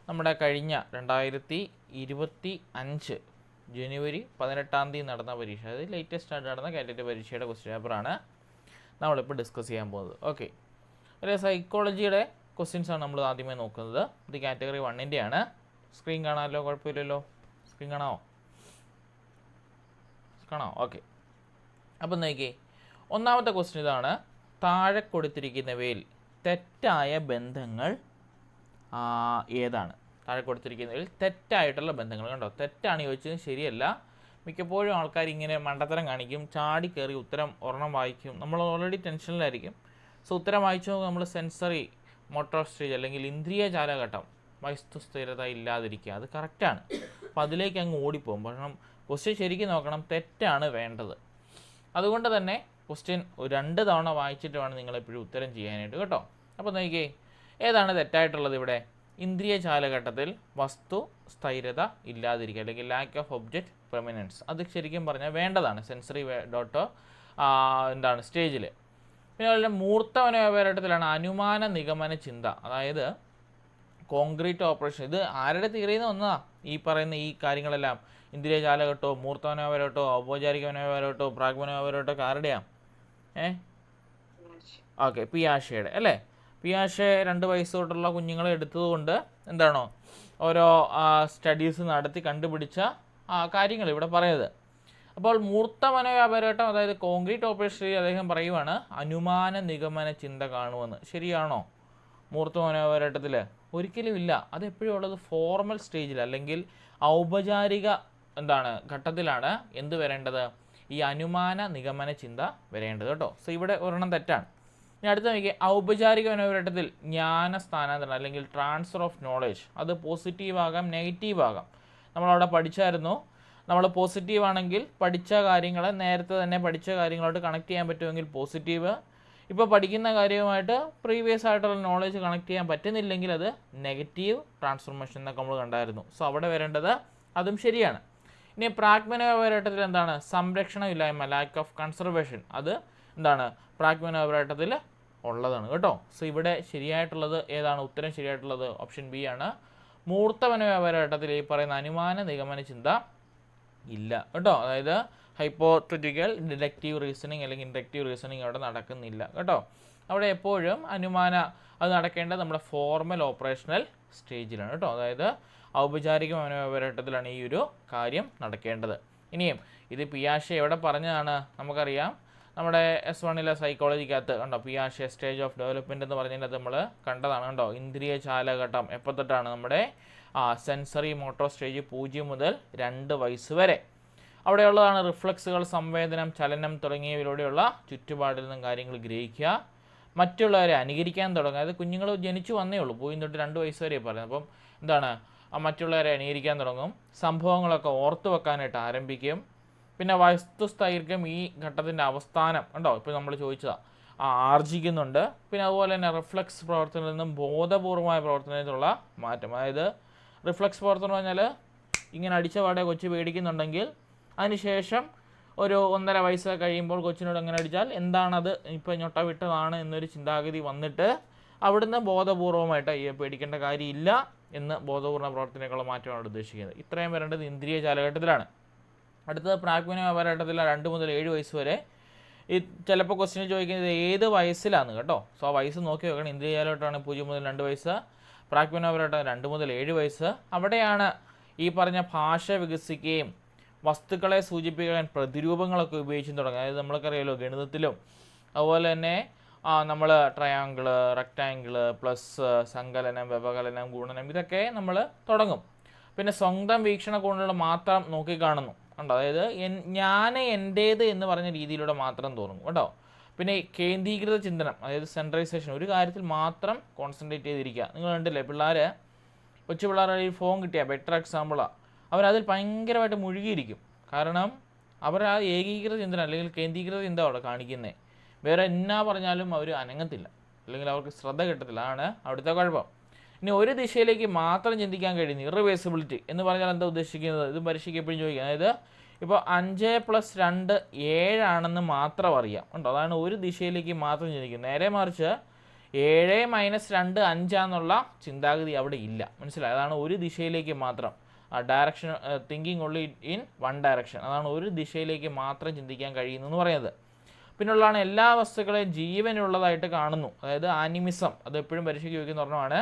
നമ്മുടെ കഴിഞ്ഞ 2025 ജനുവരി 18 നടന്ന പരീക്ഷ, അതായത് ലേറ്റസ്റ്റ് ആയിട്ട് നടന്ന കാറ്റഗറി പരീക്ഷയുടെ ക്വസ്റ്റ്യൻ പേപ്പറാണ് നമ്മളിപ്പോൾ ഡിസ്കസ് ചെയ്യാൻ പോകുന്നത്. ഓക്കെ, ഒരു സൈക്കോളജിയുടെ ക്വസ്റ്റ്യൻസാണ് നമ്മൾ ആദ്യമേ നോക്കുന്നത്. ഇത് കാറ്റഗറി 1-ൻ്റെ ആണ്. സ്ക്രീൻ കാണാമല്ലോ, കുഴപ്പമില്ലല്ലോ. സ്ക്രീൻ കാണാമോ? ഓക്കെ. അപ്പം നോക്കിയേ, ഒന്നാമത്തെ ക്വസ്റ്റ്യൻ ഇതാണ്: താഴെ കൊടുത്തിരിക്കുന്നവയിൽ തെറ്റായ ബന്ധങ്ങൾ ഏതാണ്? താഴെ കൊടുത്തിരിക്കുന്നതിൽ തെറ്റായിട്ടുള്ള ബന്ധങ്ങൾ. കണ്ടോ, തെറ്റാണ് ചോദിച്ചത്, ശരിയല്ല. മിക്കപ്പോഴും ആൾക്കാർ ഇങ്ങനെ മണ്ടത്തരം കാണിക്കും, ചാടി കയറി ഉത്തരം ഒരെണ്ണം വായിക്കും. നമ്മൾ ഓൾറെഡി ടെൻഷനിലായിരിക്കും. സോ ഉത്തരം വായിച്ചു നമ്മൾ സെൻസറി മോട്ടോർ സ്റ്റേജ് അല്ലെങ്കിൽ ഇന്ദ്രിയ ജാലഘട്ടം, വസ്തുസ്ഥിരത ഇല്ലാതിരിക്കുക, അത് കറക്റ്റാണ്. അപ്പോൾ അതിലേക്ക് അങ്ങ് ഓടിപ്പോകും. കാരണം ക്വസ്റ്റ്യൻ ശരിക്കും നോക്കണം, തെറ്റാണ് വേണ്ടത്. അതുകൊണ്ട് തന്നെ ക്വസ്റ്റ്യൻ 2 തവണ വായിച്ചിട്ട് വേണം നിങ്ങളെപ്പോഴും ഉത്തരം ചെയ്യാനായിട്ട്, കേട്ടോ. അപ്പോൾ നോക്കിയേ, ഏതാണ് തെറ്റായിട്ടുള്ളത് ഇവിടെ? ഇന്ദ്രിയ ജാലഘട്ടത്തിൽ വസ്തു സ്ഥിരത ഇല്ലാതിരിക്കുക അല്ലെങ്കിൽ ലാക്ക് ഓഫ് ഒബ്ജക്റ്റ് പെർമനൻസ്, അത് ശരിക്കും പറഞ്ഞാൽ വേണ്ടതാണ് സെൻസറി സ്റ്റേജിൽ. പിന്നെ അതുപോലെ മൂർത്തമനോവ്യവഹാരത്തിലാണ് അനുമാന നിഗമന ചിന്ത, അതായത് കോൺക്രീറ്റ് ഓപ്പറേഷൻ. ഇത് ആരുടെ തിയറിയിൽ നിന്ന് വന്നതാണ്? ഈ പറയുന്ന ഈ കാര്യങ്ങളെല്ലാം ഇന്ദ്രിയ ജാലഘട്ടോ മൂർത്തമനോവ്യവഹാരട്ടോ ഔപചാരിക മനോവ്യവഹാരട്ടോ പ്രാഗ്മനോവ്യവഹാരട്ടോ ആരുടെയാണ്? ഓക്കെ, പിയാഷെയുടെ അല്ലേ. പിയാഷെ 2 വയസ്സ് തൊട്ടുള്ള കുഞ്ഞുങ്ങളെ എടുത്തതുകൊണ്ട് എന്താണോ ഓരോ സ്റ്റഡീസ് നടത്തി കണ്ടുപിടിച്ച കാര്യങ്ങൾ ഇവിടെ പറയുന്നത്. അപ്പോൾ മൂർത്ത മനോവ്യാപാരഘട്ടം, അതായത് കോൺക്രീറ്റ് ഓപ്പറേഷൻ, അദ്ദേഹം പറയുവാണ് അനുമാന നിഗമന ചിന്ത കാണുമെന്ന്. ശരിയാണോ? മൂർത്ത മനോവ്യാപാരഘട്ടത്തിൽ ഒരിക്കലും ഇല്ല. അതെപ്പോഴും ഉള്ളത് ഫോർമൽ സ്റ്റേജിൽ അല്ലെങ്കിൽ ഔപചാരിക ഘട്ടത്തിലാണ് എന്ത് വരേണ്ടത്? ഈ അനുമാന നിഗമന ചിന്ത വരേണ്ടത്, കേട്ടോ. സോ ഇവിടെ ഒരെണ്ണം തെറ്റാണ്. ഇനി അടുത്ത നോക്കിയാൽ ഔപചാരിക മനോവ്യവഹാരത്തിൽ ജ്ഞാന സ്ഥാനാന്തരണം അല്ലെങ്കിൽ ട്രാൻസ്ഫർ ഓഫ് നോളേജ്, അത് പോസിറ്റീവ് ആകാം നെഗറ്റീവ് ആകാം. നമ്മളവിടെ പഠിച്ചായിരുന്നു, നമ്മൾ പോസിറ്റീവ് ആണെങ്കിൽ പഠിച്ച കാര്യങ്ങളെ നേരത്തെ തന്നെ പഠിച്ച കാര്യങ്ങളോട്ട് കണക്ട് ചെയ്യാൻ പറ്റുമെങ്കിൽ പോസിറ്റീവ്. ഇപ്പോൾ പഠിക്കുന്ന കാര്യവുമായിട്ട് പ്രീവിയസ് ആയിട്ടുള്ള നോളേജ് കണക്ട് ചെയ്യാൻ പറ്റുന്നില്ലെങ്കിൽ അത് നെഗറ്റീവ് ട്രാൻസ്ഫോർമേഷൻ എന്നൊക്കെ നമ്മൾ കണ്ടായിരുന്നു. സോ അവിടെ വരേണ്ടത് അതും ശരിയാണ്. ഇനി പ്രാഗ്മനോവ്യവഹാരത്തിൽ എന്താണ്? സംരക്ഷണമില്ലായ്മ, ലാക്ക് ഓഫ് കൺസർവേഷൻ, അത് പ്രാഗ്മനോവ്യവഹാരത്തിൽ ഉള്ളതാണ്, കേട്ടോ. സോ ഇവിടെ ശരിയായിട്ടുള്ളത് ഏതാണ്? ഉത്തരം ശരിയായിട്ടുള്ളത് ഓപ്ഷൻ ബി ആണ്. മൂർത്ത മനോവ്യവഹാരത്തിൽ ഈ പറയുന്ന അനുമാന നിഗമന ചിന്ത ഇല്ല, കേട്ടോ. അതായത് ഹൈപ്പോത്തറ്റിക്കൽ ഡിഡക്റ്റീവ് റീസണിങ് അല്ലെങ്കിൽ ഇൻഡക്റ്റീവ് റീസണിങ് അവിടെ നടക്കുന്നില്ല, കേട്ടോ. അവിടെ എപ്പോഴും അത് നടക്കേണ്ടത് നമ്മുടെ ഫോർമൽ ഓപ്പറേഷണൽ സ്റ്റേജിലാണ്, കേട്ടോ. അതായത് ഔപചാരിക മനോവ്യവഹാരത്തിലാണ് ഈ ഒരു കാര്യം നടക്കേണ്ടത്. ഇനിയും ഇത് പിയാഷെ എവിടെ പറഞ്ഞതാണ് നമുക്കറിയാം. നമ്മുടെ S1 സൈക്കോളജിക്കകത്ത് കണ്ടോ, പിയാഷെ സ്റ്റേജ് ഓഫ് ഡെവലപ്മെൻറ്റ് എന്ന് പറഞ്ഞതിനകത്ത് നമ്മൾ കണ്ടതാണ്, കണ്ടോ. ഇന്ദ്രിയ ജാലഘട്ടം എപ്പോൾ തൊട്ടാണ്? നമ്മുടെ സെൻസറി മോട്ടോർ സ്റ്റേജ് 0 മുതൽ 2 വയസ്സ് വരെ. അവിടെയുള്ളതാണ് റിഫ്ലക്സുകൾ, സംവേദനം, ചലനം തുടങ്ങിയവയിലൂടെയുള്ള ചുറ്റുപാടിൽ നിന്നും കാര്യങ്ങൾ ഗ്രഹിക്കുക, മറ്റുള്ളവരെ അനുകരിക്കാൻ തുടങ്ങുക. അത് കുഞ്ഞുങ്ങൾ ജനിച്ചു വന്നേ ഉള്ളൂ, 0 തൊട്ട് 2 വയസ്സ് വരെ പറയുന്നത്. അപ്പം മറ്റുള്ളവരെ അനുകരിക്കാൻ തുടങ്ങും, സംഭവങ്ങളൊക്കെ ഓർത്തു വെക്കാനായിട്ട് ആരംഭിക്കും. പിന്നെ വസ്തുസ്ഥൈർഘ്യം, ഈ ഘട്ടത്തിൻ്റെ അവസ്ഥാനം കണ്ടോ, ഇപ്പോൾ നമ്മൾ ചോദിച്ചതാണ്, ആർജിക്കുന്നുണ്ട്. പിന്നെ അതുപോലെ തന്നെ റിഫ്ലക്സ് പ്രവർത്തനത്തിൽ നിന്നും ബോധപൂർവമായ പ്രവർത്തനത്തിലുള്ള മാറ്റം. അതായത് റിഫ്ലക്സ് പ്രവർത്തനം പറഞ്ഞാൽ ഇങ്ങനെ അടിച്ച പാടെ കൊച്ചു പേടിക്കുന്നുണ്ടെങ്കിൽ അതിനുശേഷം ഒരു 1.5 വയസ്സ് കഴിയുമ്പോൾ കൊച്ചിനോട് എങ്ങനെ അടിച്ചാൽ എന്താണത് ഇപ്പോൾ ഞൊട്ട വിട്ടതാണ് എന്നൊരു ചിന്താഗതി വന്നിട്ട് അവിടുന്ന് ബോധപൂർവമായിട്ട് പേടിക്കേണ്ട കാര്യമില്ല എന്ന് ബോധപൂർവ്വ പ്രവർത്തനത്തിനുള്ള മാറ്റമാണ് ഉദ്ദേശിക്കുന്നത്. ഇത്രയും വരേണ്ടത് ഇന്ദ്രിയ ജാലഘട്ടത്തിലാണ്. അടുത്തത് പ്രാഗ്മനോവ്യവഹാരത്തിൽ 2 മുതൽ 7 വയസ്സ് വരെ. ഈ ചിലപ്പോൾ ക്വസ്റ്റ്യൻ ചോദിക്കുന്നത് ഏത് വയസ്സിലാണ്, കേട്ടോ. സോ വയസ്സ് നോക്കി വെക്കണം. ഇന്ദ്രിയ ജാലഘട്ടമാണ് 0 മുതൽ 2 വയസ്സ്, പ്രാഗ്മനോവ്യവഹാരം 2 മുതൽ 7 വയസ്സ്. അവിടെയാണ് ഈ പറഞ്ഞ ഭാഷ വികസിക്കുകയും വസ്തുക്കളെ സൂചിപ്പിക്കാൻ പ്രതിരൂപങ്ങളൊക്കെ ഉപയോഗിച്ച് തുടങ്ങുക. അതായത് നമ്മൾക്കറിയാലോ, ഗണിതത്തിലും അതുപോലെ തന്നെ നമ്മൾ ട്രയാങ്കിള്, റെക്റ്റാങ്കിള്, പ്ലസ്, സങ്കലനം, വ്യവകലനം, ഗുണനം, ഇതൊക്കെ നമ്മൾ തുടങ്ങും. പിന്നെ സ്വന്തം വീക്ഷണകോണിലൂടെ മാത്രം നോക്കിക്കാണുന്നു, കണ്ടോ. അതായത് ഞാൻ എൻ്റേത് എന്ന് പറഞ്ഞ രീതിയിലൂടെ മാത്രം തോന്നുന്നു, കേട്ടോ. പിന്നെ കേന്ദ്രീകൃത ചിന്തനം, അതായത് സെൻട്രലൈസേഷൻ, ഒരു കാര്യത്തിൽ മാത്രം കോൺസെൻട്രേറ്റ് ചെയ്തിരിക്കുക. നിങ്ങൾ കണ്ടില്ലേ, കൊച്ചു പിള്ളേരുടെ ഈ ഫോൺ കിട്ടിയ ബെറ്റർ എക്സാമ്പിളാണ്. അവരതിൽ ഭയങ്കരമായിട്ട് മുഴുകിയിരിക്കും. കാരണം അവർ ആ ഏകീകൃത ചിന്തനം അല്ലെങ്കിൽ കേന്ദ്രീകൃത ചിന്ത അവിടെ കാണിക്കുന്നത്. വേറെ എന്നാ പറഞ്ഞാലും അവർ അനങ്ങത്തില്ല, അല്ലെങ്കിൽ അവർക്ക് ശ്രദ്ധ കിട്ടത്തില്ല. അതാണ് അവിടുത്തെ കുഴപ്പം. ഇനി ഒരു ദിശയിലേക്ക് മാത്രം ചിന്തിക്കാൻ കഴിയുന്നു, ഇറിവേഴ്സിബിലിറ്റി എന്ന് പറഞ്ഞാൽ എന്താ ഉദ്ദേശിക്കുന്നത്? ഇത് പരീക്ഷയ്ക്ക് എപ്പോഴും ചോദിക്കുക. അതായത് ഇപ്പോൾ 5 + 2 7 ആണെന്ന് മാത്രം അറിയാം, ഉണ്ടോ. അതാണ് ഒരു ദിശയിലേക്ക് മാത്രം ചിന്തിക്കുന്നത്. നേരെ മറിച്ച് 7 - 2 5 ചിന്താഗതി അവിടെ ഇല്ല. മനസ്സിലായി? അതാണ് ഒരു ദിശയിലേക്ക് മാത്രം, direction thinking only in one direction. അതാണ് ഒരു ദിശയിലേക്ക് മാത്രം ചിന്തിക്കാൻ കഴിയുന്നു എന്ന് പറയുന്നത്. പിന്നുള്ളതാണ് എല്ലാ വസ്തുക്കളെയും ജീവനുള്ളതായിട്ട് കാണുന്നു. അതായത് ആനിമിസം, അത് എപ്പോഴും പരീക്ഷയ്ക്ക് ചോദിക്കുന്ന ഒരെണ്ണമാണ്.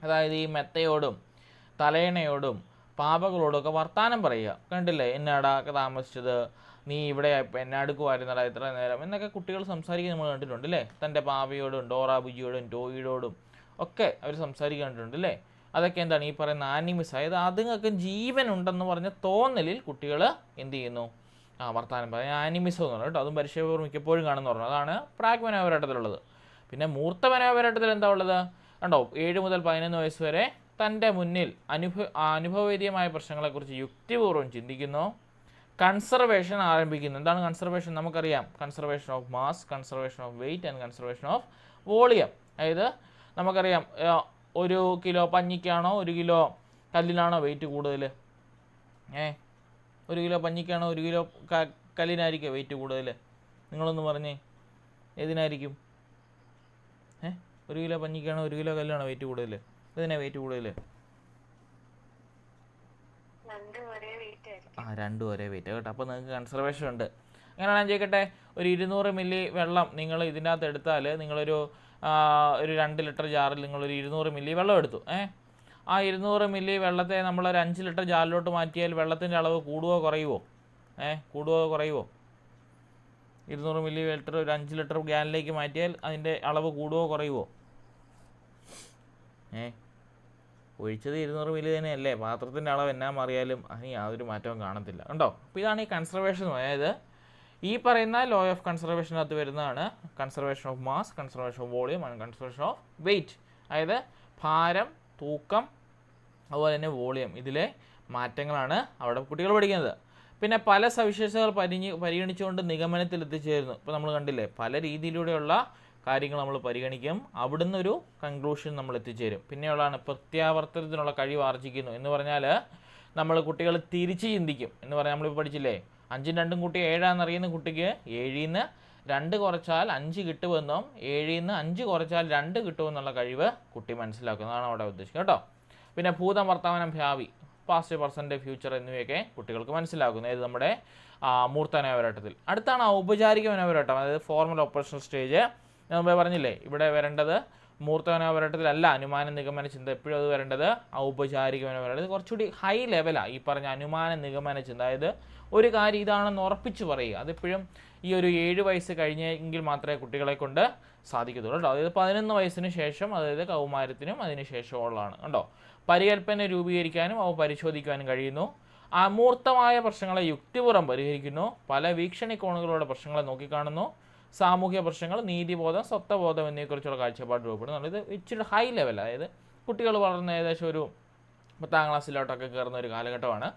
അതായത് ഈ മെത്തയോടും തലയണയോടും പാപകളോടും ഒക്കെ വർത്താനം പറയുക. കണ്ടില്ലേ, എന്നാടാ താമസിച്ചത്, നീ ഇവിടെ എന്നാടുക്കുമായിരുന്നടാ ഇത്ര നേരം എന്നൊക്കെ കുട്ടികൾ സംസാരിക്കുന്നത് നമ്മൾ കണ്ടിട്ടുണ്ട് അല്ലേ. തൻ്റെ പാവയോടും ഡോറാബുജിയോടും ടോയിയോടും ഒക്കെ അവർ സംസാരിക്കാൻ കണ്ടിട്ടുണ്ട് അല്ലേ. അതൊക്കെ എന്താണ് ഈ പറയുന്ന ആനിമിസ്, അതായത് അതുങ്ങൾക്ക് ജീവൻ ഉണ്ടെന്ന് പറഞ്ഞ തോന്നലിൽ കുട്ടികൾ എന്ത് ചെയ്യുന്നു, വർത്താനം പറയാം. ആനിമിസം എന്ന് പറഞ്ഞു കേട്ടോ. അതും പരീക്ഷ മിക്കപ്പോഴും കാണുന്ന പറഞ്ഞു. അതാണ് പ്രാഗ് മനോപോരാട്ടത്തിലുള്ളത്. പിന്നെ മൂർത്ത മനോപോരാട്ടത്തിൽ എന്താ ഉള്ളത് കണ്ടോ, 7 മുതൽ 11 വയസ്സ് വരെ തൻ്റെ മുന്നിൽ അനുഭവവേദ്യമായ പ്രശ്നങ്ങളെക്കുറിച്ച് യുക്തിപൂർവ്വം ചിന്തിക്കുന്നു. കൺസർവേഷൻ ആരംഭിക്കുന്നു. എന്താണ് കൺസർവേഷൻ? നമുക്കറിയാം, conservation of mass, conservation of wait and conservation of volume. അതായത് നമുക്കറിയാം, 1 കിലോ പഞ്ഞിക്കാണോ 1 കിലോ കല്ലിനാണോ വെയിറ്റ് കൂടുതൽ? 1 കിലോ പഞ്ഞിക്കാണോ 1 കിലോ കല്ലിനായിരിക്കും വെയിറ്റ് കൂടുതൽ? നിങ്ങളൊന്ന് പറഞ്ഞേ, ഏതിനായിരിക്കും? 1 കിലോ പഞ്ഞിക്കാണോ 1 കിലോ കല്ലാണോ വെയിറ്റ് കൂടുതൽ? ഏതിനാ വെയിറ്റ് കൂടുതൽ? രണ്ടും ഒരേ വെയിറ്റ് കേട്ടോ. അപ്പോൾ നിങ്ങൾക്ക് കൺസർവേഷൻ ഉണ്ട്. അങ്ങനെയാണ് ഞാൻ ചോദിക്കട്ടെ, ഒരു 200 മില്ലി വെള്ളം നിങ്ങൾ ഇതിൻ്റെ അകത്ത് എടുത്താൽ, നിങ്ങളൊരു 2 ലിറ്റർ ജാറിൽ നിങ്ങളൊരു 200 മില്ലി വെള്ളം എടുത്തു. ആ 200 മില്ലി വെള്ളത്തെ നമ്മളൊരു 5 ലിറ്റർ ജാറിലോട്ട് മാറ്റിയാൽ വെള്ളത്തിൻ്റെ അളവ് കൂടുകയോ കുറയുമോ? കൂടുകയോ കുറയുമോ? 200 മില്ലി ലിറ്റർ ഒരു 5 ലിറ്റർ ഗ്യാനിലേക്ക് മാറ്റിയാൽ അതിൻ്റെ അളവ് കൂടുകയോ കുറയുമോ? ഒഴിച്ചത് 200 മില്ലി തന്നെയല്ലേ, പാത്രത്തിൻ്റെ അളവ് എന്നാ മാറിയാലും അതിന് യാതൊരു മാറ്റവും കാണത്തില്ല കണ്ടോ. അപ്പോൾ ഇതാണ് ഈ കൺസർവേഷൻ. അതായത് ഈ പറയുന്ന ലോ ഓഫ് കൺസർവേഷനകത്ത് വരുന്നതാണ് conservation of mass, conservation of volume and conservation of wait. അതായത് ഭാരം, തൂക്കം, അതുപോലെ തന്നെ വോളിയം, ഇതിലെ മാറ്റങ്ങളാണ് അവിടെ കുട്ടികൾ പഠിക്കുന്നത്. പിന്നെ പല സവിശേഷതകൾ പരിഗണിച്ചുകൊണ്ട് നിഗമനത്തിൽ എത്തിച്ചേരുന്നു. ഇപ്പോൾ നമ്മൾ കണ്ടില്ലേ, പല രീതിയിലൂടെയുള്ള കാര്യങ്ങൾ നമ്മൾ പരിഗണിക്കും, അവിടുന്ന് ഒരു കൺക്ലൂഷൻ നമ്മൾ എത്തിച്ചേരും. പിന്നെയുള്ളതാണ് പ്രത്യാവർത്തനത്തിനുള്ള കഴിവ് ആർജിക്കുന്നു എന്ന് പറഞ്ഞാൽ നമ്മൾ കുട്ടികൾ തിരിച്ച് ചിന്തിക്കും എന്ന് പറഞ്ഞാൽ നമ്മളിപ്പോൾ പഠിച്ചില്ലേ, 5ഉം 2ഉം കൂട്ടി 7 അറിയുന്ന കുട്ടിക്ക് 7 2 കുറച്ചാൽ 5 കിട്ടുമെന്നും 7 5 കുറച്ചാൽ 2 കിട്ടുമെന്നുള്ള കഴിവ് കുട്ടി മനസ്സിലാക്കുന്നതാണ് അവിടെ ഉദ്ദേശിക്കുന്നത് കേട്ടോ. പിന്നെ ഭൂതം, വർത്തമാനം, ഭാവി, പാസ്റ്റ്, പ്രസൻറ്റ്, ഫ്യൂച്ചർ എന്നിവയൊക്കെ കുട്ടികൾക്ക് മനസ്സിലാക്കുന്നു. ഇത് നമ്മുടെ മൂർത്ത മനോപോരാട്ടത്തിൽ. അടുത്താണ് ഔപചാരിക മനോപോരാട്ടം, അതായത് ഫോർമൽ ഓപ്പറേഷണൽ സ്റ്റേജ്. ഞാൻ മുമ്പേ പറഞ്ഞില്ലേ, ഇവിടെ വരേണ്ടത് മൂർത്ത മനോപോരാട്ടത്തിലല്ല അനുമാന നിഗമന ചിന്ത, എപ്പോഴും അത് വരേണ്ടത് ഔപചാരിക മനോപോരാട്ടം. കുറച്ചുകൂടി ഹൈ ലെവലാണ് ഈ പറഞ്ഞ അനുമാന നിഗമന ചിന്ത. അതായത് ഒരു കാര്യം ഇതാണെന്ന് ഉറപ്പിച്ച് പറയുക. അതിപ്പോഴും ഈ ഒരു 7 വയസ്സ് കഴിഞ്ഞെങ്കിൽ മാത്രമേ കുട്ടികളെ കൊണ്ട് സാധിക്കത്തുള്ളൂ കേട്ടോ. അതായത് 11 വയസ്സിന് ശേഷം, അതായത് കൗമാരത്തിനും അതിന് ശേഷമുള്ളതാണ് കണ്ടോ. പരികല്പന രൂപീകരിക്കാനും അവ പരിശോധിക്കാനും കഴിയുന്നു. അമൂർത്തമായ പ്രശ്നങ്ങളെ യുക്തിപൂർവ്വം പരിഹരിക്കുന്നു. പല വീക്ഷണികോണുകളുടെ പ്രശ്നങ്ങളെ നോക്കിക്കാണുന്നു. സാമൂഹ്യ പ്രശ്നങ്ങൾ, നീതിബോധം, സ്വത്വബോധം എന്നിവയെക്കുറിച്ചുള്ള കാഴ്ചപ്പാട് രൂപപ്പെടുന്നു. ഇത് ഇച്ചിരി ഹൈ ലെവൽ, അതായത് കുട്ടികൾ വളർന്ന ഏകദേശം ഒരു 10ാം ക്ലാസ്സിലോട്ടൊക്കെ കയറുന്ന ഒരു കാലഘട്ടമാണ്.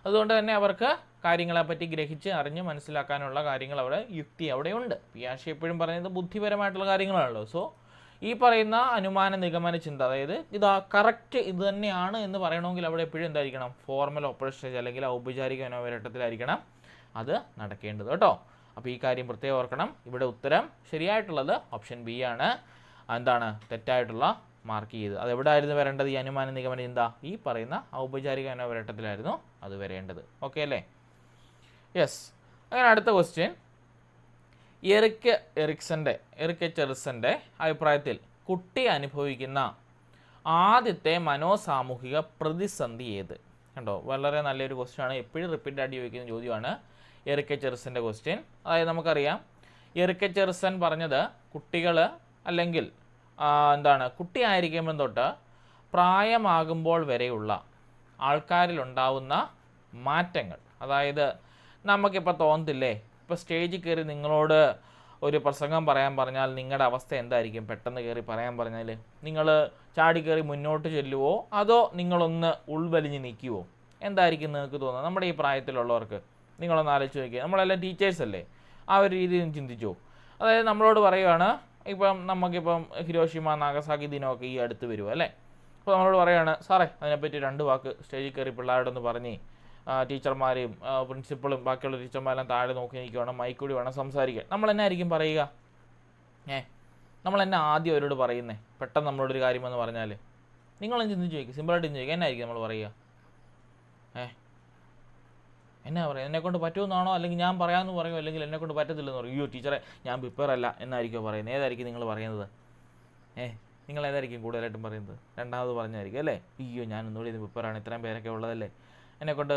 അതുകൊണ്ട് തന്നെ അവർക്ക് കാര്യങ്ങളെപ്പറ്റി ഗ്രഹിച്ച് അറിഞ്ഞ് മനസ്സിലാക്കാനുള്ള കാര്യങ്ങൾ അവിടെ യുക്തി അവിടെയുണ്ട്. പിയാഷെ എപ്പോഴും പറയുന്നത് ബുദ്ധിപരമായിട്ടുള്ള കാര്യങ്ങളാണല്ലോ. സോ ഈ പറയുന്ന അനുമാന നിഗമന ചിന്ത, അതായത് ഇതാ കറക്റ്റ് ഇത് തന്നെയാണ് എന്ന് പറയണമെങ്കിൽ അവിടെ എപ്പോഴും എന്തായിരിക്കണം, ഫോർമൽ ഓപ്പറേഷൻ സ്റ്റേജ് അല്ലെങ്കിൽ ഔപചാരിക മനോപോരാട്ടത്തിലായിരിക്കണം അത് നടക്കേണ്ടത് കേട്ടോ. അപ്പോൾ ഈ കാര്യം പ്രത്യേകം ഓർക്കണം. ഇവിടെ ഉത്തരം ശരിയായിട്ടുള്ളത് ഓപ്ഷൻ ബി ആണ്. എന്താണ് തെറ്റായിട്ടുള്ള മാർക്ക് ചെയ്ത്? അത് എവിടെ ആയിരുന്നു വരേണ്ടത്? ഈ അനുമാന നിഗമന ചിന്ത ഈ പറയുന്ന ഔപചാരിക മനോപോരാട്ടത്തിലായിരുന്നു അത് വരേണ്ടത്. ഓക്കെ അല്ലേ? യെസ്. അങ്ങനെ അടുത്ത ക്വസ്റ്റ്യൻ, എറിക് ചെറിസൻ്റെ അഭിപ്രായത്തിൽ കുട്ടി അനുഭവിക്കുന്ന ആദ്യത്തെ മനോസാമൂഹിക പ്രതിസന്ധി ഏത്? കണ്ടോ, വളരെ നല്ലൊരു ക്വസ്റ്റ്യൻ ആണ്. എപ്പോഴും റിപ്പീറ്റ് ആയിട്ട് ചോദിക്കുന്ന ചോദ്യമാണ് എറിക് ചെറിസൻ്റെ ക്വസ്റ്റ്യൻ. അതായത് നമുക്കറിയാം, എറിക് ചെറിസൻ പറഞ്ഞത് കുട്ടികൾ അല്ലെങ്കിൽ കുട്ടിയായിരിക്കുമ്പോൾ തൊട്ട് പ്രായമാകുമ്പോൾ വരെയുള്ള ആൾക്കാരിലുണ്ടാവുന്ന മാറ്റങ്ങൾ. അതായത് നമുക്കിപ്പോൾ തോന്നത്തില്ലേ, ഇപ്പോൾ സ്റ്റേജിൽ കയറി നിങ്ങളോട് ഒരു പ്രസംഗം പറയാൻ പറഞ്ഞാൽ നിങ്ങളുടെ അവസ്ഥ എന്തായിരിക്കും? പെട്ടെന്ന് കയറി പറയാൻ പറഞ്ഞാൽ നിങ്ങൾ ചാടി കയറി മുന്നോട്ട് ചെല്ലുവോ അതോ നിങ്ങളൊന്ന് ഉൾവലിഞ്ഞ് നിൽക്കുവോ? എന്തായിരിക്കും നിങ്ങൾക്ക് തോന്നുന്നത്? നമ്മുടെ ഈ പ്രായത്തിലുള്ളവർക്ക് നിങ്ങളൊന്ന് ആലോചിച്ച് നോക്കിയാൽ, നമ്മളെല്ലാം ടീച്ചേഴ്സല്ലേ, ആ ഒരു രീതിയിൽ ചിന്തിച്ചോ? അതായത് നമ്മളോട് പറയുകയാണ്, ഇപ്പം നമുക്കിപ്പം ഹിരോഷിമ നാഗസാക്കി ദിനമൊക്കെ ഈ അടുത്ത് വരുമോ അല്ലേ? അപ്പോൾ നമ്മളോട് പറയുകയാണ്, സാറേ അതിനെപ്പറ്റി 2 വാക്ക് സ്റ്റേജിൽ കയറി പിള്ളേരോടൊന്ന് പറഞ്ഞ് ടീച്ചർമാരെയും പ്രിൻസിപ്പളും ബാക്കിയുള്ള ടീച്ചർമാരെല്ലാം താഴെ നോക്കി നിൽക്കുകയാണ്, മൈക്ക് കൂടി വേണം സംസാരിക്കാൻ. നമ്മൾ എന്നായിരിക്കും പറയുക? നമ്മൾ എന്നെ ആദ്യം അവരോട് പറയുന്നേ? പെട്ടെന്ന് നമ്മളോടൊരു കാര്യമെന്ന് പറഞ്ഞാൽ നിങ്ങളെന്ന് ചിന്തിച്ച് ചോദിക്കും, സിമ്പിളായിട്ട് ചിന്തിച്ച് ചോദിക്കുക, എന്നായിരിക്കും നമ്മൾ പറയുക? എന്നാ പറയുക? എന്നെക്കൊണ്ട് പറ്റുമെന്നാണോ, അല്ലെങ്കിൽ ഞാൻ പറയാമെന്ന് പറയുമോ, അല്ലെങ്കിൽ എന്നെക്കൊണ്ട് പറ്റത്തില്ലെന്ന് പറയും? അയ്യോ ടീച്ചറെ ഞാൻ പ്രിപ്പയർ അല്ല എന്നായിരിക്കും പറയുന്നത്? ഏതായിരിക്കും നിങ്ങൾ പറയുന്നത്? നിങ്ങൾ ഏതായിരിക്കും കൂടുതലായിട്ടും പറയുന്നത്? രണ്ടാമത് പറഞ്ഞായിരിക്കും അല്ലേ? അയ്യോ ഞാൻ ഒന്നുകൂടി ഇത് പ്രിപ്പയറാണ്, ഇത്രയും പേരൊക്കെ ഉള്ളതല്ലേ, എന്നെക്കൊണ്ട്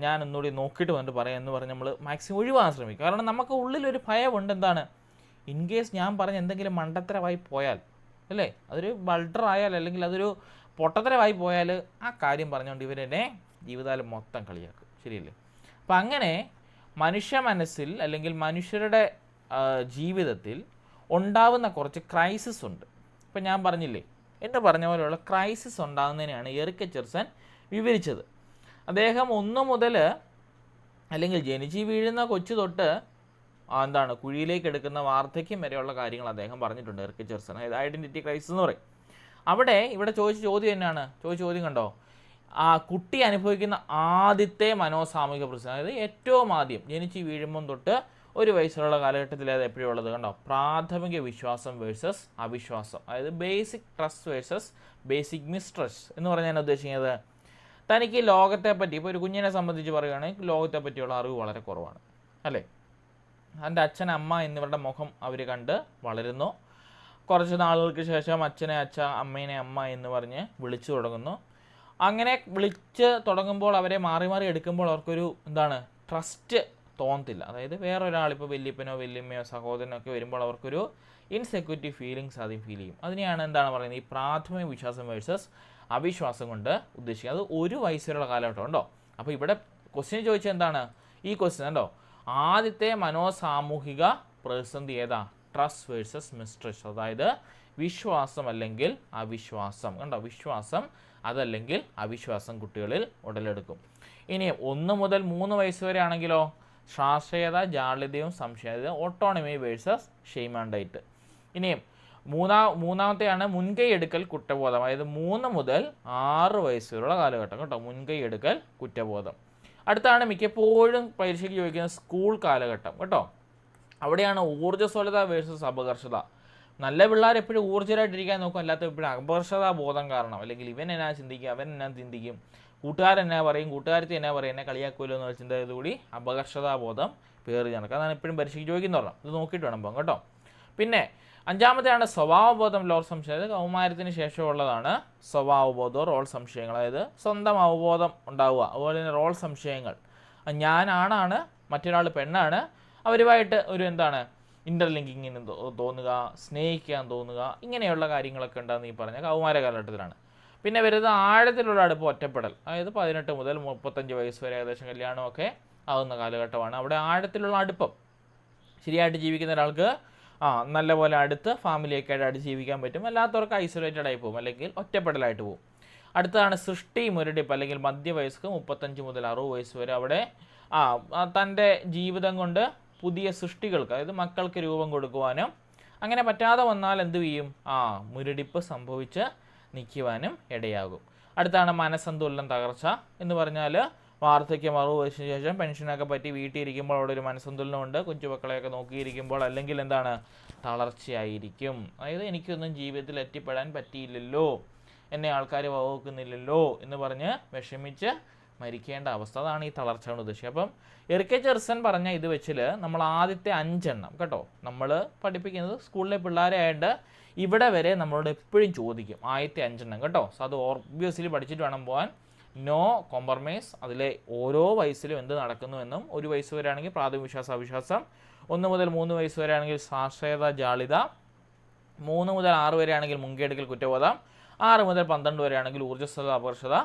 ഞാൻ ഒന്നുകൂടി നോക്കിയിട്ട് വന്നിട്ട് പറയാം എന്ന് പറഞ്ഞ് നമ്മൾ മാക്സിമം ഒഴിവാക്കാൻ ശ്രമിക്കും. കാരണം നമുക്ക് ഉള്ളിലൊരു ഭയമുണ്ട്, എന്താണ്, ഇൻ കേസ് ഞാൻ പറഞ്ഞ് എന്തെങ്കിലും മണ്ടത്തരമായി പോയാൽ, അല്ലേ, അതൊരു ബൾഡറായാൽ, അല്ലെങ്കിൽ അതൊരു പൊട്ടത്തരമായി പോയാൽ ആ കാര്യം പറഞ്ഞുകൊണ്ട് ഇവരെന്നെ ജീവിതകാലം മൊത്തം കളിയാക്കും. ശരിയല്ലേ? അപ്പം അങ്ങനെ മനുഷ്യ മനസ്സിൽ അല്ലെങ്കിൽ മനുഷ്യരുടെ ജീവിതത്തിൽ ഉണ്ടാവുന്ന കുറച്ച് ക്രൈസിസ് ഉണ്ട്. ഇപ്പം ഞാൻ പറഞ്ഞില്ലേ, എന്ന് പറഞ്ഞ പോലെയുള്ള ക്രൈസിസ് ഉണ്ടാകുന്നതിനെയാണ് എറിക് എച്ചർസൺ വിവരിച്ചത്. അദ്ദേഹം 1 മുതൽ, അല്ലെങ്കിൽ ജനിച്ച് വീഴുന്ന കൊച്ചു തൊട്ട് എന്താണ് കുഴിയിലേക്ക് എടുക്കുന്ന വാർദ്ധക്യം വരെയുള്ള കാര്യങ്ങൾ അദ്ദേഹം പറഞ്ഞിട്ടുണ്ട് എറിക് എച്ചർസൺ. അതായത് ഐഡൻറ്റിറ്റി ക്രൈസിസ് എന്ന് പറയും. ഇവിടെ ചോദിച്ച ചോദ്യം എന്നാണ്? ചോദ്യം കണ്ടോ? ആ കുട്ടി അനുഭവിക്കുന്ന ആദ്യത്തെ മനോസാമൂഹിക പ്രശ്നം, അതായത് ഏറ്റവും ആദ്യം ജനിച്ച് വീഴുമ്പം തൊട്ട് 1 വയസ്സുള്ള കാലഘട്ടത്തിൽ അത് എപ്പോഴും ഉള്ളത് കണ്ടോ? പ്രാഥമിക വിശ്വാസം വേഴ്സസ് അവിശ്വാസം, അതായത് basic trust versus basic mistrust എന്ന് പറഞ്ഞാൽ ഞാൻ ഉദ്ദേശിക്കുന്നത്, തനിക്ക് ലോകത്തെപ്പറ്റി, ഇപ്പോൾ ഒരു കുഞ്ഞിനെ സംബന്ധിച്ച് പറയുകയാണെങ്കിൽ ലോകത്തെ പറ്റിയുള്ള അറിവ് വളരെ കുറവാണ്, അല്ലേ? എൻ്റെ അച്ഛൻ അമ്മ എന്നിവരുടെ മുഖം അവർ കണ്ട് വളരുന്നു. കുറച്ച് നാളുകൾക്ക് ശേഷം അച്ഛനെ അച്ഛ, അമ്മേനെ അമ്മ എന്ന് പറഞ്ഞ് വിളിച്ചു തുടങ്ങുന്നു. അങ്ങനെ വിളിച്ച് തുടങ്ങുമ്പോൾ അവരെ മാറി മാറി എടുക്കുമ്പോൾ അവർക്കൊരു എന്താണ് ട്രസ്റ്റ് തോന്നത്തില്ല. അതായത് വേറൊരാൾ, ഇപ്പോൾ വല്യപ്പനോ വല്യമ്മയോ സഹോദരനോ ഒക്കെ വരുമ്പോൾ അവർക്കൊരു ഇൻസെക്യൂരിറ്റി ഫീലിങ്സ് ആദ്യം ഫീൽ ചെയ്യും. അതിനെയാണ് എന്താണ് പറയുന്നത്, ഈ പ്രാഥമിക വിശ്വാസം വേഴ്സസ് അവിശ്വാസം കൊണ്ട് ഉദ്ദേശിക്കുന്നത്. അത് 1 വയസ്സുള്ള കാലഘട്ടം ഉണ്ടോ? അപ്പോൾ ഇവിടെ ക്വസ്റ്റ്യൻ ചോദിച്ചത് എന്താണ്? ഈ ക്വസ്റ്റ്യൻ ഉണ്ടോ, ആദ്യത്തെ മനോസാമൂഹിക പ്രതിസന്ധി ഏതാ? ട്രസ്റ്റ് വേഴ്സസ് മിസ്ട്രസ്റ്റ്, അതായത് വിശ്വാസം അല്ലെങ്കിൽ അവിശ്വാസം. കണ്ടോ? വിശ്വാസം അതല്ലെങ്കിൽ അവിശ്വാസം കുട്ടികളിൽ ഉടലെടുക്കും. ഇനി 1 മുതൽ 3 വയസ്സ് വരെ ആണെങ്കിലോ, സ്വാശ്രയത, ജാള്യതയും സംശയത, autonomy versus shame and doubt. ഇനിയും മൂന്നാമത്തെയാണ് മുൻകൈ എടുക്കൽ കുറ്റബോധം, അതായത് 3 മുതൽ 6 വയസ്സ് വരെയുള്ള കാലഘട്ടം. കേട്ടോ? മുൻകൈ എടുക്കൽ കുറ്റബോധം. അടുത്താണ് മിക്കപ്പോഴും പരീക്ഷയ്ക്ക് ചോദിക്കുന്ന സ്കൂൾ കാലഘട്ടം. കേട്ടോ? അവിടെയാണ് ഊർജ്ജസ്വലത വേഴ്സസ് അപകർഷത. നല്ല പിള്ളേർ എപ്പോഴും ഊർജ്ജരായിട്ടിരിക്കാൻ നോക്കും, അല്ലാത്ത എപ്പോഴും അപകർഷതാ ബോധം കാരണം, അല്ലെങ്കിൽ ഇവൻ എന്നാ ചിന്തിക്കും, അവൻ എന്നാ ചിന്തിക്കും, കൂട്ടുകാരെന്നാ പറയും, കൂട്ടുകാരത്തി എന്നാ പറയും, എന്നെ കളിയാക്കുമല്ലോ എന്നുള്ള ചിന്തയോടുകൂടി അപകർഷതാബോധം പേറി നടക്കുക. അതാണ് എപ്പോഴും പരീക്ഷയ്ക്ക് ചോദിക്കുന്ന പറഞ്ഞത്. ഇത് നോക്കിയിട്ട് വേണം പോകാം. കേട്ടോ? പിന്നെ 5-മത്തെയാണ് സ്വഭാവബോധം റോൾ സംശയം. അതായത് കൗമാരത്തിന് ശേഷമുള്ളതാണ് സ്വഭാവബോധം റോൾ സംശയങ്ങൾ. അതായത് സ്വന്തം അവബോധം ഉണ്ടാവുക, അതുപോലെ തന്നെ റോൾ സംശയങ്ങൾ. ഞാൻ ആണാണ്, മറ്റൊരാൾ പെണ്ണാണ്, അവരുമായിട്ട് ഒരു എന്താണ് ഇൻ്റർലിങ്കിങ്ങിന് തോന്നുക, സ്നേഹിക്കാൻ തോന്നുക, ഇങ്ങനെയുള്ള കാര്യങ്ങളൊക്കെ ഉണ്ടാകുന്ന ഈ പറഞ്ഞ കൗമാര കാലഘട്ടത്തിലാണ്. പിന്നെ വരുന്നത് ആഴത്തിലുള്ള അടുപ്പം, ഒറ്റപ്പെടൽ. അതായത് 18 മുതൽ 35 വയസ്സ് വരെ ഏകദേശം കല്യാണമൊക്കെ ആകുന്ന കാലഘട്ടമാണ്. അവിടെ ആഴത്തിലുള്ള അടുപ്പം, ശരിയായിട്ട് ജീവിക്കുന്ന ഒരാൾക്ക് നല്ലപോലെ അടുത്ത് ഫാമിലിയൊക്കെ ആയിട്ട് അടുത്ത് ജീവിക്കാൻ പറ്റും. അല്ലാത്തവർക്ക് ഐസൊലേറ്റഡ് ആയി പോകും, അല്ലെങ്കിൽ ഒറ്റപ്പെടലായിട്ട് പോകും. അടുത്തതാണ് സൃഷ്ടി മുരടിപ്പ്, അല്ലെങ്കിൽ മധ്യവയസ്ക് 35 മുതൽ 60 വയസ്സ് വരെ. അവിടെ തൻ്റെ ജീവിതം കൊണ്ട് പുതിയ സൃഷ്ടികൾക്ക്, അതായത് മക്കൾക്ക് രൂപം കൊടുക്കുവാനും അങ്ങനെ പറ്റാതെ വന്നാൽ എന്ത് ചെയ്യും? മുരടിപ്പ് സംഭവിച്ച് നിൽക്കുവാനും ഇടയാകും. അടുത്താണ് മനസ്സന്തുലനം തകർച്ച എന്ന് പറഞ്ഞാൽ വാർദ്ധക്യം 60 വയസ്സിന് ശേഷം പെൻഷനൊക്കെ പറ്റി വീട്ടിൽ ഇരിക്കുമ്പോൾ അവിടെ ഒരു മനസ്സന്തുലനമുണ്ട്, കൊച്ചുമക്കളെയൊക്കെ നോക്കിയിരിക്കുമ്പോൾ, അല്ലെങ്കിൽ എന്താണ് തളർച്ചയായിരിക്കും. അതായത് എനിക്കൊന്നും ജീവിതത്തിൽ എത്തിപ്പെടാൻ പറ്റിയില്ലല്ലോ, എന്നെ ആൾക്കാർ വകവെക്കുന്നില്ലല്ലോ എന്ന് പറഞ്ഞ് വിഷമിച്ച് മരിക്കേണ്ട അവസ്ഥ. അതാണ് ഈ തളർച്ച കൊണ്ട് ഉദ്ദേശിക്കുക. അപ്പം എറിക് എച്ചർസൺ പറഞ്ഞ ഇത് വെച്ചിൽ നമ്മൾ ആദ്യത്തെ 5 എണ്ണം കേട്ടോ, നമ്മൾ പഠിപ്പിക്കുന്നത് സ്കൂളിലെ പിള്ളേരെ ആയിട്ട് ഇവിടെ വരെ നമ്മളോട് എപ്പോഴും ചോദിക്കും ആദ്യത്തെ 5 എണ്ണം കേട്ടോ. സോ അത് ഓബ്വിയസ്ലി പഠിച്ചിട്ട് വേണം പോകാൻ. നോ കോംപ്രമൈസ്, അതിലെ ഓരോ വയസ്സിലും എന്ത് നടക്കുന്നുവെന്നും, 1 വയസ്സ് വരെ ആണെങ്കിൽ പ്രാഥമിക വിശ്വാസം അവിശ്വാസം, 1 മുതൽ 3 വയസ്സ് വരെ ആണെങ്കിൽ സ്വാശ്രയത ജാളിത, 3 മുതൽ 6 വരെ ആണെങ്കിൽ മുൻകൈയെടുക്കൽ കുറ്റബോധം, 6 മുതൽ 12 വരെ ആണെങ്കിൽ ഊർജ്ജസ്വലത അപകർഷത,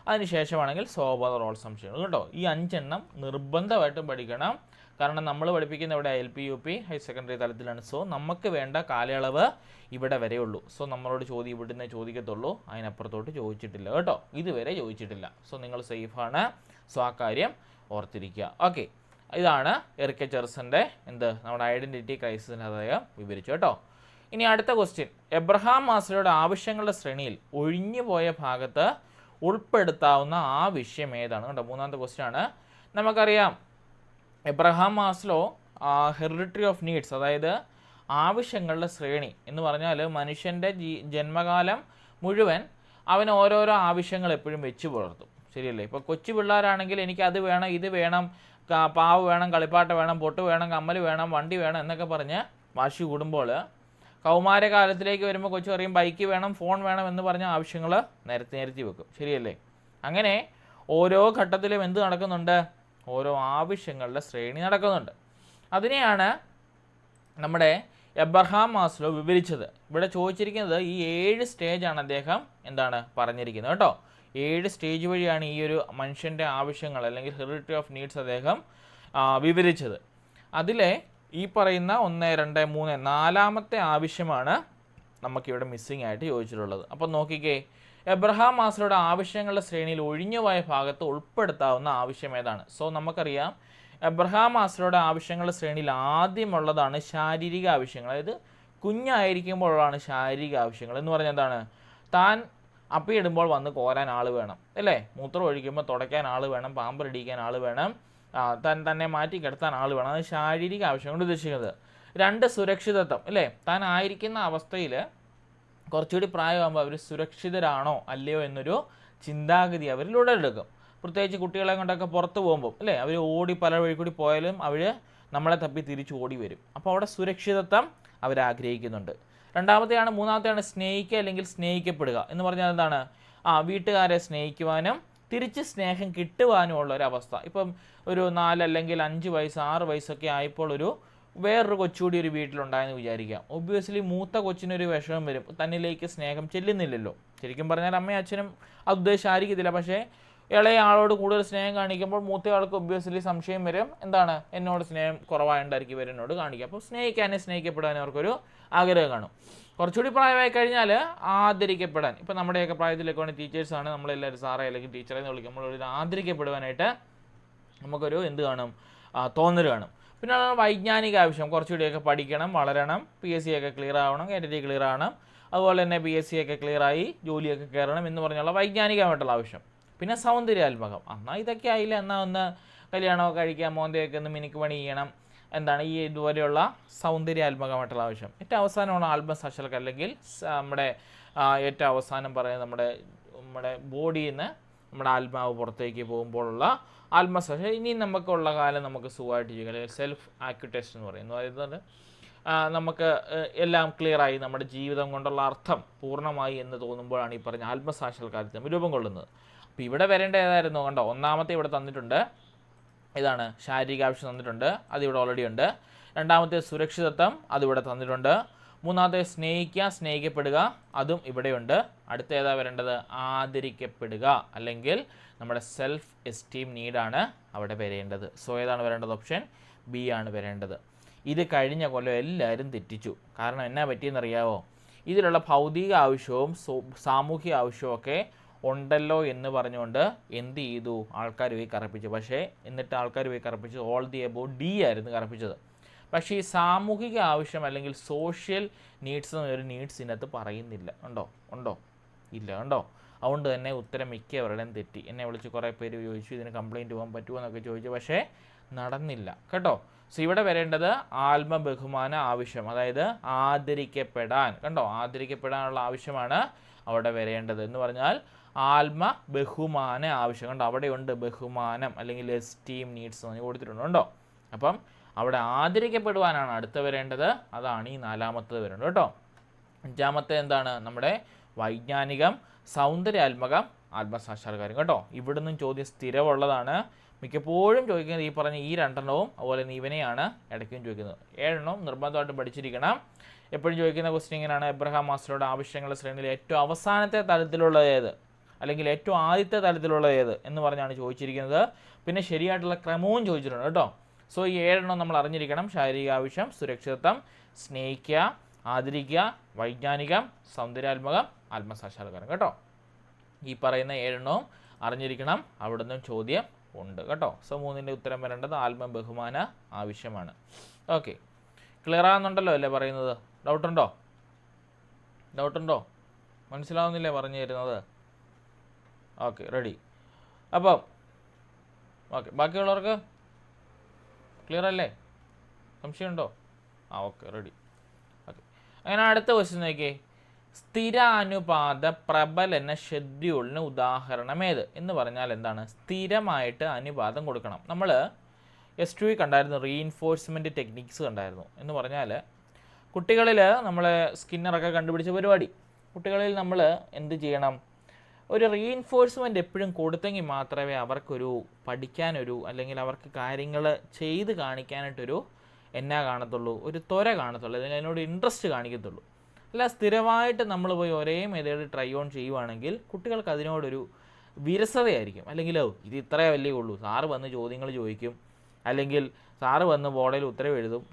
അതിനുശേഷമാണെങ്കിൽ സ്വബോധ റോൾ സംശയങ്ങൾ. കേട്ടോ? ഈ 5 എണ്ണം നിർബന്ധമായിട്ടും പഠിക്കണം. കാരണം നമ്മൾ പഠിപ്പിക്കുന്ന ഇവിടെ LP UP ഹയർ സെക്കൻഡറി തലത്തിലാണ്. സോ നമുക്ക് വേണ്ട കാലയളവ് ഇവിടെ വരെയുള്ളൂ. സോ നമ്മളോട് ഇവിടുന്ന് ചോദിക്കത്തുള്ളൂ, അതിനപ്പുറത്തോട്ട് ചോദിച്ചിട്ടില്ല കേട്ടോ, ഇതുവരെ ചോദിച്ചിട്ടില്ല. സോ നിങ്ങൾ സേഫാണ്. സോ ആ കാര്യം ഓർത്തിരിക്കുക. ഓക്കെ, ഇതാണ് എറിക് എച്ചർസൻ്റെ നമ്മുടെ ഐഡൻറ്റിറ്റി ക്രൈസിസിന് അദ്ദേഹം വിവരിച്ചു കേട്ടോ. ഇനി അടുത്ത ക്വസ്റ്റ്യൻ, എബ്രഹാം മാസ്ലോയുടെ ആവശ്യങ്ങളുടെ ശ്രേണിയിൽ ഒഴിഞ്ഞുപോയ ഭാഗത്ത് ഉൾപ്പെടുത്താവുന്ന ആ വിഷയം ഏതാണ്? കേട്ടോ, 3-ാമത്തെ ക്വസ്റ്റ്യൻ ആണ്. നമുക്കറിയാം Abraham Maslow hereditary of needs, അതായത് ആവശ്യങ്ങളുടെ ശ്രേണി എന്ന് പറഞ്ഞാൽ മനുഷ്യൻ്റെ ജന്മകാലം മുഴുവൻ അവന് ഓരോരോ ആവശ്യങ്ങൾ എപ്പോഴും വെച്ച് പുലർത്തും. ശരിയല്ലേ? ഇപ്പോൾ കൊച്ചു പിള്ളേരാണെങ്കിൽ എനിക്ക് അത് വേണം, ഇത് വേണം, പാവ് വേണം, കളിപ്പാട്ട വേണം, പൊട്ട് വേണം, കമ്മൽ വേണം, വണ്ടി വേണം എന്നൊക്കെ പറഞ്ഞ് വാശി കൂടുമ്പോൾ കൗമാരകാലത്തിലേക്ക് വരുമ്പോൾ കൊച്ചു പറയും ബൈക്ക് വേണം, ഫോൺ വേണം എന്ന് പറഞ്ഞ ആവശ്യങ്ങൾ നിരത്തി വെക്കും. ശരിയല്ലേ? അങ്ങനെ ഓരോ ഘട്ടത്തിലും എന്ത് നടക്കുന്നുണ്ട്? ഓരോ ആവശ്യങ്ങളുടെ ശ്രേണി നടക്കുന്നുണ്ട്. അതിനെയാണ് നമ്മുടെ എബ്രഹാം മാസ്ലോ വിവരിച്ചത്. ഇവിടെ ചോദിച്ചിരിക്കുന്നത് ഈ 7 സ്റ്റേജാണ് അദ്ദേഹം എന്താണ് പറഞ്ഞിരിക്കുന്നത് കേട്ടോ. 7 സ്റ്റേജ് വഴിയാണ് ഈ ഒരു മനുഷ്യൻ്റെ ആവശ്യങ്ങൾ അല്ലെങ്കിൽ ഹെറിഡിറ്റി ഓഫ് നീഡ്സ് അദ്ദേഹം വിവരിച്ചത്. അതിലെ ഈ പറയുന്ന 1, 2, 3 4ാമത്തെ ആവശ്യമാണ് നമുക്കിവിടെ മിസ്സിംഗ് ആയിട്ട് ചോദിച്ചിട്ടുള്ളത്. അപ്പം നോക്കിക്കേ, എബ്രഹാം മാസ്ലോയുടെ ആവശ്യങ്ങളുടെ ശ്രേണിയിൽ ഒഴിഞ്ഞുപോയ ഭാഗത്ത് ഉൾപ്പെടുത്താവുന്ന ആവശ്യം ഏതാണ്? സോ നമുക്കറിയാം എബ്രഹാം മാസ്ലോയുടെ ആവശ്യങ്ങളുടെ ശ്രേണിയിൽ ആദ്യമുള്ളതാണ് ശാരീരിക ആവശ്യങ്ങൾ. അതായത് കുഞ്ഞായിരിക്കുമ്പോഴാണ് ശാരീരിക ആവശ്യങ്ങൾ എന്ന് പറഞ്ഞാൽ എന്താണ്? താൻ അപ്പിയിടുമ്പോൾ വന്ന് കോരാൻ ആൾ വേണം, അല്ലേ? മൂത്രം ഒഴിക്കുമ്പോൾ തുടയ്ക്കാൻ ആൾ വേണം, പാമ്പറിടിക്കാൻ ആൾ വേണം, തന്നെ മാറ്റി കിടത്താൻ ആൾ വേണം. അത് ശാരീരിക ആവശ്യം കൊണ്ട് ഉദ്ദേശിക്കുന്നത്. 2 സുരക്ഷിതത്വം, അല്ലേ? താൻ ആയിരിക്കുന്ന അവസ്ഥയിൽ കുറച്ചുകൂടി പ്രായമാകുമ്പോൾ അവർ സുരക്ഷിതരാണോ അല്ലയോ എന്നൊരു ചിന്താഗതി അവരിൽ ഉടലെടുക്കും. പ്രത്യേകിച്ച് കുട്ടികളെ കൊണ്ടൊക്കെ പുറത്ത് പോകുമ്പോൾ, അല്ലേ? അവർ ഓടി പല വഴി കൂടി പോയാലും അവർ നമ്മളെ തപ്പി തിരിച്ച് ഓടി വരും. അപ്പോൾ അവിടെ സുരക്ഷിതത്വം അവരാഗ്രഹിക്കുന്നുണ്ട്. മൂന്നാമത്തെയാണ് സ്നേഹിക്കുക അല്ലെങ്കിൽ സ്നേഹിക്കപ്പെടുക എന്ന് പറഞ്ഞാൽ എന്താണ്? വീട്ടുകാരെ സ്നേഹിക്കുവാനും തിരിച്ച് സ്നേഹം കിട്ടുവാനും ഉള്ളൊരവസ്ഥ. ഇപ്പം ഒരു 4 അല്ലെങ്കിൽ 5 വയസ്സ് 6 വയസ്സൊക്കെ ആയപ്പോൾ വേറൊരു കൊച്ചുകൂടി ഒരു വീട്ടിലുണ്ടായെന്ന് വിചാരിക്കാം. ഒബ്വിയസ്ലി മൂത്ത കൊച്ചിനൊരു വിഷമം വരും, തന്നിലേക്ക് സ്നേഹം ചെല്ലുന്നില്ലല്ലോ. ശരിക്കും പറഞ്ഞാൽ അമ്മയും അച്ഛനും അത് ഉദ്ദേശിച്ചായിരിക്കത്തില്ല, പക്ഷേ ഇളയ ആളോട് കൂടുതൽ സ്നേഹം കാണിക്കുമ്പോൾ മൂത്ത ആൾക്ക് ഒബ്വിയസ്ലി സംശയം വരും, എന്താണ് എന്നോട് സ്നേഹം കുറവായിട്ടുണ്ടായിരിക്കും ഇവർ എന്നോട് കാണിക്കുക. അപ്പോൾ സ്നേഹിക്കാനും സ്നേഹിക്കപ്പെടാനും അവർക്കൊരു ആഗ്രഹം കാണും. കുറച്ചുകൂടി പ്രായമായി കഴിഞ്ഞാൽ ആദരിക്കപ്പെടാൻ, ഇപ്പം നമ്മുടെയൊക്കെ പ്രായത്തിലൊക്കെ വേണമെങ്കിൽ ടീച്ചേഴ്സാണ് നമ്മളെല്ലാവരും സാറേ അല്ലെങ്കിൽ ടീച്ചറെ എന്ന് വിളിക്കുമ്പോൾ ഒരു ആദരിക്കപ്പെടുവാനായിട്ട് നമുക്കൊരു എന്ത് കാണും? തോന്നൽ കാണും. പിന്നെ വൈജ്ഞാനിക ആവശ്യം, കുറച്ചുകൂടിയൊക്കെ പഠിക്കണം, വളരണം, PSC ഒക്കെ ക്ലിയർ ആവണം, KTT ക്ലിയർ ആവണം, അതുപോലെ തന്നെ PSC ഒക്കെ ക്ലിയറായി ജോലിയൊക്കെ കയറണം എന്ന് പറഞ്ഞുള്ള വൈജ്ഞാനികമായിട്ടുള്ള ആവശ്യം. പിന്നെ സൗന്ദര്യാത്മകം, എന്നാൽ ഇതൊക്കെ ആയില്ല, എന്നാൽ ഒന്ന് കല്യാണമൊക്കെ കഴിക്കാം, മോന്തയൊക്കെ ഒന്ന് മിനുക്ക് പണി ചെയ്യണം, എന്താണ് ഈ ഇതുപോലെയുള്ള സൗന്ദര്യാത്മകമായിട്ടുള്ള ആവശ്യം. ഏറ്റവും അവസാനമാണ് ആത്മസാക്ഷാത്കാരം, അല്ലെങ്കിൽ നമ്മുടെ ഏറ്റവും അവസാനം പറയുന്നത് നമ്മുടെ ബോഡിയിൽ നിന്ന് നമ്മുടെ ആത്മാവ് പുറത്തേക്ക് പോകുമ്പോഴുള്ള ആത്മസാക്ഷി. ഇനി നമുക്കുള്ള കാലം നമുക്ക് സുഖമായിട്ട് ചെയ്യുക, അല്ലെങ്കിൽ സെൽഫ് ആക്യുട്ടേഷൻ എന്ന് പറയുന്നത്. അതായത് നമുക്ക് എല്ലാം ക്ലിയറായി, നമ്മുടെ ജീവിതം കൊണ്ടുള്ള അർത്ഥം പൂർണ്ണമായി എന്ന് തോന്നുമ്പോഴാണ് ഈ പറഞ്ഞ ആത്മസാക്ഷാത്കാരത്തിന് രൂപം കൊള്ളുന്നത്. അപ്പോൾ ഇവിടെ വരേണ്ട ഏതായിരുന്നു? കണ്ടോ, ഒന്നാമത്തെ ഇവിടെ തന്നിട്ടുണ്ട്, ഇതാണ് ശാരീരിക ആവശ്യം തന്നിട്ടുണ്ട്, അതിവിടെ ഓൾറെഡി ഉണ്ട്. രണ്ടാമത്തെ സുരക്ഷിതത്വം, അതിവിടെ തന്നിട്ടുണ്ട്. മൂന്നാമത്തെ സ്നേഹിക്കുക സ്നേഹിക്കപ്പെടുക, അതും ഇവിടെയുണ്ട്. അടുത്ത ഏതാ വരേണ്ടത്? ആദരിക്കപ്പെടുക അല്ലെങ്കിൽ നമ്മുടെ സെൽഫ് എസ്റ്റീം നീഡാണ് അവിടെ വരേണ്ടത്. സോ ഏതാണ് വരേണ്ടത്? ഓപ്ഷൻ ബി ആണ് വരേണ്ടത്. ഇത് കഴിഞ്ഞ കൊല്ലം എല്ലാവരും തെറ്റിച്ചു. കാരണം എന്നാ പറ്റിയെന്നറിയാവോ? ഇതിലുള്ള ഭൗതിക ആവശ്യവും സാമൂഹിക ആവശ്യവും ഒക്കെ ഉണ്ടല്ലോ എന്ന് പറഞ്ഞുകൊണ്ട് എന്ത് ചെയ്തു? ആൾക്കാർ പോയി കറപ്പിച്ചു. പക്ഷേ എന്നിട്ട് ആൾക്കാർ പോയി കറപ്പിച്ചത് ഓൾ ദി എബോവ് ഡി ആയിരുന്നു കറപ്പിച്ചത്. പക്ഷേ ഈ സാമൂഹിക ആവശ്യം അല്ലെങ്കിൽ സോഷ്യൽ നീഡ്സ് എന്നൊരു നീഡ്സ് ഇതിനകത്ത് പറയുന്നില്ല. ഉണ്ടോ? ഇല്ല. അതുകൊണ്ട് തന്നെ ഉത്തരം മിക്കവരുടെയും തെറ്റി. എന്നെ വിളിച്ച് കുറേ പേര് ചോദിച്ചു ഇതിന് കംപ്ലയിൻറ്റ് പോകാൻ പറ്റുമോ എന്നൊക്കെ ചോദിച്ചു, പക്ഷേ നടന്നില്ല കേട്ടോ. സോ ഇവിടെ വരേണ്ടത് ആത്മബഹുമാന ആവശ്യം, അതായത് ആദരിക്കപ്പെടാൻ. ആദരിക്കപ്പെടാനുള്ള ആവശ്യമാണ് അവിടെ വരേണ്ടത്. എന്ന് പറഞ്ഞാൽ ആത്മബഹുമാന ആവശ്യം. അവിടെയുണ്ട് ബഹുമാനം അല്ലെങ്കിൽ എസ്റ്റീം നീഡ്സ് എന്ന് കൊടുത്തിട്ടുണ്ട്. അപ്പം അവിടെ ആദരിക്കപ്പെടുവാനാണ് അടുത്ത വരേണ്ടത്. അതാണ് ഈ 4ാമത്തത് വരേണ്ടത് കേട്ടോ. 5ാമത്തെ എന്താണ്? നമ്മുടെ വൈജ്ഞാനികം, സൗന്ദര്യാത്മകം, ആത്മസാക്ഷാത്കാരം കേട്ടോ. ഇവിടുന്നും ചോദ്യം സ്ഥിരമുള്ളതാണ്. മിക്കപ്പോഴും ചോദിക്കുന്നത് ഈ പറഞ്ഞ ഈ 2എണ്ണവും അതുപോലെ ഇവനെയാണ് ഇടയ്ക്കും ചോദിക്കുന്നത്. 7 നിർബന്ധമായിട്ടും പഠിച്ചിരിക്കണം. എപ്പോഴും ചോദിക്കുന്ന ക്വസ്റ്റ്യൻ ഇങ്ങനെയാണ്: എബ്രഹാം മാസ്ലോയുടെ ആവശ്യങ്ങളുടെ ശ്രേണിയിൽ ഏറ്റവും അവസാനത്തെ തലത്തിലുള്ളത് ഏത്, അല്ലെങ്കിൽ ഏറ്റവും ആദ്യത്തെ തലത്തിലുള്ളത് ഏത് എന്ന് പറഞ്ഞാണ് ചോദിച്ചിരിക്കുന്നത്. പിന്നെ ശരിയായിട്ടുള്ള ക്രമവും ചോദിച്ചിട്ടുണ്ട് കേട്ടോ. സോ ഈ 7 നമ്മൾ അറിഞ്ഞിരിക്കണം: ശാരീരിക ആവശ്യം, സുരക്ഷിതത്വം, സ്നേഹിക്കുക, ആദരിക്കുക, വൈജ്ഞാനികം, സൗന്ദര്യാത്മകം, ആത്മസാക്ഷാത്കാരം കേട്ടോ. ഈ പറയുന്ന 7 അറിഞ്ഞിരിക്കണം. അവിടുന്ന് ചോദ്യം ഉണ്ട് കേട്ടോ. സോ 3ൻ്റെ ഉത്തരം വരേണ്ടത് ആത്മബഹുമാന ആവശ്യമാണ്. ഓക്കെ, ക്ലിയർ ആകുന്നുണ്ടല്ലോ അല്ലേ പറയുന്നത്? ഡൗട്ടുണ്ടോ? മനസ്സിലാവുന്നില്ലേ പറഞ്ഞു തരുന്നത്? Okay, ready. അപ്പം ഓക്കെ, ബാക്കിയുള്ളവർക്ക് ക്ലിയർ അല്ലേ? സംശയമുണ്ടോ? Okay, ready. അങ്ങനെ അടുത്ത ക്വസ്റ്റ്യൻ നോക്കിയേ, സ്ഥിരാനുപാത പ്രബലന ഷെഡ്യൂളിന് ഉദാഹരണം ഏത് എന്ന് പറഞ്ഞാൽ എന്താണ്? സ്ഥിരമായിട്ട് അനുപാതം കൊടുക്കണം. നമ്മൾ S2 കണ്ടായിരുന്നു, റീഇൻഫോഴ്സ്മെൻറ്റ് ടെക്നിക്സ് കണ്ടായിരുന്നു. എന്ന് പറഞ്ഞാൽ കുട്ടികളിൽ നമ്മൾ സ്കിന്നറൊക്കെ കണ്ടുപിടിച്ച പരിപാടി, കുട്ടികളിൽ നമ്മൾ എന്ത് ചെയ്യണം, ഒരു റീഇൻഫോഴ്സ്മെൻറ്റ് എപ്പോഴും കൊടുത്തെങ്കിൽ മാത്രമേ അവർക്കൊരു പഠിക്കാനൊരു അല്ലെങ്കിൽ അവർക്ക് കാര്യങ്ങൾ ചെയ്ത് കാണിക്കാനായിട്ടൊരു എന്നാ കാണത്തുള്ളൂ, ഒരു ത്വര കാണത്തുള്ളൂ, അല്ലെങ്കിൽ അതിനോട് ഇൻട്രസ്റ്റ് കാണിക്കത്തുള്ളൂ. അല്ല സ്ഥിരമായിട്ട് നമ്മൾ പോയി ഒരേ മെത്തേഡ് ട്രൈ ഓൺ ചെയ്യുവാണെങ്കിൽ കുട്ടികൾക്ക് അതിനോടൊരു വിരസതയായിരിക്കും. അല്ലെങ്കിൽ ഇത് ഇത്രയേ വലിയ ഉള്ളൂ, സാറ് വന്ന് ചോദ്യങ്ങൾ ചോദിക്കും, അല്ലെങ്കിൽ സാറ് വന്ന് ബോർഡിൽ ഉത്തരവ് എഴുതും,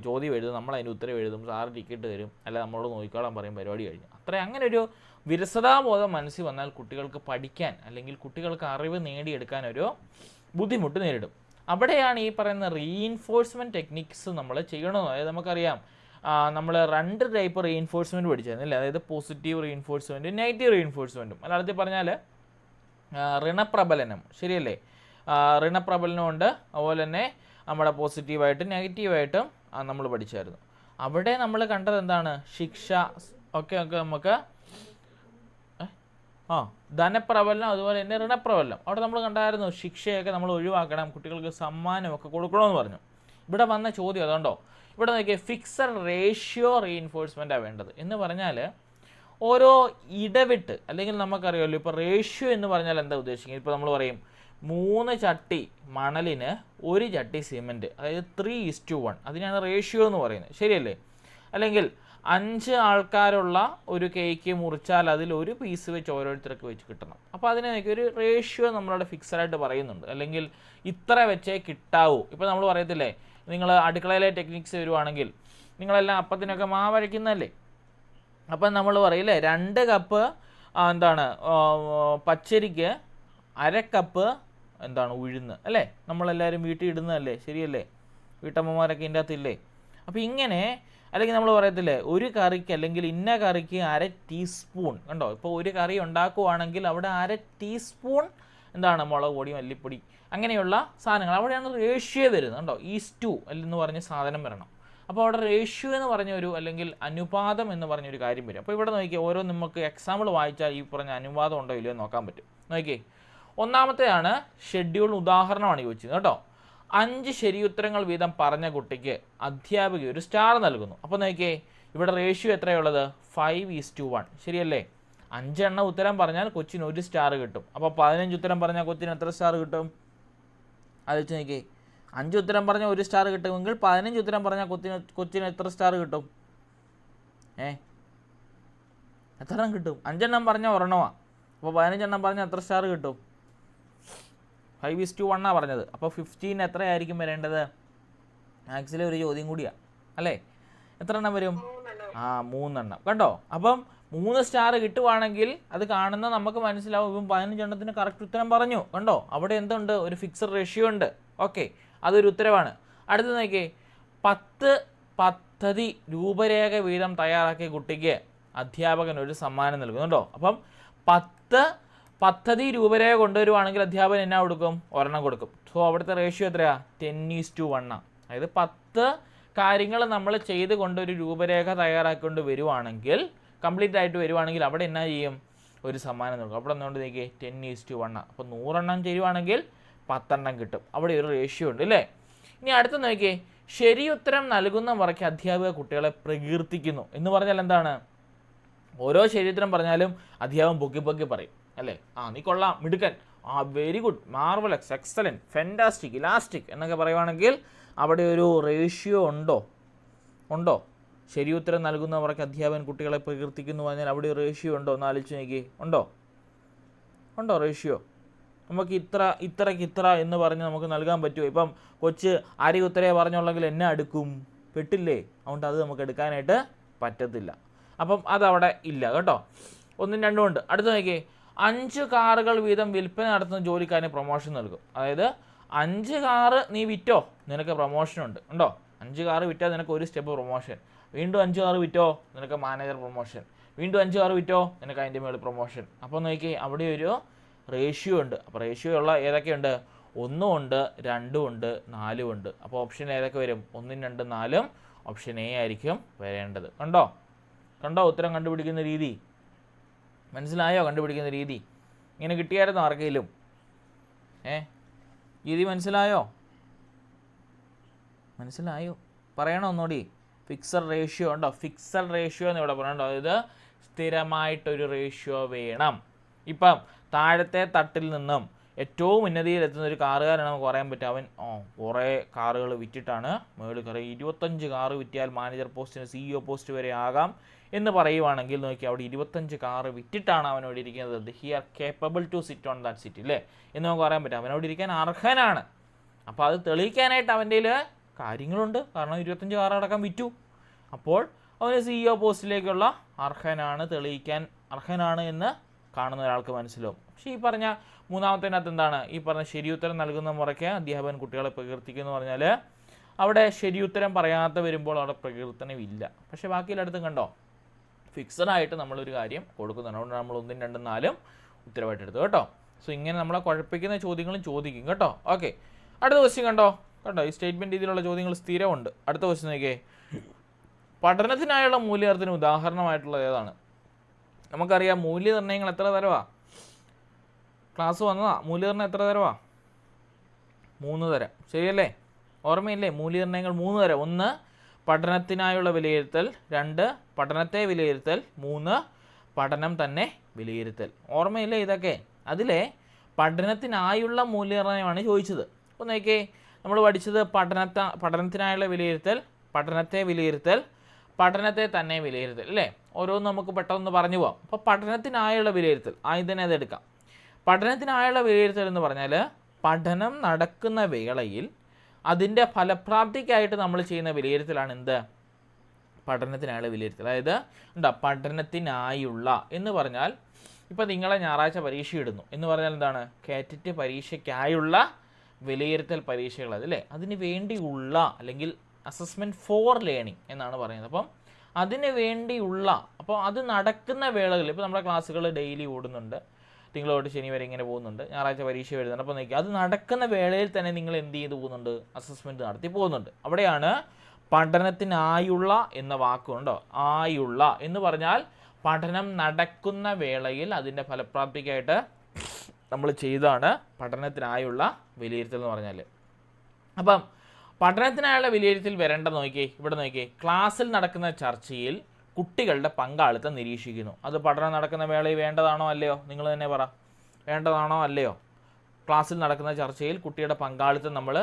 ചോദ്യം എഴുതും, നമ്മൾ അതിന് ഉത്തരവ് എഴുതും, സാറ് ടിക്കറ്റ് തരും, അല്ല നമ്മളോട് നോക്കിക്കോളാൻ പറയും, പരിപാടി കഴിഞ്ഞു. അങ്ങനെ ഒരു വിരസതാബോധം മനസ്സിൽ വന്നാൽ കുട്ടികൾക്ക് പഠിക്കാൻ അല്ലെങ്കിൽ കുട്ടികൾക്ക് അറിവ് നേടിയെടുക്കാൻ ഒരു ബുദ്ധിമുട്ട് നേരിടും. അവിടെയാണ് ഈ പറയുന്ന റീഇൻഫോഴ്സ്മെൻറ്റ് ടെക്നിക്സ് നമ്മൾ ചെയ്യണമെന്ന്. അതായത് നമുക്കറിയാം, നമ്മൾ 2 ടൈപ്പ് റീഇൻഫോഴ്സ്മെൻറ്റ് പഠിച്ചായിരുന്നില്ലേ, അതായത് പോസിറ്റീവ് റീഇൻഫോഴ്സ്മെൻറ്റും നെഗറ്റീവ് റീഇൻഫോഴ്സ്മെൻറ്റും. മലയാളത്തിൽ പറഞ്ഞാൽ ഋണപ്രബലനം, ശരിയല്ലേ? ഋണപ്രബലനമുണ്ട്, അതുപോലെ തന്നെ നമ്മുടെ പോസിറ്റീവായിട്ടും നെഗറ്റീവായിട്ടും നമ്മൾ പഠിച്ചായിരുന്നു. അവിടെ നമ്മൾ കണ്ടത് എന്താണ്? ശിക്ഷ ഒക്കെ നമുക്ക് ധനപ്രബലനം, അതുപോലെ തന്നെ ഋണപ്രബലനം. അവിടെ നമ്മൾ കണ്ടായിരുന്നു ശിക്ഷയൊക്കെ നമ്മൾ ഒഴിവാക്കണം, കുട്ടികൾക്ക് സമ്മാനമൊക്കെ കൊടുക്കണമെന്ന് പറഞ്ഞു. ഇവിടെ വന്ന ചോദ്യം അതുകൊണ്ടോ, ഇവിടെ നോക്കിയാൽ ഫിക്സഡ് റേഷ്യോ റീഇൻഫോഴ്സ്മെൻറ്റാണ് വേണ്ടത്. എന്ന് പറഞ്ഞാൽ ഓരോ ഇടവിട്ട്, അല്ലെങ്കിൽ നമുക്കറിയാമല്ലോ ഇപ്പോൾ റേഷ്യോ എന്ന് പറഞ്ഞാൽ എന്താ ഉദ്ദേശിക്കുന്നത്? ഇപ്പോൾ നമ്മൾ പറയും 3 ചട്ടി മണലിന് 1 ചട്ടി സിമെൻറ്റ്, അതായത് 3:1, അതിനാണ് റേഷ്യോ എന്ന് പറയുന്നത്, ശരിയല്ലേ? അല്ലെങ്കിൽ 5 ആൾക്കാരുള്ള ഒരു കേക്ക് മുറിച്ചാൽ അതിൽ 1 പീസ് വെച്ച് ഓരോരുത്തർക്ക് വെച്ച് കിട്ടണം. അപ്പോൾ അതിനൊക്കെ ഒരു റേഷ്യോ നമ്മളവിടെ ഫിക്സഡായിട്ട് പറയുന്നുണ്ട്, അല്ലെങ്കിൽ ഇത്ര വെച്ചേ കിട്ടാവൂ. ഇപ്പോൾ നമ്മൾ പറയത്തില്ലേ, നിങ്ങൾ അടുക്കളയിലെ ടെക്നിക്സ് വരുവാണെങ്കിൽ നിങ്ങളെല്ലാം അപ്പത്തിനൊക്കെ മാവരയ്ക്കുന്നതല്ലേ, അപ്പം നമ്മൾ പറയില്ലേ 2 കപ്പ് എന്താണ് പച്ചരിക്ക് 1/2 കപ്പ് എന്താണ് ഉഴുന്ന്, അല്ലേ? നമ്മളെല്ലാവരും വീട്ടിൽ ഇടുന്നതല്ലേ, ശരിയല്ലേ? വീട്ടമ്മമാരൊക്കെ ഇതിൻ്റെ അകത്തില്ലേ? അപ്പോൾ ഇങ്ങനെ, അല്ലെങ്കിൽ നമ്മൾ പറയത്തില്ലേ ഒരു കറിക്ക് അല്ലെങ്കിൽ ഇന്ന കറിക്ക് 1/2 ടീസ്പൂൺ, കണ്ടോ? ഇപ്പോൾ ഒരു കറി ഉണ്ടാക്കുവാണെങ്കിൽ അവിടെ 1/2 ടീസ്പൂൺ എന്താണ് മുളക് പൊടി, മല്ലിപ്പൊടി, അങ്ങനെയുള്ള സാധനങ്ങൾ, അവിടെയാണ് റേഷ്യോ വരുന്നത്, കണ്ടോ? ഈസ്റ്റു എന്ന് പറഞ്ഞ സാധനം വരണം. അപ്പോൾ അവിടെ റേഷ്യോ എന്ന് പറഞ്ഞൊരു, അല്ലെങ്കിൽ അനുപാതം എന്ന് പറഞ്ഞൊരു കാര്യം വരും. അപ്പോൾ ഇവിടെ നോക്കിയാൽ ഓരോ നമുക്ക് എക്സാമ്പിൾ വായിച്ചാൽ ഈ പറഞ്ഞ അനുപാതം ഉണ്ടോ ഇല്ലയോ നോക്കാൻ പറ്റും. നോക്കിയേ, ഒന്നാമത്തെയാണ് ഷെഡ്യൂൾ ഉദാഹരണമാണ് ചോദിച്ചത് കേട്ടോ. 5 ശരിയുത്തരങ്ങൾ വീതം പറഞ്ഞ കുട്ടിക്ക് അധ്യാപിക ഒരു സ്റ്റാർ നൽകുന്നു. അപ്പോൾ നോക്കിയേ, ഇവിടെ റേഷ്യോ എത്രയുള്ളത്? 5:1, ശരിയല്ലേ? 5 എണ്ണം ഉത്തരം പറഞ്ഞാൽ കൊച്ചിന് 1 സ്റ്റാർ കിട്ടും. അപ്പോൾ 15 ഉത്തരം പറഞ്ഞാൽ കൊച്ചിന് എത്ര സ്റ്റാർ കിട്ടും? അത് വെച്ച് നോക്കിയേ, 5 ഉത്തരം പറഞ്ഞാൽ 1 സ്റ്റാർ കിട്ടുമെങ്കിൽ 15 ഉത്തരം പറഞ്ഞാൽ കൊച്ചിന് എത്ര സ്റ്റാർ കിട്ടും? എത്ര എണ്ണം കിട്ടും? 5 എണ്ണം പറഞ്ഞാൽ ഒരെണ്ണമാണ്. അപ്പോൾ 15 എണ്ണം പറഞ്ഞാൽ എത്ര സ്റ്റാർ കിട്ടും? 5:1 പറഞ്ഞത്. അപ്പോൾ 15 എത്രയായിരിക്കും വരേണ്ടത്? മാത്സിലെ ഒരു ചോദ്യം കൂടിയാണ്, അല്ലേ? എത്ര എണ്ണം വരും? 3 എണ്ണം, കണ്ടോ? അപ്പം 3 സ്റ്റാർ കിട്ടുവാണെങ്കിൽ അത് കാണുന്ന നമുക്ക് മനസ്സിലാവും ഇപ്പം 15 എണ്ണത്തിന് കറക്റ്റ് ഉത്തരം പറഞ്ഞു, കണ്ടോ? അവിടെ എന്തുണ്ട്? ഒരു ഫിക്സഡ് റേഷ്യോ ഉണ്ട്. ഓക്കെ, അതൊരു ഉത്തരവാണ്. അടുത്ത് നോക്കിയേ, 10 പദ്ധതി രൂപരേഖ വീതം തയ്യാറാക്കിയ കുട്ടിക്ക് അധ്യാപകൻ ഒരു സമ്മാനം നൽകുന്നുണ്ടോ? അപ്പം 10 പദ്ധതി രൂപരേഖ കൊണ്ടുവരുവാണെങ്കിൽ അധ്യാപകൻ എന്നാ കൊടുക്കും? ഒരെണ്ണം കൊടുക്കും. സോ അവിടുത്തെ റേഷ്യോ എത്രയാ? 10:1. അതായത് 10 കാര്യങ്ങൾ നമ്മൾ ചെയ്ത് കൊണ്ടൊരു രൂപരേഖ തയ്യാറാക്കിക്കൊണ്ട് വരുവാണെങ്കിൽ, കംപ്ലീറ്റ് ആയിട്ട് വരുവാണെങ്കിൽ അവിടെ എന്നാ ചെയ്യും? ഒരു സമ്മാനം നൽകും. അവിടെ ഒന്നുകൊണ്ട് നോക്കിയേ, 10:1. അപ്പോൾ 100 എണ്ണം ചെയ്യുവാണെങ്കിൽ 10 എണ്ണം കിട്ടും. അവിടെ ഒരു റേഷ്യോ ഉണ്ട്, അല്ലേ? ഇനി അടുത്ത് നോക്കിയേ, ശരി ഉത്തരം നൽകുന്ന മുറയ്ക്ക് അധ്യാപക കുട്ടികളെ പ്രകീർത്തിക്കുന്നു. എന്ന് പറഞ്ഞാൽ എന്താണ്? ഓരോ ശരി ഉത്തരം പറഞ്ഞാലും അധ്യാപകൻ പൊക്കി പറയും, അല്ലേ? നീ കൊള്ളാം, മിടുക്കൻ, very good, marvellous, excellent, fantastic, elastic എന്നൊക്കെ പറയുവാണെങ്കിൽ അവിടെ ഒരു റേഷ്യോ ഉണ്ടോ? ശരി ഉത്തരം നൽകുന്നവർക്ക് അധ്യാപകൻ കുട്ടികളെ പ്രകീർത്തിക്കുന്നു പറഞ്ഞാൽ അവിടെ ഒരു റേഷ്യോ ഉണ്ടോ? ഒന്ന് ആലോചിച്ച് നോക്കി, ഉണ്ടോ റേഷ്യോ? നമുക്ക് ഇത്ര എന്ന് പറഞ്ഞ് നമുക്ക് നൽകാൻ പറ്റുമോ? ഇപ്പം കൊച്ച് അരി ഉത്തരേ പറഞ്ഞുള്ളെങ്കിൽ എന്നെ അടുക്കും, പെട്ടില്ലേ? അതുകൊണ്ട് അത് നമുക്ക് എടുക്കാനായിട്ട് പറ്റത്തില്ല. അപ്പം അതവിടെ ഇല്ല കേട്ടോ. 1ഉം 2ഉം ഉണ്ട്. അടുത്ത് നോക്കിയേ, 5 കാറുകൾ വീതം വിൽപ്പന നടത്തുന്ന ജോലിക്കാരന് പ്രൊമോഷൻ നൽകും. അതായത് 5 കാറ് നീ വിറ്റോ, നിനക്ക് പ്രൊമോഷനുണ്ട്, ഉണ്ടോ? 5 കാറ് വിറ്റാൽ നിനക്ക് 1 സ്റ്റെപ്പ് പ്രൊമോഷൻ. വീണ്ടും 5 കാറ് വിറ്റോ, നിനക്ക് മാനേജർ പ്രൊമോഷൻ. വീണ്ടും 5 കാറ് വിറ്റോ, നിനക്ക് അതിൻ്റെ മേളിൽ പ്രൊമോഷൻ. അപ്പോൾ നോക്കിയേ, അവിടെ ഒരു റേഷ്യോ ഉണ്ട്. അപ്പോൾ റേഷ്യോ ഉള്ള ഏതൊക്കെയുണ്ട്? 1 ഉണ്ട്, 2 ഉണ്ട്, 4 ഉണ്ട്. അപ്പോൾ ഓപ്ഷൻ ഏതൊക്കെ വരും? 1, 2, 4 ഓപ്ഷൻ എ ആയിരിക്കും വരേണ്ടത്, കണ്ടോ? കണ്ടോ ഉത്തരം കണ്ടുപിടിക്കുന്ന രീതി? മനസ്സിലായോ കണ്ടുപിടിക്കുന്ന രീതി? ഇങ്ങനെ കിട്ടിയായിരുന്നോ ആർക്കെങ്കിലും? രീതി മനസ്സിലായോ? പറയണോ ഒന്നുകൂടി? ഫിക്സഡ് റേഷ്യോ ഉണ്ടോ? ഫിക്സഡ് റേഷ്യോ എന്ന് ഇവിടെ പറയണ്ടോ? അതായത് സ്ഥിരമായിട്ടൊരു റേഷ്യോ വേണം. ഇപ്പം താഴത്തെ തട്ടിൽ നിന്നും ഏറ്റവും ഉന്നതിയിലെത്തുന്ന ഒരു കാറുകാരാണ് നമുക്ക് പറയാൻ പറ്റും. അവൻ കുറേ കാറുകൾ വിറ്റിട്ടാണ് മേളിൽ കയറി. 25 കാറ് വിറ്റാൽ മാനേജർ പോസ്റ്റിന് CEO പോസ്റ്റ് വരെ ആകാം എന്ന് പറയുവാണെങ്കിൽ നോക്കി, അവിടെ 25 കാറ് വിറ്റിട്ടാണ് അവനോട് ഇരിക്കുന്നത്. He are capable to sit on that seat ഇല്ലേ എന്ന് നമുക്ക് പറയാൻ പറ്റും. അവനോട് ഇരിക്കാൻ അർഹനാണ്. അപ്പോൾ അത് തെളിയിക്കാനായിട്ട് അവൻ്റെ കാര്യങ്ങളുണ്ട്. കാരണം 25 കാറടക്കം വിറ്റു. അപ്പോൾ അവന് CEO പോസ്റ്റിലേക്കുള്ള അർഹനാണ്, തെളിയിക്കാൻ അർഹനാണ് എന്ന് കാണുന്ന ഒരാൾക്ക് മനസ്സിലാവും. പക്ഷേ ഈ പറഞ്ഞ മൂന്നാമത്തേനകത്ത് എന്താണ്? ഈ പറഞ്ഞ ശരിയുത്തരം നൽകുന്ന മുറയ്ക്ക് അധ്യാപകൻ കുട്ടികളെ പ്രകീർത്തിക്കുന്നു പറഞ്ഞാൽ അവിടെ ശരിയുത്തരം പറയാത്ത വരുമ്പോൾ അവിടെ പ്രകീർത്തനമില്ല. പക്ഷേ ബാക്കിയെല്ലായിടത്തും കണ്ടോ ഫിക്സഡായിട്ട് നമ്മളൊരു കാര്യം കൊടുക്കുന്നുണ്ട്. അതുകൊണ്ട് നമ്മൾ 1, 2, 4 ഉത്തരവായിട്ട് എടുത്തു കേട്ടോ. സോ ഇങ്ങനെ നമ്മളെ കുഴപ്പിക്കുന്ന ചോദ്യങ്ങളും ചോദിക്കും കേട്ടോ. ഓക്കെ, അടുത്ത ക്വസ്റ്റ്യൻ കണ്ടോ. ഈ സ്റ്റേറ്റ്മെൻറ്റ് രീതിയിലുള്ള ചോദ്യങ്ങൾ സ്ഥിരമുണ്ട്. അടുത്ത ക്വസ്റ്റ്യൻ നോക്കിയേ. പഠനത്തിനായുള്ള മൂല്യനിർണ്ണയത്തിന് ഉദാഹരണമായിട്ടുള്ളത് ഏതാണ്? നമുക്കറിയാം മൂല്യനിർണ്ണയങ്ങൾ എത്ര തരമാണ്? ക്ലാസ് വന്നതാ. മൂല്യനിർണ്ണയം എത്ര തരമാണ്? 3 തരം. ശരിയല്ലേ? ഓർമ്മയില്ലേ? മൂല്യനിർണ്ണയങ്ങൾ 3 തരം. 1 പഠനത്തിനായുള്ള വിലയിരുത്തൽ, 2 പഠനത്തെ വിലയിരുത്തൽ, 3 പഠനം തന്നെ വിലയിരുത്തൽ. ഓർമ്മയില്ലേ ഇതൊക്കെ? അതിലെ പഠനത്തിനായുള്ള മൂല്യനിർണ്ണയമാണ് ചോദിച്ചത്. അപ്പോൾ നോക്കിയേ, നമ്മൾ പഠിച്ചത് പഠനത്തിനായുള്ള വിലയിരുത്തൽ, പഠനത്തെ വിലയിരുത്തൽ, പഠനത്തെ തന്നെ വിലയിരുത്തൽ അല്ലേ? ഓരോന്നും നമുക്ക് പെട്ടെന്ന് പറഞ്ഞു പോകാം. അപ്പോൾ പഠനത്തിനായുള്ള വിലയിരുത്തൽ ആദ്യം തന്നെ അതെടുക്കാം. പഠനത്തിനായുള്ള വിലയിരുത്തൽ എന്ന് പറഞ്ഞാൽ പഠനം നടക്കുന്ന വേളയിൽ അതിൻ്റെ ഫലപ്രാപ്തിക്കായിട്ട് നമ്മൾ ചെയ്യുന്ന വിലയിരുത്തലാണ് എന്ത്? പഠനത്തിനായുള്ള വിലയിരുത്തൽ. അതായത് പഠനത്തിനായുള്ള എന്ന് പറഞ്ഞാൽ ഇപ്പം നിങ്ങളെ ഞായറാഴ്ച പരീക്ഷ ഇടുന്നു എന്ന് പറഞ്ഞാൽ എന്താണ്? കാറ്ററ്റ് പരീക്ഷയ്ക്കായുള്ള വിലയിരുത്തൽ പരീക്ഷകൾ അതല്ലേ? അതിന് വേണ്ടിയുള്ള അല്ലെങ്കിൽ അസസ്മെൻറ്റ് ഫോർ ലേണിംഗ് എന്നാണ് പറയുന്നത്. അപ്പം അതിന് വേണ്ടിയുള്ള, അപ്പോൾ അത് നടക്കുന്ന വേളകളിൽ ഇപ്പോൾ നമ്മുടെ ക്ലാസ്സുകൾ ഡെയിലി ഓടുന്നുണ്ട്, തിങ്കൾ തൊട്ട് ശനി വരെ ഇങ്ങനെ പോകുന്നുണ്ട്, ഞായറാഴ്ച പരീക്ഷ വരുന്നുണ്ട്. അപ്പോൾ നോക്കി അത് നടക്കുന്ന വേളയിൽ തന്നെ നിങ്ങൾ എന്ത് ചെയ്ത് പോകുന്നുണ്ട്? അസസ്മെൻറ്റ് നടത്തി പോകുന്നുണ്ട്. അവിടെയാണ് പഠനത്തിനായുള്ള എന്ന വാക്കുണ്ടോ. ആയുള്ള എന്ന് പറഞ്ഞാൽ പഠനം നടക്കുന്ന വേളയിൽ അതിൻ്റെ ഫലപ്രാപ്തിക്കായിട്ട് നമ്മൾ ചെയ്താണ് പഠനത്തിനായുള്ള വിലയിരുത്തൽ എന്ന് പറഞ്ഞാൽ. അപ്പം പഠനത്തിനായുള്ള വിലയിരുത്തൽ വരേണ്ട നോക്കിയേ, ഇവിടെ നോക്കിയേ, ക്ലാസ്സിൽ നടക്കുന്ന ചർച്ചയിൽ കുട്ടികളുടെ പങ്കാളിത്തം നിരീക്ഷിക്കുന്നു. അത് പഠനം നടക്കുന്ന വേളയിൽ വേണ്ടതാണോ അല്ലയോ? നിങ്ങൾ തന്നെ പറ, വേണ്ടതാണോ അല്ലയോ? ക്ലാസ്സിൽ നടക്കുന്ന ചർച്ചയിൽ കുട്ടിയുടെ പങ്കാളിത്തം നമ്മൾ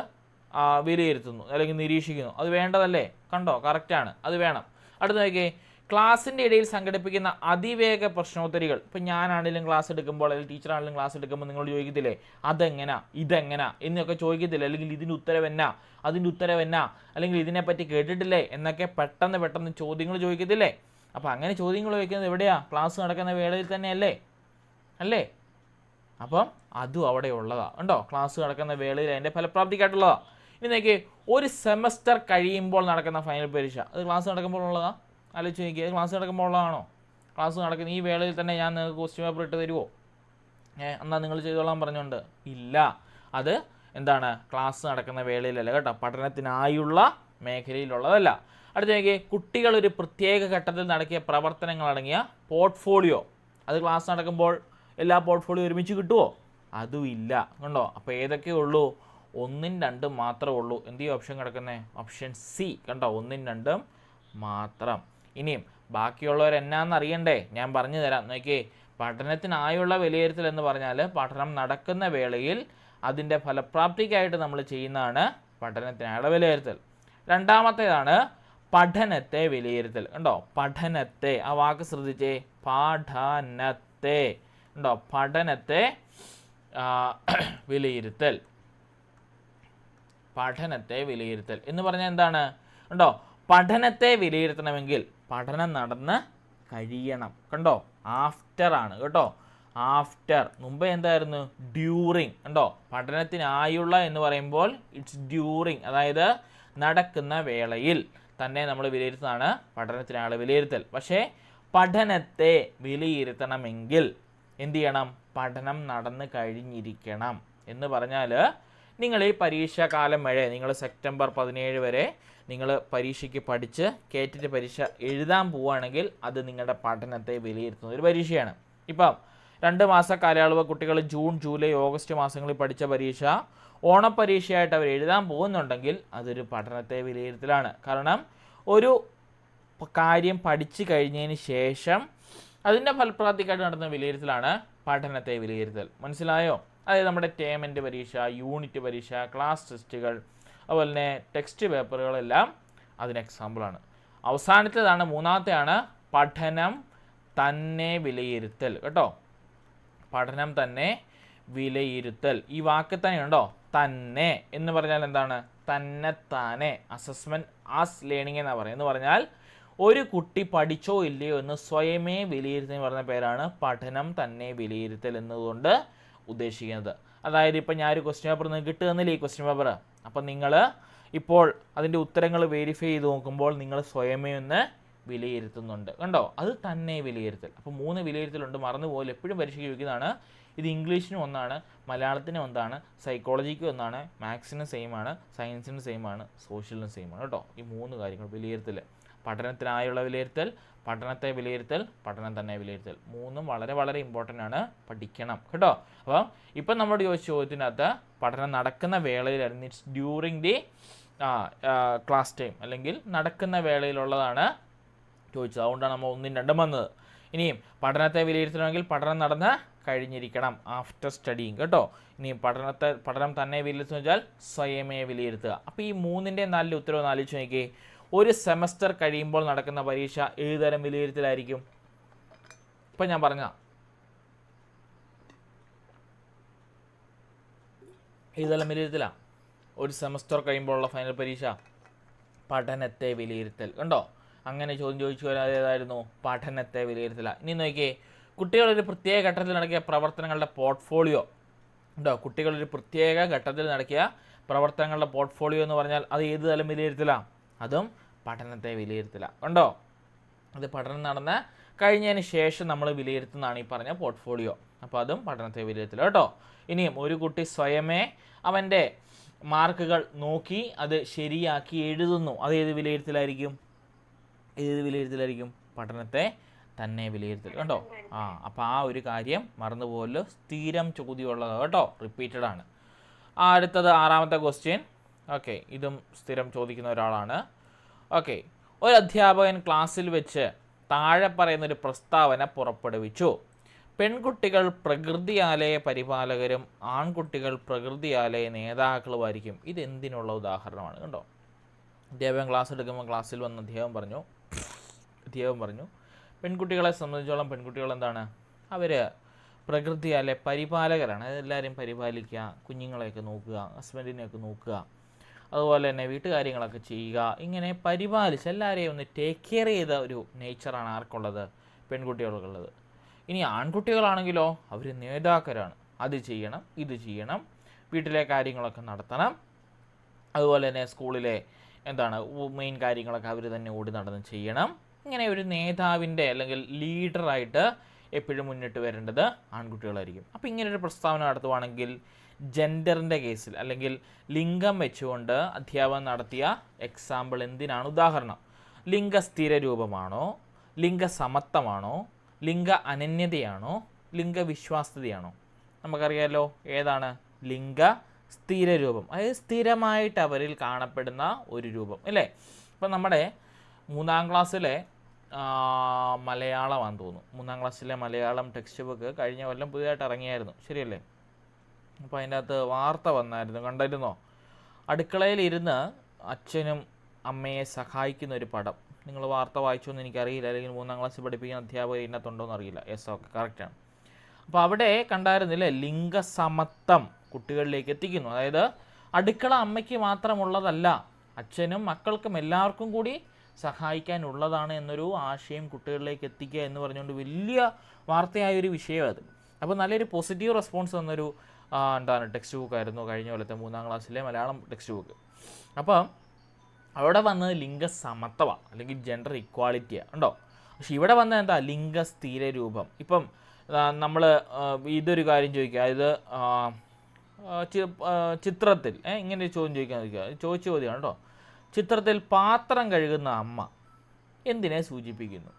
വിലയിരുത്തുന്നു അല്ലെങ്കിൽ നിരീക്ഷിക്കുന്നു. അത് വേണ്ടതല്ലേ? കണ്ടോ, കറക്റ്റാണ്, അത് വേണം. അടുത്ത നോക്കിയേ, ക്ലാസ്സിൻ്റെ ഇടയിൽ സംഘടിപ്പിക്കുന്ന അതിവേഗ പ്രശ്നോത്തരികൾ. ഇപ്പം ഞാനാണെങ്കിലും ക്ലാസ് എടുക്കുമ്പോൾ അല്ലെങ്കിൽ ടീച്ചറാണെങ്കിലും ക്ലാസ് എടുക്കുമ്പോൾ നിങ്ങൾ ചോദിക്കത്തില്ലേ അതെങ്ങനാ ഇതെങ്ങനാ എന്നൊക്കെ ചോദിക്കത്തില്ലേ? അല്ലെങ്കിൽ ഇതിൻ്റെ ഉത്തരവെന്നാ, അതിൻ്റെ ഉത്തരവെന്നാ, അല്ലെങ്കിൽ ഇതിനെപ്പറ്റി കേട്ടിട്ടില്ലേ എന്നൊക്കെ പെട്ടെന്ന് ചോദ്യങ്ങൾ ചോദിക്കത്തില്ലേ? അപ്പോൾ അങ്ങനെ ചോദ്യങ്ങൾ ചോദിക്കുന്നത് എവിടെയാണ്? ക്ലാസ് നടക്കുന്ന വേളയിൽ തന്നെയല്ലേ? അല്ലേ? അപ്പം അതും അവിടെ ഉള്ളതാണ്. ഉണ്ടോ? ക്ലാസ് നടക്കുന്ന വേളയിൽ അതിൻ്റെ ഫലപ്രാപ്തിക്കായിട്ടുള്ളതാണ്. ഇനി നോക്കി, ഒരു സെമസ്റ്റർ കഴിയുമ്പോൾ നടക്കുന്ന ഫൈനൽ പരീക്ഷ, അത് ക്ലാസ് നടക്കുമ്പോൾ ഉള്ളതാണ്. ആലോചിച്ച് നോക്കിയത് ക്ലാസ് നടക്കുമ്പോൾ ഉള്ളതാണോ? ക്ലാസ് നടക്കുന്ന ഈ വേളയിൽ തന്നെ ഞാൻ നിങ്ങൾക്ക് ക്വസ്റ്റ്യൻ പേപ്പർ ഇട്ട് തരുമോ? എന്നാൽ നിങ്ങൾ ചെയ്തോളാൻ പറഞ്ഞുകൊണ്ട് ഇല്ല. അത് എന്താണ്? ക്ലാസ് നടക്കുന്ന വേളയിലല്ല കേട്ടോ, പഠനത്തിനായുള്ള മേഖലയിലുള്ളതല്ല. അടുത്ത നോക്കി, കുട്ടികൾ ഒരു പ്രത്യേക ഘട്ടത്തിൽ നടത്തിയ പ്രവർത്തനങ്ങളടങ്ങിയ പോർട്ട്ഫോളിയോ, അത് ക്ലാസ് നടക്കുമ്പോൾ എല്ലാ പോർട്ട്ഫോളിയോ ഒരുമിച്ച് കിട്ടുമോ? അതും ഇല്ല. കണ്ടോ? അപ്പോൾ ഏതൊക്കെ ഉള്ളൂ? 1ഉം 2ഉം മാത്രമേ ഉള്ളൂ. എന്ത് ചെയ്യും? ഓപ്ഷൻ കിടക്കുന്നത് ഓപ്ഷൻ സി. കണ്ടോ? 1ഉം 2ഉം മാത്രം. ഇനിയും ബാക്കിയുള്ളവർ എന്നാന്ന് അറിയണ്ടേ? ഞാൻ പറഞ്ഞു തരാം. നോക്കിയേ, പഠനത്തിനായുള്ള വിലയിരുത്തൽ എന്ന് പറഞ്ഞാൽ പഠനം നടക്കുന്ന വേളയിൽ അതിൻ്റെ ഫലപ്രാപ്തിക്കായിട്ട് നമ്മൾ ചെയ്യുന്നതാണ് പഠനത്തിനായുള്ള വിലയിരുത്തൽ. രണ്ടാമത്തേതാണ് പഠനത്തെ വിലയിരുത്തൽ. കണ്ടോ? പഠനത്തെ, ആ വാക്ക് ശ്രദ്ധിച്ചേ, പഠനത്തെ. ഉണ്ടോ? പഠനത്തെ വിലയിരുത്തൽ. പഠനത്തെ വിലയിരുത്തൽ എന്ന് പറഞ്ഞാൽ എന്താണ്? ഉണ്ടോ? പഠനത്തെ വിലയിരുത്തണമെങ്കിൽ പഠനം നടന്ന് കഴിയണം. കണ്ടോ? ആഫ്റ്റർ ആണ് കേട്ടോ. ആഫ്റ്റർ, മുമ്പേ എന്തായിരുന്നു? ഡ്യൂറിങ്. കണ്ടോ? പഠനത്തിനായുള്ള എന്ന് പറയുമ്പോൾ ഇറ്റ്സ് ഡ്യൂറിങ്, അതായത് നടക്കുന്ന വേളയിൽ തന്നെ നമ്മൾ വിലയിരുത്തുന്നതാണ് പഠനത്തിനായുള്ള വിലയിരുത്തൽ. പക്ഷേ പഠനത്തെ വിലയിരുത്തണമെങ്കിൽ എന്ത് ചെയ്യണം? പഠനം നടന്ന് കഴിഞ്ഞിരിക്കണം. എന്ന് പറഞ്ഞാൽ നിങ്ങൾ ഈ പരീക്ഷാകാലം വരെ നിങ്ങൾ സെപ്റ്റംബർ 17 വരെ നിങ്ങൾ പരീക്ഷയ്ക്ക് പഠിച്ച് കേറ്റിട്ട് പരീക്ഷ എഴുതാൻ പോവുകയാണെങ്കിൽ അത് നിങ്ങളുടെ പഠനത്തെ വിലയിരുത്തുന്ന ഒരു പരീക്ഷയാണ്. ഇപ്പം 2 മാസ കാലയളവ് കുട്ടികൾ ജൂൺ, ജൂലൈ, ഓഗസ്റ്റ് മാസങ്ങളിൽ പഠിച്ച പരീക്ഷ ഓണപ്പരീക്ഷയായിട്ട് അവർ എഴുതാൻ പോകുന്നുണ്ടെങ്കിൽ അതൊരു പഠനത്തെ വിലയിരുത്തലാണ്. കാരണം ഒരു കാര്യം പഠിച്ചു കഴിഞ്ഞതിന് ശേഷം അതിൻ്റെ ഫലപ്രാപ്തിക്കായിട്ട് നടത്തുന്ന വിലയിരുത്തലാണ് പഠനത്തെ വിലയിരുത്തൽ. മനസ്സിലായോ? അതായത് നമ്മുടെ ടേമിൻ്റെ പരീക്ഷ, യൂണിറ്റ് പരീക്ഷ, ക്ലാസ് ടെസ്റ്റുകൾ, അതുപോലെ തന്നെ ടെക്സ്റ്റ് പേപ്പറുകളെല്ലാം അതിന് എക്സാമ്പിളാണ്. അവസാനത്തേതാണ്, മൂന്നാമത്തെയാണ് പഠനം തന്നെ വിലയിരുത്തൽ. കേട്ടോ, പഠനം തന്നെ വിലയിരുത്തൽ. ഈ വാക്ക് തന്നെ ഉണ്ടോ? തന്നെ എന്ന് പറഞ്ഞാൽ എന്താണ്? തന്നെത്താനെ. അസസ്മെൻറ്റ് ആസ് ലേണിംഗ് എന്നാണ് പറയുന്നത്. എന്ന് പറഞ്ഞാൽ ഒരു കുട്ടി പഠിച്ചോ ഇല്ലയോ എന്ന് സ്വയമേ വിലയിരുത്തുന്ന പറഞ്ഞ പേരാണ് പഠനം തന്നെ വിലയിരുത്തൽ എന്നതുകൊണ്ട് ഉദ്ദേശിക്കുന്നത്. അതായത് ഇപ്പം ഞാനൊരു ക്വസ്റ്റ്യൻ പേപ്പർ നിങ്ങൾക്ക് കിട്ടുന്നില്ല, ഈ ക്വസ്റ്റ്യൻ പേപ്പർ. അപ്പം നിങ്ങൾ ഇപ്പോൾ അതിൻ്റെ ഉത്തരങ്ങൾ വെരിഫൈ ചെയ്ത് നോക്കുമ്പോൾ നിങ്ങൾ സ്വയമേ ഒന്ന് വിലയിരുത്തുന്നുണ്ട്. കണ്ടോ? അത് തന്നെ വിലയിരുത്തൽ. അപ്പോൾ 3 വിലയിരുത്തലുണ്ട്, മറന്നുപോലെ. എപ്പോഴും പരീക്ഷയ്ക്ക് ചോദിക്കുന്നതാണ്. ഇത് ഇംഗ്ലീഷിനും ഒന്നാണ്, മലയാളത്തിനും ഒന്നാണ്, സൈക്കോളജിക്കും ഒന്നാണ്, മാത്സിനും സെയിം ആണ്, സയൻസിനും സെയിം ആണ്, സോഷ്യലിനും സെയിം ആണ്. കേട്ടോ, ഈ 3 കാര്യങ്ങൾ വിലയിരുത്തൽ. പഠനത്തിനായുള്ള വിലയിരുത്തൽ, പഠനത്തെ വിലയിരുത്തൽ, പഠനം തന്നെ വിലയിരുത്തൽ. 3ഉം വളരെ വളരെ ഇമ്പോർട്ടൻ്റ് ആണ്, പഠിക്കണം. കേട്ടോ, അപ്പം ഇപ്പം നമ്മുടെ ചോദിച്ച ചോദ്യത്തിനകത്ത് പഠനം നടക്കുന്ന വേളയിലായിരുന്നു, it's during the class time, അല്ലെങ്കിൽ നടക്കുന്ന വേളയിലുള്ളതാണ് ചോദിച്ചത്. അതുകൊണ്ടാണ് നമ്മൾ 1ഉം 2ഉം വന്നത്. ഇനിയും പഠനത്തെ വിലയിരുത്തണമെങ്കിൽ പഠനം നടന്ന് കഴിഞ്ഞിരിക്കണം, ആഫ്റ്റർ സ്റ്റഡിങ്. കേട്ടോ, ഇനിയും പഠനം തന്നെ വിലയിരുത്തുക വെച്ചാൽ സ്വയമേ വിലയിരുത്തുക. അപ്പോൾ ഈ 3ൻ്റെ 4 ഉത്തരവ് ഒന്ന് ആലോചിച്ച് നോക്കിയേ. ഒരു സെമസ്റ്റർ കഴിയുമ്പോൾ നടക്കുന്ന പരീക്ഷ ഏതുതരം വിലയിരുത്തലായിരിക്കും? ഇപ്പം ഞാൻ പറഞ്ഞ ഏതുതരം വിലയിരുത്തലാണ്? ഒരു സെമസ്റ്റർ കഴിയുമ്പോഴുള്ള ഫൈനൽ പരീക്ഷ പഠനത്തെ വിലയിരുത്തൽ. കണ്ടോ, അങ്ങനെ ചോദ്യം ചോദിച്ചു വരാതെ ഏതായിരുന്നു? പഠനത്തെ വിലയിരുത്തലാണ്. ഇനി നോക്കിയേ, കുട്ടികളൊരു പ്രത്യേക ഘട്ടത്തിൽ നടക്കിയ പ്രവർത്തനങ്ങളുടെ പോർട്ട്ഫോളിയോ ഉണ്ടോ? കുട്ടികളൊരു പ്രത്യേക ഘട്ടത്തിൽ നടക്കിയ പ്രവർത്തനങ്ങളുടെ പോർട്ട്ഫോളിയോ എന്ന് പറഞ്ഞാൽ അത് ഏത് തലം വിലയിരുത്തലാണ്? അതും പഠനത്തെ വിലയിരുത്തലാണ്. കണ്ടോ, അത് പഠനം നടന്ന കഴിഞ്ഞതിന് ശേഷം നമ്മൾ വിലയിരുത്തുന്നതാണ് ഈ പറഞ്ഞ പോർട്ട്ഫോളിയോ. അപ്പോൾ അതും പഠനത്തെ വിലയിരുത്തൽ. കേട്ടോ, ഇനിയും ഒരു കുട്ടി സ്വയമേ അവൻ്റെ മാർക്കുകൾ നോക്കി അത് ശരിയാക്കി എഴുതുന്നു, അത് ഏത് വിലയിരുത്തലായിരിക്കും? പഠനത്തെ തന്നെ വിലയിരുത്തൽ. കണ്ടോ, അപ്പോൾ ആ ഒരു കാര്യം മറന്നുപോലോ, സ്ഥിരം ചോദ്യമുള്ളത്. കേട്ടോ, റിപ്പീറ്റഡ് ആണ്. അടുത്തത് 6ാമത്തെ ക്വസ്റ്റ്യൻ. ഓക്കെ, ഇതും സ്ഥിരം ചോദിക്കുന്ന ഒരാളാണ്. ഓക്കെ, ഒരു അധ്യാപകൻ ക്ലാസ്സിൽ വെച്ച് താഴെ പറയുന്നൊരു പ്രസ്താവന പുറപ്പെടുവിച്ചു. പെൺകുട്ടികൾ പ്രകൃതിയാലയ പരിപാലകരും ആൺകുട്ടികൾ പ്രകൃതിയാലയ നേതാക്കളുമായിരിക്കും. ഇതെന്തിനുള്ള ഉദാഹരണമാണ്? കണ്ടോ, അധ്യാപകൻ ക്ലാസ് എടുക്കുമ്പോൾ ക്ലാസ്സിൽ വന്ന് അധ്യാപകൻ പറഞ്ഞു പെൺകുട്ടികളെ സംബന്ധിച്ചോളം പെൺകുട്ടികൾ എന്താണ്? അവർ പ്രകൃതിയാലെ പരിപാലകരാണ്. അതെല്ലാവരെയും പരിപാലിക്കുക, കുഞ്ഞുങ്ങളെയൊക്കെ നോക്കുക, ഹസ്ബൻഡിനെയൊക്കെ നോക്കുക, അതുപോലെ തന്നെ വീട്ടുകാര്യങ്ങളൊക്കെ ചെയ്യുക, ഇങ്ങനെ പരിപാലിച്ച് എല്ലാവരെയും ഒന്ന് ടേക്ക് കെയർ ചെയ്ത ഒരു നേച്ചറാണ് ആർക്കുള്ളത്? പെൺകുട്ടികൾക്കുള്ളത്. ഇനി ആൺകുട്ടികളാണെങ്കിലോ അവർ നേതാക്കരാണ്. അത് ചെയ്യണം, ഇത് ചെയ്യണം, വീട്ടിലെ കാര്യങ്ങളൊക്കെ നടത്തണം, അതുപോലെ തന്നെ സ്കൂളിലെ മെയിൻ കാര്യങ്ങളൊക്കെ അവർ തന്നെ ഓടി നടന്ന് ചെയ്യണം. ഇങ്ങനെ ഒരു നേതാവിൻ്റെ അല്ലെങ്കിൽ ലീഡറായിട്ട് എപ്പോഴും മുന്നിട്ട് വരേണ്ടത് ആൺകുട്ടികളായിരിക്കും. അപ്പോൾ ഇങ്ങനൊരു പ്രസ്താവന നടത്തുവാണെങ്കിൽ ജെൻഡറിൻ്റെ കേസിൽ അല്ലെങ്കിൽ ലിംഗം വെച്ചുകൊണ്ട് അധ്യാപകൻ നടത്തിയ എക്സാമ്പിൾ എന്തിനാണ് ഉദാഹരണം? ലിംഗസ്ഥിര രൂപമാണോ, ലിംഗസമത്വമാണോ, ലിംഗ അനന്യതയാണോ, ലിംഗവിശ്വാസ്യതയാണോ? നമുക്കറിയാമല്ലോ ഏതാണ് ലിംഗ സ്ഥിര രൂപം. അതായത് സ്ഥിരമായിട്ട് അവരിൽ കാണപ്പെടുന്ന ഒരു രൂപം, അല്ലേ? ഇപ്പം നമ്മുടെ 3ാം ക്ലാസ്സിലെ മലയാളമാണെന്ന് തോന്നുന്നു. 3ാം ക്ലാസ്സിലെ മലയാളം ടെക്സ്റ്റ് ബുക്ക് കഴിഞ്ഞ കൊല്ലം പുതിയതായിട്ട് ഇറങ്ങിയായിരുന്നു, ശരിയല്ലേ? അപ്പോൾ അതിൻ്റെ അകത്ത് വാർത്ത വന്നായിരുന്നു, കണ്ടിരുന്നോ? അടുക്കളയിലിരുന്ന് അച്ഛനും അമ്മയെ സഹായിക്കുന്ന ഒരു പടം. നിങ്ങൾ വാർത്ത വായിച്ചോ എന്ന് എനിക്കറിയില്ല, അല്ലെങ്കിൽ 3ാം ക്ലാസ്സിൽ പഠിപ്പിക്കുന്ന അധ്യാപകർ ഇതിനകത്തുണ്ടോ എന്നറിയില്ല. യെസ്, ഓക്കെ, കറക്റ്റാണ്. അപ്പോൾ അവിടെ കണ്ടായിരുന്നില്ലേ, ലിംഗസമത്വം കുട്ടികളിലേക്ക് എത്തിക്കുന്നു. അതായത് അടുക്കള അമ്മയ്ക്ക് മാത്രമുള്ളതല്ല, അച്ഛനും മക്കൾക്കും എല്ലാവർക്കും കൂടി സഹായിക്കാനുള്ളതാണ് എന്നൊരു ആശയം കുട്ടികളിലേക്ക് എത്തിക്കുക എന്ന് പറഞ്ഞുകൊണ്ട് വലിയ വാർത്തയായൊരു വിഷയം അത്. അപ്പോൾ നല്ലൊരു പോസിറ്റീവ് റെസ്പോൺസ് തന്നൊരു ടെക്സ്റ്റ് ബുക്കായിരുന്നു കഴിഞ്ഞ കൊല്ലത്തെ 3ാം ക്ലാസ്സിലെ മലയാളം ടെക്സ്റ്റ് ബുക്ക്. അപ്പം അവിടെ വന്നത് ലിംഗസമത്വമാണ്, അല്ലെങ്കിൽ ജെൻഡർ ഇക്വാളിറ്റിയാണ്, ഉണ്ടോ? പക്ഷെ ഇവിടെ വന്നത് എന്താ? ലിംഗസ്ഥിര രൂപം. ഇപ്പം നമ്മൾ ഇതൊരു കാര്യം ചോദിക്കുക, അതായത് ചിത്രത്തിൽ ഇങ്ങനെ ഒരു ചോദ്യം ചോദിച്ച ചോദ്യമാണ് കേട്ടോ. ചിത്രത്തിൽ പാത്രം കഴുകുന്ന അമ്മ എന്തിനെ സൂചിപ്പിക്കുന്നു?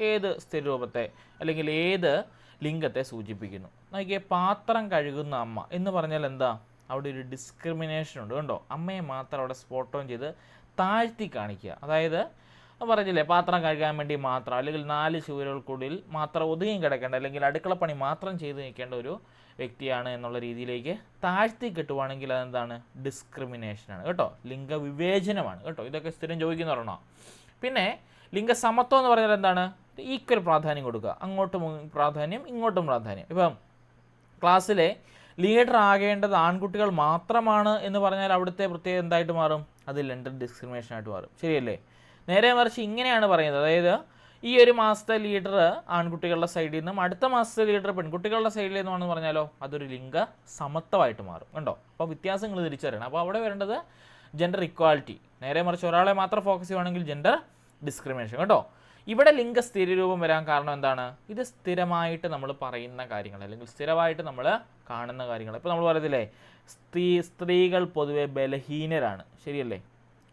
ഏത് സ്ഥിരരൂപത്തെ അല്ലെങ്കിൽ ഏത് ലിംഗത്തെ സൂചിപ്പിക്കുന്നു? നോക്കിയേ, പാത്രം കഴുകുന്ന അമ്മ എന്ന് പറഞ്ഞാൽ എന്താ? അവിടെ ഒരു ഡിസ്ക്രിമിനേഷൻ ഉണ്ട് കണ്ടോ. അമ്മയെ മാത്രം അവിടെ സ്പോട്ട് ഓൺ ചെയ്ത് താഴ്ത്തി കാണിക്കുക. അതായത് പറഞ്ഞില്ലേ, പാത്രം കഴുകാൻ വേണ്ടി മാത്രം അല്ലെങ്കിൽ 4 ചുവരുകൾക്കുള്ളിൽ മാത്രം ഒതുങ്ങി കിടക്കേണ്ട അല്ലെങ്കിൽ അടുക്കളപ്പണി മാത്രം ചെയ്ത് നിൽക്കേണ്ട ഒരു വ്യക്തിയാണ് എന്നുള്ള രീതിയിലേക്ക് താഴ്ത്തി കിട്ടുവാണെങ്കിൽ അതെന്താണ്? ഡിസ്ക്രിമിനേഷനാണ് കേട്ടോ, ലിംഗവിവേചനമാണ് കേട്ടോ. ഇതൊക്കെ സ്ഥിരം ചോദിക്കുന്ന പറയണോ. പിന്നെ ലിംഗസമത്വം എന്ന് പറഞ്ഞാൽ എന്താണ്? ഈക്വൽ പ്രാധാന്യം കൊടുക്കുക, അങ്ങോട്ടും പ്രാധാന്യം ഇങ്ങോട്ടും പ്രാധാന്യം. ഇപ്പം ക്ലാസ്സിലെ ലീഡർ ആകേണ്ടത് ആൺകുട്ടികൾ മാത്രമാണ് എന്ന് പറഞ്ഞാൽ അവിടുത്തെ പ്രത്യേകത എന്തായിട്ട് മാറും? അത് ജെൻഡർ ഡിസ്ക്രിമിനേഷൻ ആയിട്ട് മാറും, ശരിയല്ലേ? നേരെ മറിച്ച് ഇങ്ങനെയാണ് പറയുന്നത്, അതായത് ഈ ഒരു മാസത്തെ ലീഡർ ആൺകുട്ടികളുടെ സൈഡിൽ നിന്നും അടുത്ത മാസത്തെ ലീഡർ പെൺകുട്ടികളുടെ സൈഡിൽ നിന്നുമാണെന്ന് പറഞ്ഞാലോ അതൊരു ലിംഗ സമത്വമായിട്ട് മാറും കണ്ടോ. അപ്പോൾ വ്യത്യാസങ്ങൾ തിരിച്ചറിയണം. അപ്പോൾ അവിടെ വരേണ്ടത് ജെൻഡർ ഇക്വാലിറ്റി. നേരെ മറിച്ച് ഒരാളെ മാത്രം ഫോക്കസ് ചെയ്യുവാണെങ്കിൽ ജെൻഡർ ഡിസ്ക്രിമിനേഷൻ കേട്ടോ. ഇവിടെ ലിംഗ സ്ഥിരരൂപം വരാൻ കാരണം എന്താണ്? ഇത് സ്ഥിരമായിട്ട് നമ്മൾ പറയുന്ന കാര്യങ്ങൾ അല്ലെങ്കിൽ സ്ഥിരമായിട്ട് നമ്മൾ കാണുന്ന കാര്യങ്ങൾ. ഇപ്പോൾ നമ്മൾ പറയത്തില്ലേ, സ്ത്രീകൾ പൊതുവെ ബലഹീനരാണ്, ശരിയല്ലേ?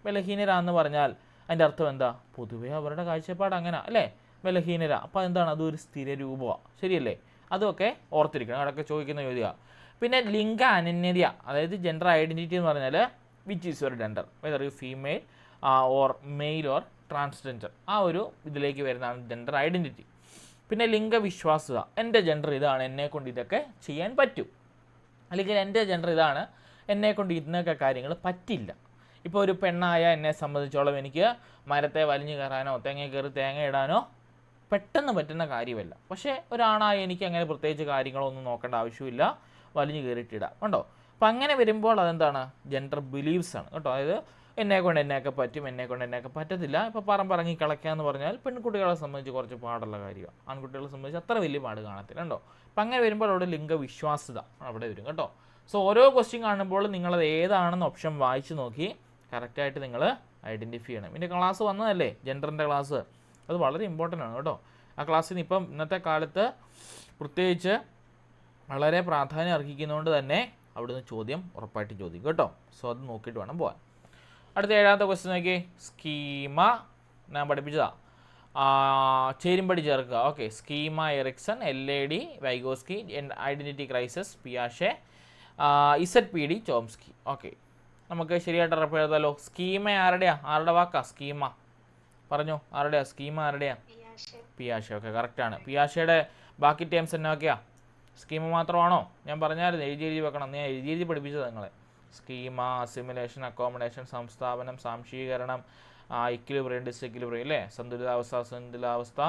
ബലഹീനരാന്ന് പറഞ്ഞാൽ അതിൻ്റെ അർത്ഥം എന്താ? പൊതുവേ അവരുടെ കാഴ്ചപ്പാട് അങ്ങനെ അല്ലേ, ബലഹീനര. അപ്പോൾ എന്താണ്? അതൊരു സ്ഥിരരൂപമാണ്, ശരിയല്ലേ? അതൊക്കെ ഓർത്തിരിക്കണം, അതൊക്കെ ചോദിക്കുന്ന ചോദ്യമാണ്. പിന്നെ ലിംഗ അനന്യത, അതായത് ജെൻഡർ ഐഡൻറ്റിറ്റി എന്ന് പറഞ്ഞാൽ which is your gender, whether you female or male or transgender, ആ ഒരു ഇതിലേക്ക് വരുന്നതാണ് ജെൻഡർ ഐഡൻറ്റിറ്റി. പിന്നെ ലിംഗവിശ്വാസ്യത, എൻ്റെ ജെൻഡർ ഇതാണ്, എന്നെക്കൊണ്ട് ഇതൊക്കെ ചെയ്യാൻ പറ്റും, അല്ലെങ്കിൽ എൻ്റെ ജെൻഡർ ഇതാണ്, എന്നെക്കൊണ്ട് ഇന്നൊക്കെ കാര്യങ്ങൾ പറ്റില്ല. ഇപ്പോൾ ഒരു പെണ്ണായ എന്നെ സംബന്ധിച്ചോളം എനിക്ക് മരത്തെ വലിഞ്ഞു കയറാനോ തെങ്ങ കയറി തേങ്ങ ഇടാനോ പെട്ടെന്ന് പറ്റുന്ന കാര്യമല്ല. പക്ഷേ ഒരാണായ എനിക്ക് അങ്ങനെ പ്രത്യേകിച്ച് കാര്യങ്ങളൊന്നും നോക്കേണ്ട ആവശ്യമില്ല, വലിഞ്ഞു കയറിയിട്ടിടാം കണ്ടോ. അപ്പം അങ്ങനെ വരുമ്പോൾ അതെന്താണ്? ജെൻഡർ ബിലീവ്സ് ആണ് കേട്ടോ. അതായത് എന്നെക്കൊണ്ട് എന്നെയൊക്കെ പറ്റും, എന്നെക്കൊണ്ട് എന്നെയൊക്കെ പറ്റത്തില്ല. ഇപ്പോൾ പറമ്പിറങ്ങി കളയ്ക്കുക എന്ന് പറഞ്ഞാൽ പെൺകുട്ടികളെ സംബന്ധിച്ച് കുറച്ച് പാടുള്ള കാര്യമാണ്, ആൺകുട്ടികളെ സംബന്ധിച്ച് അത്ര വലിയ പാട് കാണത്തില്ല കേട്ടോ. അപ്പം അങ്ങനെ വരുമ്പോൾ അവിടെ ലിംഗവിശ്വാസ്യത അവിടെ വരും കേട്ടോ. സോ ഓരോ ക്വസ്റ്റ്യൻ കാണുമ്പോൾ നിങ്ങളത് ഏതാണെന്ന് ഓപ്ഷൻ വായിച്ച് നോക്കി കറക്റ്റായിട്ട് നിങ്ങൾ ഐഡൻറ്റിഫൈ ചെയ്യണം. ഇതിൻ്റെ ക്ലാസ് വന്നതല്ലേ, ജെൻഡറിൻ്റെ ക്ലാസ്, അത് വളരെ ഇമ്പോർട്ടൻ്റ് ആണ് കേട്ടോ. ആ ക്ലാസ്സിന് ഇപ്പം ഇന്നത്തെ കാലത്ത് പ്രത്യേകിച്ച് വളരെ പ്രാധാന്യം അർഹിക്കുന്നതുകൊണ്ട് തന്നെ അവിടുന്ന് ചോദ്യം ഉറപ്പായിട്ട് ചോദിക്കും കേട്ടോ. സോ അത് നോക്കിയിട്ട് വേണം പോകാൻ. അടുത്ത 7ാമത്തെ ക്വസ്റ്റ്യൻ നോക്കി, സ്കീമ ഞാൻ പഠിപ്പിച്ചതാ, ചേരുംപടി ചേർക്കുക. Okay, schema Erikson, LAD Vygotsky, identity crisis പിയാഷെ, ZPD ചോംസ്കി. ഓക്കെ, നമുക്ക് ശരിയായിട്ട് ഉറപ്പ് എഴുതാലോ. സ്കീമ ആരുടെയാ? ആരുടെ വാക്കാ സ്കീമ? പറഞ്ഞോ, ആരുടെയാ സ്കീമ? ആരുടെയാ? പിയാഷെ. ഓക്കെ, കറക്റ്റാണ്. പിയാഷയുടെ ബാക്കി ടേംസ് എന്നൊക്കെയാ? സ്കീമ മാത്രമാണോ? ഞാൻ പറഞ്ഞായിരുന്നു എഴുതി വെക്കണം, ഞാൻ എഴുതി പഠിപ്പിച്ചത് നിങ്ങളെ. സ്കീമ, അസിമുലേഷൻ, അക്കോമഡേഷൻ, സംസ്ഥാപനം, സാംശീകരണം, ഇക്വിലിബ്രിയം, ഡിസ്ഇക്വിലിബ്രിയം അല്ലേ, സന്തുലിതാവസ്ഥ,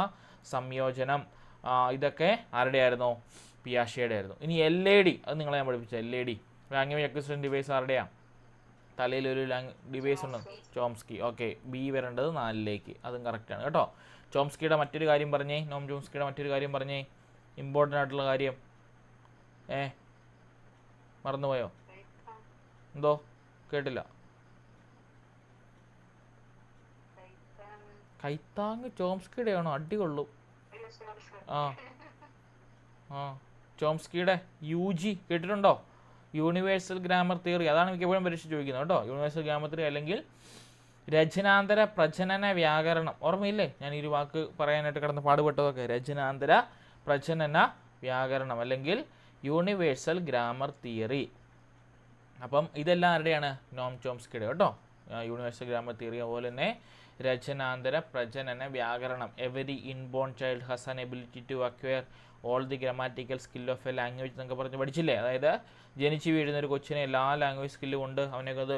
സംയോജനം, ഇതൊക്കെ ആരുടെ ആയിരുന്നു? പിയാഷയുടെ ആയിരുന്നു. ഇനി LAD, അത് നിങ്ങളെ ഞാൻ പഠിപ്പിച്ച LAD ലാംഗ്വേജ് അക്വിസിഷൻ ഡിവൈസ് ആരുടെയാ? തലയിലൊരു ഡിവൈസ് ഉണ്ട്, ചോംസ്കി. ഓക്കെ, B വരേണ്ടത് 4ലേക്ക്, അതും കറക്റ്റാണ് കേട്ടോ. ചോംസ്കിയുടെ മറ്റൊരു കാര്യം പറഞ്ഞേ, നോം ചോംസ്കിയുടെ മറ്റൊരു കാര്യം പറഞ്ഞേ, ഇമ്പോർട്ടൻ്റ് ആയിട്ടുള്ള കാര്യം. മറന്നുപോയോ? എന്തോ കേട്ടില്ല. കൈത്താങ് ചോംസ്കിയുടെ ആണോ? അടികൊള്ളു. ചോംസ്കിയുടെ UG കേട്ടിട്ടുണ്ടോ? യൂണിവേഴ്സൽ ഗ്രാമർ തിയറി, അതാണ് മിക്കപ്പോഴും പരീക്ഷ ചോദിക്കുന്നത് കേട്ടോ. യൂണിവേഴ്സൽ ഗ്രാമർ തിയറി അല്ലെങ്കിൽ രചനാന്തര പ്രജനന വ്യാകരണം. ഓർമ്മയില്ലേ ഞാൻ ഈ ഒരു വാക്ക് പറയാനായിട്ട് കിടന്ന് പാടുപെട്ടതൊക്കെ? രചനാന്തര പ്രജനന വ്യാകരണം അല്ലെങ്കിൽ യൂണിവേഴ്സൽ ഗ്രാമർ തിയറി. അപ്പം ഇതെല്ലാം ആരുടെയാണ്? നോം ചോംസ്കിയുടെ കേട്ടോ. യൂണിവേഴ്സൽ ഗ്രാമർ തിയറി, അതുപോലെ തന്നെ രചനാന്തര പ്രജനന വ്യാകരണം. Every inborn child has an ability to acquire all the grammatical skill of a language എന്നൊക്കെ പറഞ്ഞ് പഠിച്ചില്ലേ? അതായത് ജനിച്ച് വീഴുന്നൊരു കൊച്ചിനെ എല്ലാ ലാംഗ്വേജ് സ്കില്ലും കൊണ്ട് അവനൊക്കെ അത്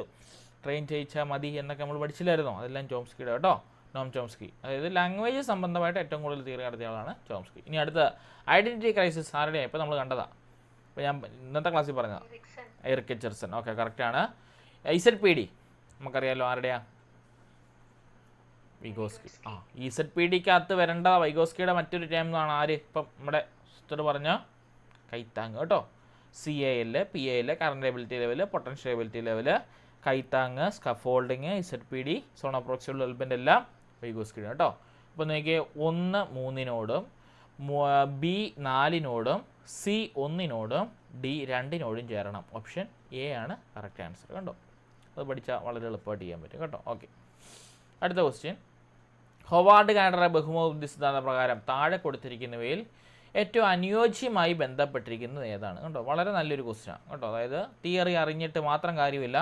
ട്രെയിൻ ചെയ്യിച്ചാൽ മതി എന്നൊക്കെ നമ്മൾ പഠിച്ചില്ലായിരുന്നോ? അതെല്ലാം ചോംസ്കിയുടെ കേട്ടോ, നോം ചോംസ്കി. അതായത് ലാംഗ്വേജ് സംബന്ധമായിട്ട് ഏറ്റവും കൂടുതൽ തിയറി നടത്തിയ ആളാണ് ചോംസ്കി. ഇനി അടുത്ത ഐഡൻറ്റിറ്റി ക്രൈസിസ് ആരുടെയാണ്? ഇപ്പോൾ നമ്മൾ കണ്ടതാണ്, ഇപ്പോൾ ഞാൻ ഇന്നത്തെ ക്ലാസ്സിൽ പറഞ്ഞതാണ്, റിച്ചർഡ്സൺ. ഓക്കെ, കറക്റ്റാണ്. ZPD നമുക്കറിയാമല്ലോ, ആരുടെയാ? വൈഗോസ്കി. ZPDക്കകത്ത് വരേണ്ട വൈഗോസ്കിയുടെ മറ്റൊരു ടൈം എന്നാണ് ആര്? ഇപ്പം നമ്മുടെ സിസ്റ്റർ പറഞ്ഞ കൈത്താങ് കേട്ടോ. CAL, PAL, current ability level, potential ability level, കൈത്താങ്, സ്കഫോൾഡിങ്, ZPD, സോണോപ്രോക്സിയൽ ഡെവലപ്മെൻ്റ് എല്ലാം വൈഗോസ്കിയുടെ കേട്ടോ. അപ്പോൾ നോക്കിയേ, 1 3-നോടും, B 4-നോടും, C 1-നോടും, ഡി രണ്ടിനോടും ചേരണം. ഓപ്ഷൻ എ ആണ് കറക്റ്റ് ആൻസർ. കണ്ടോ, അത് പഠിച്ചാൽ വളരെ എളുപ്പമായിട്ട് ചെയ്യാൻ പറ്റും കേട്ടോ. ഓക്കെ, അടുത്ത ക്വസ്റ്റ്യൻ. ഹൊവാർഡ് ഗാർഡറുടെ ബഹുമുഖ സിദ്ധാന്ത പ്രകാരം താഴെ കൊടുത്തിരിക്കുന്നവയിൽ ഏറ്റവും അനുയോജ്യമായി ബന്ധപ്പെട്ടിരിക്കുന്നത് ഏതാണ്? കേട്ടോ, വളരെ നല്ലൊരു ക്വസ്റ്റ്യനാണ് കേട്ടോ. അതായത് തിയറി അറിഞ്ഞിട്ട് മാത്രം കാര്യമില്ല,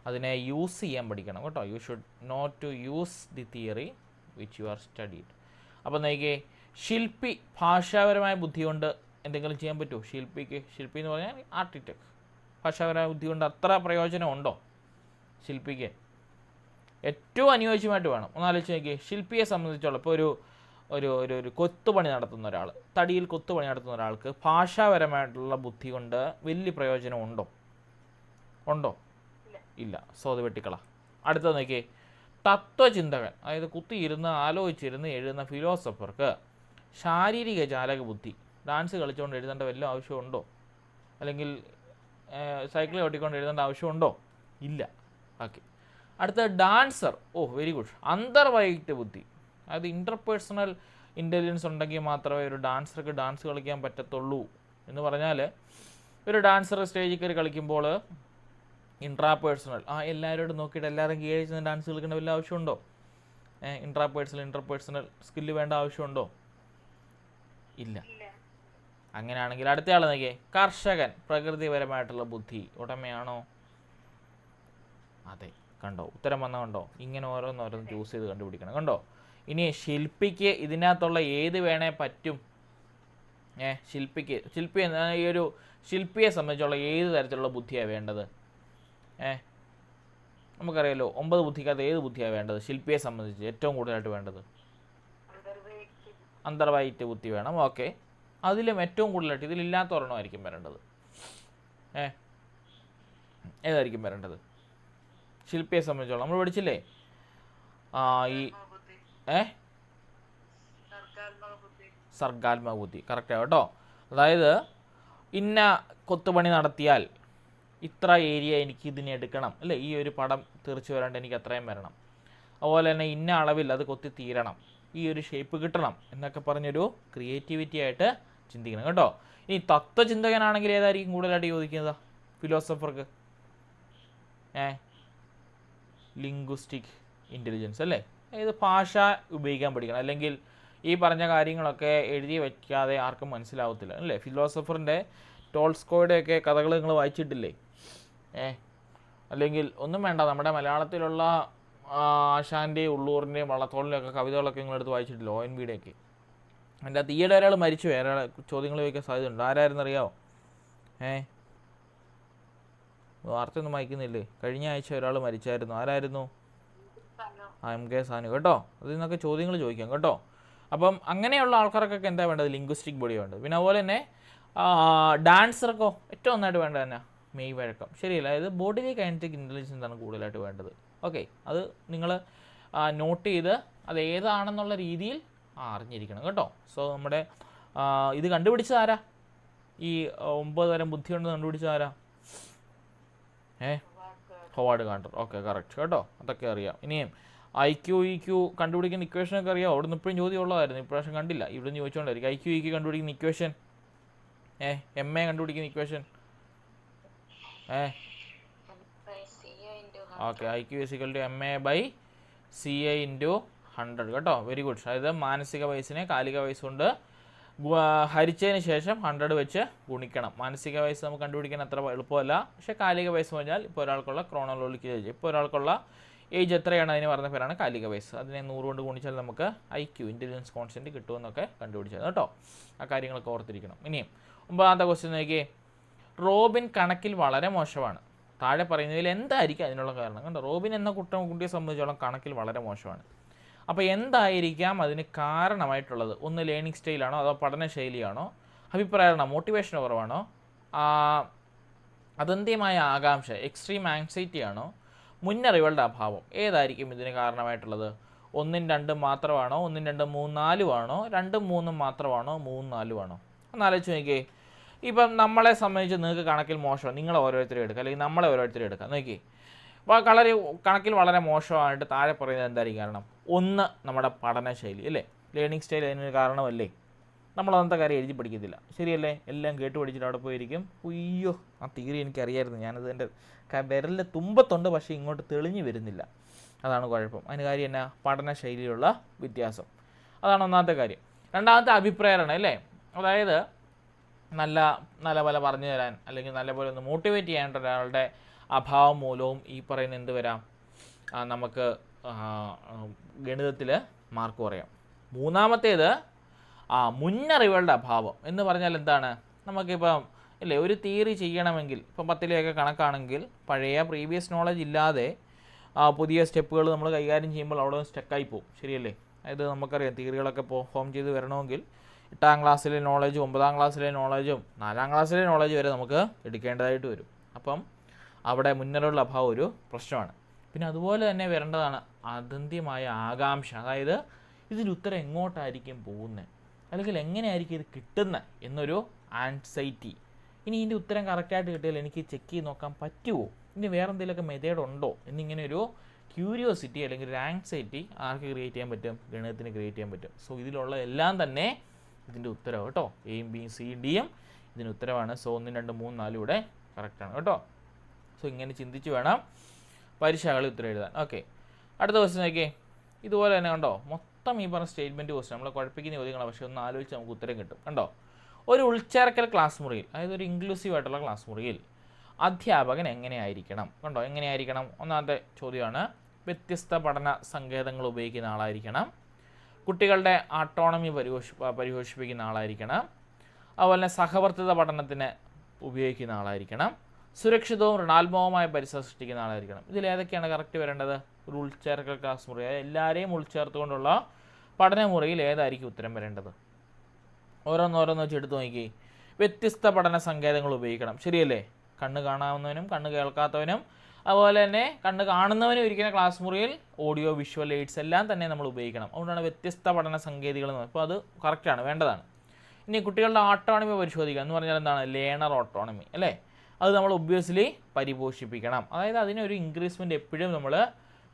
അതിനെ യൂസ് ചെയ്യാൻ പഠിക്കണം കേട്ടോ. You should not to use the theory which you are studied. അപ്പോൾ നോക്കിയേ, ശില്പി ഭാഷാപരമായ ബുദ്ധി കൊണ്ട് എന്തെങ്കിലും ചെയ്യാൻ പറ്റുമോ? ശില്പി എന്ന് പറഞ്ഞാൽ ആർക്കിടെക്ട്. ഭാഷാപരമായ ബുദ്ധി കൊണ്ട് അത്ര പ്രയോജനമുണ്ടോ ശില്പിക്ക്? ഏറ്റവും അനുയോജ്യമായിട്ട് വേണം. ഒന്നാലോചിച്ച് നോക്കിയേ, ശില്പിയെ സംബന്ധിച്ചോളം ഇപ്പോൾ ഒരു കൊത്തുപണി നടത്തുന്ന ഒരാൾ, തടിയിൽ കൊത്തുപണി നടത്തുന്ന ഒരാൾക്ക് ഭാഷാപരമായിട്ടുള്ള ബുദ്ധി കൊണ്ട് വലിയ പ്രയോജനം ഉണ്ടോ? ഇല്ല. സോ അത് വെട്ടിക്കള. അടുത്തത് നോക്കിയേ, തത്വചിന്തകൻ, അതായത് കുത്തിയിരുന്ന് ആലോചിച്ചിരുന്ന് എഴുതുന്ന ഫിലോസഫർക്ക് ശാരീരിക ജാലക ബുദ്ധി, ഡാൻസ് കളിച്ചുകൊണ്ട് എഴുതേണ്ട വല്ല ആവശ്യമുണ്ടോ? അല്ലെങ്കിൽ സൈക്കിൾ ഓട്ടിക്കൊണ്ട് എഴുതേണ്ട ആവശ്യമുണ്ടോ? ഇല്ല. ഓക്കെ, അടുത്ത ഡാൻസർ. Very good. അന്തർവൈയക്തിക ബുദ്ധി, അതായത് ഇൻ്റർപേഴ്സണൽ ഇൻ്റലിജൻസ് ഉണ്ടെങ്കിൽ മാത്രമേ ഒരു ഡാൻസർക്ക് ഡാൻസ് കളിക്കാൻ പറ്റത്തുള്ളൂ. എന്ന് പറഞ്ഞാൽ ഒരു ഡാൻസർ സ്റ്റേജിൽ കയറി കളിക്കുമ്പോൾ ഇൻട്രാപേഴ്സണൽ എല്ലാവരോടും നോക്കിയിട്ട് എല്ലാവരും കീഴിച്ച് ഡാൻസ് കളിക്കേണ്ട വല്ല ആവശ്യമുണ്ടോ? ഇൻ്റർപേഴ്സണൽ സ്കില്ല് വേണ്ട ആവശ്യമുണ്ടോ? ഇല്ല. അങ്ങനെയാണെങ്കിൽ അടുത്തയാൾ നോക്കിയേ, കർഷകൻ പ്രകൃതിപരമായിട്ടുള്ള ബുദ്ധി ഉടമയാണോ? അതെ. കണ്ടോ, ഉത്തരം വന്ന കണ്ടോ? ഇങ്ങനെ ഓരോന്നോരോന്ന് ചൂസ് ചെയ്ത് കണ്ടുപിടിക്കണം. കണ്ടോ, ഇനി ശില്പിക്ക് ഇതിനകത്തുള്ള ഏത് വേണേ പറ്റും? ഈ ഒരു ശില്പിയെ സംബന്ധിച്ചുള്ള ഏത് തരത്തിലുള്ള ബുദ്ധിയാണ് വേണ്ടത്? നമുക്കറിയാലോ, 9 ബുദ്ധിക്കകത്ത് ഏത് ബുദ്ധിയാണ് വേണ്ടത്? ശില്പിയെ സംബന്ധിച്ച് ഏറ്റവും കൂടുതലായിട്ട് വേണ്ടത് അന്തർവൈയക്തിക ബുദ്ധി വേണം. ഓക്കെ, അതിലും ഏറ്റവും കൂടുതലായിട്ട് ഇതിലില്ലാത്ത ഒരെണ്ണമായിരിക്കും വരേണ്ടത്. ഏതായിരിക്കും വരേണ്ടത് ശില്പിയെ സംബന്ധിച്ചോളം? നമ്മൾ പഠിച്ചില്ലേ സർഗാത്മക ബുദ്ധി. കറക്റ്റാണ് കേട്ടോ. അതായത് ഇന്ന കൊത്തുപണി നടത്തിയാൽ ഇത്ര ഏരിയ എനിക്ക് ഇതിനെ എടുക്കണം അല്ലേ, ഈ ഒരു പടം തീർച്ച വരാണ്ട് എനിക്ക് അത്രയും വരണം, അതുപോലെ തന്നെ ഇന്ന അളവിൽ അത് കൊത്തി തീരണം, ഈ ഒരു ഷേപ്പ് കിട്ടണം എന്നൊക്കെ പറഞ്ഞൊരു ക്രിയേറ്റിവിറ്റി ആയിട്ട് ചിന്തിക്കണം കേട്ടോ. ഇനി തത്വചിന്തകനാണെങ്കിൽ ഏതായിരിക്കും കൂടുതലായിട്ട് ചോദിക്കുന്നത്? ഫിലോസഫർക്ക് ലിംഗ്വിസ്റ്റിക് ഇൻ്റലിജൻസ് അല്ലേ, അതായത് ഭാഷ ഉപയോഗിക്കാൻ പഠിക്കണം. അല്ലെങ്കിൽ ഈ പറഞ്ഞ കാര്യങ്ങളൊക്കെ എഴുതി വയ്ക്കാതെ ആർക്കും മനസ്സിലാവത്തില്ല അല്ലേ. ഫിലോസഫറിൻ്റെ ടോൾസ്കോയുടെയൊക്കെ കഥകൾ നിങ്ങൾ വായിച്ചിട്ടില്ലേ? അല്ലെങ്കിൽ ഒന്നും വേണ്ട, നമ്മുടെ മലയാളത്തിലുള്ള ആശാൻ്റെയും ഉള്ളൂറിൻ്റെയും വള്ളത്തോളിൻ്റെയൊക്കെ കവിതകളൊക്കെ നിങ്ങളെടുത്ത് വായിച്ചിട്ടില്ല, ONV-യുടെയൊക്കെ. അതിൻ്റെ അകത്ത് ഈയിടെ ഒരാൾ മരിച്ചു, വേറെ ചോദ്യങ്ങൾ ചോദിക്കാൻ സാധ്യതയുണ്ട്. ആരായിരുന്നു അറിയാമോ? വാർത്തയൊന്നും വായിക്കുന്നില്ലേ? കഴിഞ്ഞ ആഴ്ച ഒരാൾ മരിച്ചായിരുന്നു. ആരായിരുന്നു? MK സാനു കേട്ടോ. അതിൽ നിന്നൊക്കെ ചോദ്യങ്ങൾ ചോദിക്കാം കേട്ടോ. അപ്പം അങ്ങനെയുള്ള ആൾക്കാർക്കൊക്കെ എന്താ വേണ്ടത്? ലിംഗ്വിസ്റ്റിക് ബോഡി വേണ്ടത്. പിന്നെ അതുപോലെ തന്നെ ഡാൻസർക്കോ ഏറ്റവും നന്നായിട്ട് വേണ്ടത് തന്നെ മെയ് വഴക്കം. ശരിയല്ല, അതായത് ബോഡിലി കൈനറ്റിക് ഇൻ്റലിജൻസ് ആണ് കൂടുതലായിട്ട് വേണ്ടത്. ഓക്കെ, അത് നിങ്ങൾ നോട്ട് ചെയ്ത് അത് ഏതാണെന്നുള്ള രീതിയിൽ അറിഞ്ഞിരിക്കണം കേട്ടോ. സോ നമ്മുടെ ഇത് കണ്ടുപിടിച്ചത് ആരാ? ഈ 9 തരം ബുദ്ധി ഉണ്ടെന്ന് കണ്ടുപിടിച്ചത് ആരാ? Howard Gardner. ഓക്കെ, കറക്റ്റ് കേട്ടോ. അതൊക്കെ അറിയാം. ഇനിയും IQ EQ കണ്ടുപിടിക്കുന്ന ഇക്വേഷനൊക്കെ അറിയാം. അവിടെ നിന്ന് ഇപ്പോഴും ചോദ്യം ഉള്ളതായിരുന്നു, ഇപ്രാവശ്യം കണ്ടില്ല. ഇവിടെ നിന്ന് ചോദിച്ചുകൊണ്ടായിരിക്കും. IQ EQ കണ്ടുപിടിക്കുന്ന ഇക്വേഷൻ, MA കണ്ടുപിടിക്കുന്ന ഇക്വേഷൻ. ഓക്കെ, IQ = MA/CA × 100 കേട്ടോ. Very good. അതായത് മാനസിക വയസ്സിനെ കാലിക വയസ്സ് കൊണ്ട് ഹരിച്ചതിന് ശേഷം 100 വെച്ച് ഗുണിക്കണം. മാനസിക വയസ്സ് നമുക്ക് കണ്ടുപിടിക്കാൻ അത്ര എളുപ്പമല്ല, പക്ഷേ കാലിക വയസ്സ് പറഞ്ഞാൽ ഇപ്പോൾ ഒരാൾക്കുള്ള ക്രോണോളജിക്കൽ ഏജ്, ഇപ്പോൾ ഒരാൾക്കുള്ള ഏജ് എത്രയാണ് അതിന് പറഞ്ഞ പേരാണ് കാലിക വയസ്സ്. അതിനെ 100 കൊണ്ട് ഗുണിച്ചാൽ നമുക്ക് IQ ഇൻ്റലിജൻസ് കോൺസ്റ്റൻറ്റ് കിട്ടുമെന്നൊക്കെ കണ്ടുപിടിച്ചത് കേട്ടോ. ആ കാര്യങ്ങളൊക്കെ ഓർത്തിരിക്കണം. ഇനിയും 9ാമത്തെ ക്വസ്റ്റ്യൻ നോക്കിയേ, റോബിൻ കണക്കിൽ വളരെ മോശമാണ്. താഴെ പറയുന്നതിൽ എന്തായിരിക്കും അതിനുള്ള കാരണം? കണ്ടോ, റോബിൻ എന്ന കുട്ടിയെ സംബന്ധിച്ചോളം കണക്കിൽ വളരെ മോശമാണ്. അപ്പോൾ എന്തായിരിക്കാം അതിന് കാരണമായിട്ടുള്ളത്? ഒന്ന് ലേണിംഗ് സ്റ്റൈലാണോ, അതോ പഠനശൈലിയാണോ, അഭിപ്രായമാണോ, മോട്ടിവേഷൻ കുറവാണോ, അതന്ത്യമായ ആകാംക്ഷ എക്സ്ട്രീം ആങ്സൈറ്റി ആണോ, മുന്നറിവുകളുടെ അഭാവം? ഏതായിരിക്കും ഇതിന് കാരണമായിട്ടുള്ളത്? 1ഉം 2ഉം മാത്രമാണോ, 1ഉം 2ഉം 3ഉം 4ഉം ആണോ, 2ഉം 3ഉം മാത്രമാണോ, 3ഉം 4ഉം ആണോ? ഒന്ന് ആലോചിച്ച് നോക്കിയേ. ഇപ്പം നമ്മളെ സംബന്ധിച്ച് നിങ്ങൾക്ക് കണക്കിൽ മോശമാണ്, നിങ്ങളെ ഓരോരുത്തരും എടുക്കുക, അല്ലെങ്കിൽ നമ്മളെ ഓരോരുത്തരും എടുക്കുക. നോക്കി, അപ്പോൾ കണക്കിൽ വളരെ മോശമായിട്ട് താഴെ പറയുന്നത് എന്തായിരിക്കും കാരണം? ഒന്ന്, നമ്മുടെ പഠനശൈലി അല്ലേ, ലേണിംഗ് സ്റ്റൈൽ അതിനൊരു കാരണമല്ലേ. നമ്മളന്നത്തെ കാര്യം എഴുതി പഠിക്കത്തില്ല, ശരിയല്ലേ? എല്ലാം കേട്ട് പഠിച്ചിട്ട് അവിടെ പോയിരിക്കും. ഉയ്യോ, ആ തിയറി എനിക്കറിയായിരുന്നു, ഞാനത് എൻ്റെ വിരലിൻ്റെ തുമ്പത്തുണ്ട്, പക്ഷേ ഇങ്ങോട്ട് തെളിഞ്ഞു വരുന്നില്ല. അതാണ് കുഴപ്പം. അതിന് കാര്യം എന്നാ? പഠനശൈലിയിലുള്ള വ്യത്യാസം. അതാണ് ഒന്നാമത്തെ കാര്യം. രണ്ടാമത്തെ അഭിപ്രേരണ, അല്ലേ? അതായത് നല്ല പോലെ പറഞ്ഞു തരാൻ അല്ലെങ്കിൽ നല്ലപോലെ ഒന്ന് മോട്ടിവേറ്റ് ചെയ്യാനായിട്ട് ഒരാളുടെ അഭാവം മൂലവും ഈ പറയുന്ന എന്ത് വരാം, നമുക്ക് ഗണിതത്തിൽ മാർക്ക് കുറയാം. മൂന്നാമത്തേത് മുന്നറിവുകളുടെ അഭാവം എന്ന് പറഞ്ഞാൽ എന്താണ്? നമുക്കിപ്പം ഇല്ലേ ഒരു തിയറി ചെയ്യണമെങ്കിൽ, ഇപ്പം 10ലെയൊക്കെ കണക്കാണെങ്കിൽ പഴയ പ്രീവിയസ് നോളജ് ഇല്ലാതെ പുതിയ സ്റ്റെപ്പുകൾ നമ്മൾ കൈകാര്യം ചെയ്യുമ്പോൾ അവിടെ സ്റ്റക്കായി പോകും, ശരിയല്ലേ? അതായത് നമുക്കറിയാം തിയറികളൊക്കെ ഫോം ചെയ്ത് വരണമെങ്കിൽ 8ാം ക്ലാസ്സിലെ നോളജും 9ാം ക്ലാസ്സിലെ നോളജും 4ാം ക്ലാസ്സിലെ നോളജ് വരെ നമുക്ക് എടുക്കേണ്ടതായിട്ട് വരും. അപ്പം അവിടെ മുന്നറിവുള്ള അഭാവം ഒരു പ്രശ്നമാണ്. പിന്നെ അതുപോലെ തന്നെ വരേണ്ടതാണ് അദന്ത്യമായ ആകാംക്ഷ. അതായത് ഇതിൻ്റെ ഉത്തരം എങ്ങോട്ടായിരിക്കും പോകുന്നത്, അല്ലെങ്കിൽ എങ്ങനെയായിരിക്കും ഇത് കിട്ടുന്നത് എന്നൊരു ആൻസൈറ്റി. ഇനി ഇതിൻ്റെ ഉത്തരം കറക്റ്റായിട്ട് കിട്ടിയാൽ എനിക്ക് ചെക്ക് ചെയ്ത് നോക്കാൻ പറ്റുമോ, ഇനി വേറെ എന്തെങ്കിലുമൊക്കെ മെത്തേഡ് ഉണ്ടോ എന്നിങ്ങനെ ഒരു ക്യൂരിയോസിറ്റി അല്ലെങ്കിൽ ഒരു ആൻസൈറ്റി ആർക്ക് ക്രിയേറ്റ് ചെയ്യാൻ പറ്റും? ഗണിതത്തിന് ക്രിയേറ്റ് ചെയ്യാൻ പറ്റും. സോ ഇതിലുള്ള എല്ലാം തന്നെ ഇതിൻ്റെ ഉത്തരവ് കേട്ടോ. എയും ബിയും സിയും ഡിയും ഇതിന് ഉത്തരവാണ്. സോ 1, 2, 3, 4 ഇവിടെ കറക്റ്റാണ് കേട്ടോ. സോ ഇങ്ങനെ ചിന്തിച്ച് വേണം പരീക്ഷകളിൽ ഉത്തരം എഴുതാൻ. ഓക്കെ, അടുത്ത ക്വസ്റ്റ്യൻ നോക്കിയേ. ഇതുപോലെ തന്നെ കണ്ടോ, മൊത്തം ഈ പറഞ്ഞ സ്റ്റേറ്റ്മെൻറ്റ് ക്വസ്റ്റ്യൻ നമ്മളെ കുഴപ്പിക്കുന്ന ചോദ്യങ്ങളാണ്, പക്ഷേ ഒന്ന് ആലോചിച്ച് നമുക്ക് ഉത്തരം കിട്ടും. കണ്ടോ, ഒരു ഉൾച്ചേർക്കൽ ക്ലാസ് മുറിയിൽ, അതായത് ഒരു ഇൻക്ലൂസീവ് ആയിട്ടുള്ള ക്ലാസ് മുറിയിൽ അധ്യാപകൻ എങ്ങനെയായിരിക്കണം? കണ്ടോ, എങ്ങനെയായിരിക്കണം? ഒന്നാമത്തെ ചോദ്യമാണ്. വ്യത്യസ്ത പഠന സങ്കേതങ്ങൾ ഉപയോഗിക്കുന്ന ആളായിരിക്കണം, കുട്ടികളുടെ ഓട്ടോണമി പരിപോഷിപ്പിക്കുന്ന ആളായിരിക്കണം, അതുപോലെ തന്നെ സഹവർത്തിത പഠനത്തിന് ഉപയോഗിക്കുന്ന ആളായിരിക്കണം, സുരക്ഷിതവും ഋണാത്മകവുമായ പരിസരം സൃഷ്ടിക്കുന്ന ആളായിരിക്കണം. ഇതിലേതൊക്കെയാണ് കറക്റ്റ് വരേണ്ടത്? ഒരു ഉൾച്ചേർക്കൽ ക്ലാസ് മുറി, അതായത് എല്ലാവരെയും ഉൾച്ചേർത്തുകൊണ്ടുള്ള പഠനമുറിയിൽ ഏതായിരിക്കും ഉത്തരം വരേണ്ടത്? ഓരോന്നോരോന്ന് വെച്ച് എടുത്ത് നോക്കി. വ്യത്യസ്ത പഠന സങ്കേതങ്ങൾ ഉപയോഗിക്കണം, ശരിയല്ലേ? കണ്ണ് കാണാവുന്നവനും കണ്ണ് കേൾക്കാത്തവനും അതുപോലെ തന്നെ കണ്ണ് കാണുന്നവനും ഇരിക്കുന്ന ക്ലാസ് മുറിയിൽ ഓഡിയോ വിഷ്വൽ എയ്ഡ്സ് എല്ലാം തന്നെ നമ്മൾ ഉപയോഗിക്കണം. അതുകൊണ്ടാണ് വ്യത്യസ്ത പഠന സങ്കേതികൾ എന്ന് പറയുന്നത്. അപ്പോൾ അത് കറക്റ്റാണ്, വേണ്ടതാണ്. ഇനി കുട്ടികളുടെ ഓട്ടോണമി പരിശോധിക്കുക എന്ന് പറഞ്ഞാൽ എന്താണ്? ലേണർ ഓട്ടോണമി, അല്ലേ? അത് നമ്മൾ ഒബ്വിയസ്ലി പരിപോഷിപ്പിക്കണം. അതായത് അതിനൊരു ഇൻക്രീസ്മെൻറ്റ് എപ്പോഴും നമ്മൾ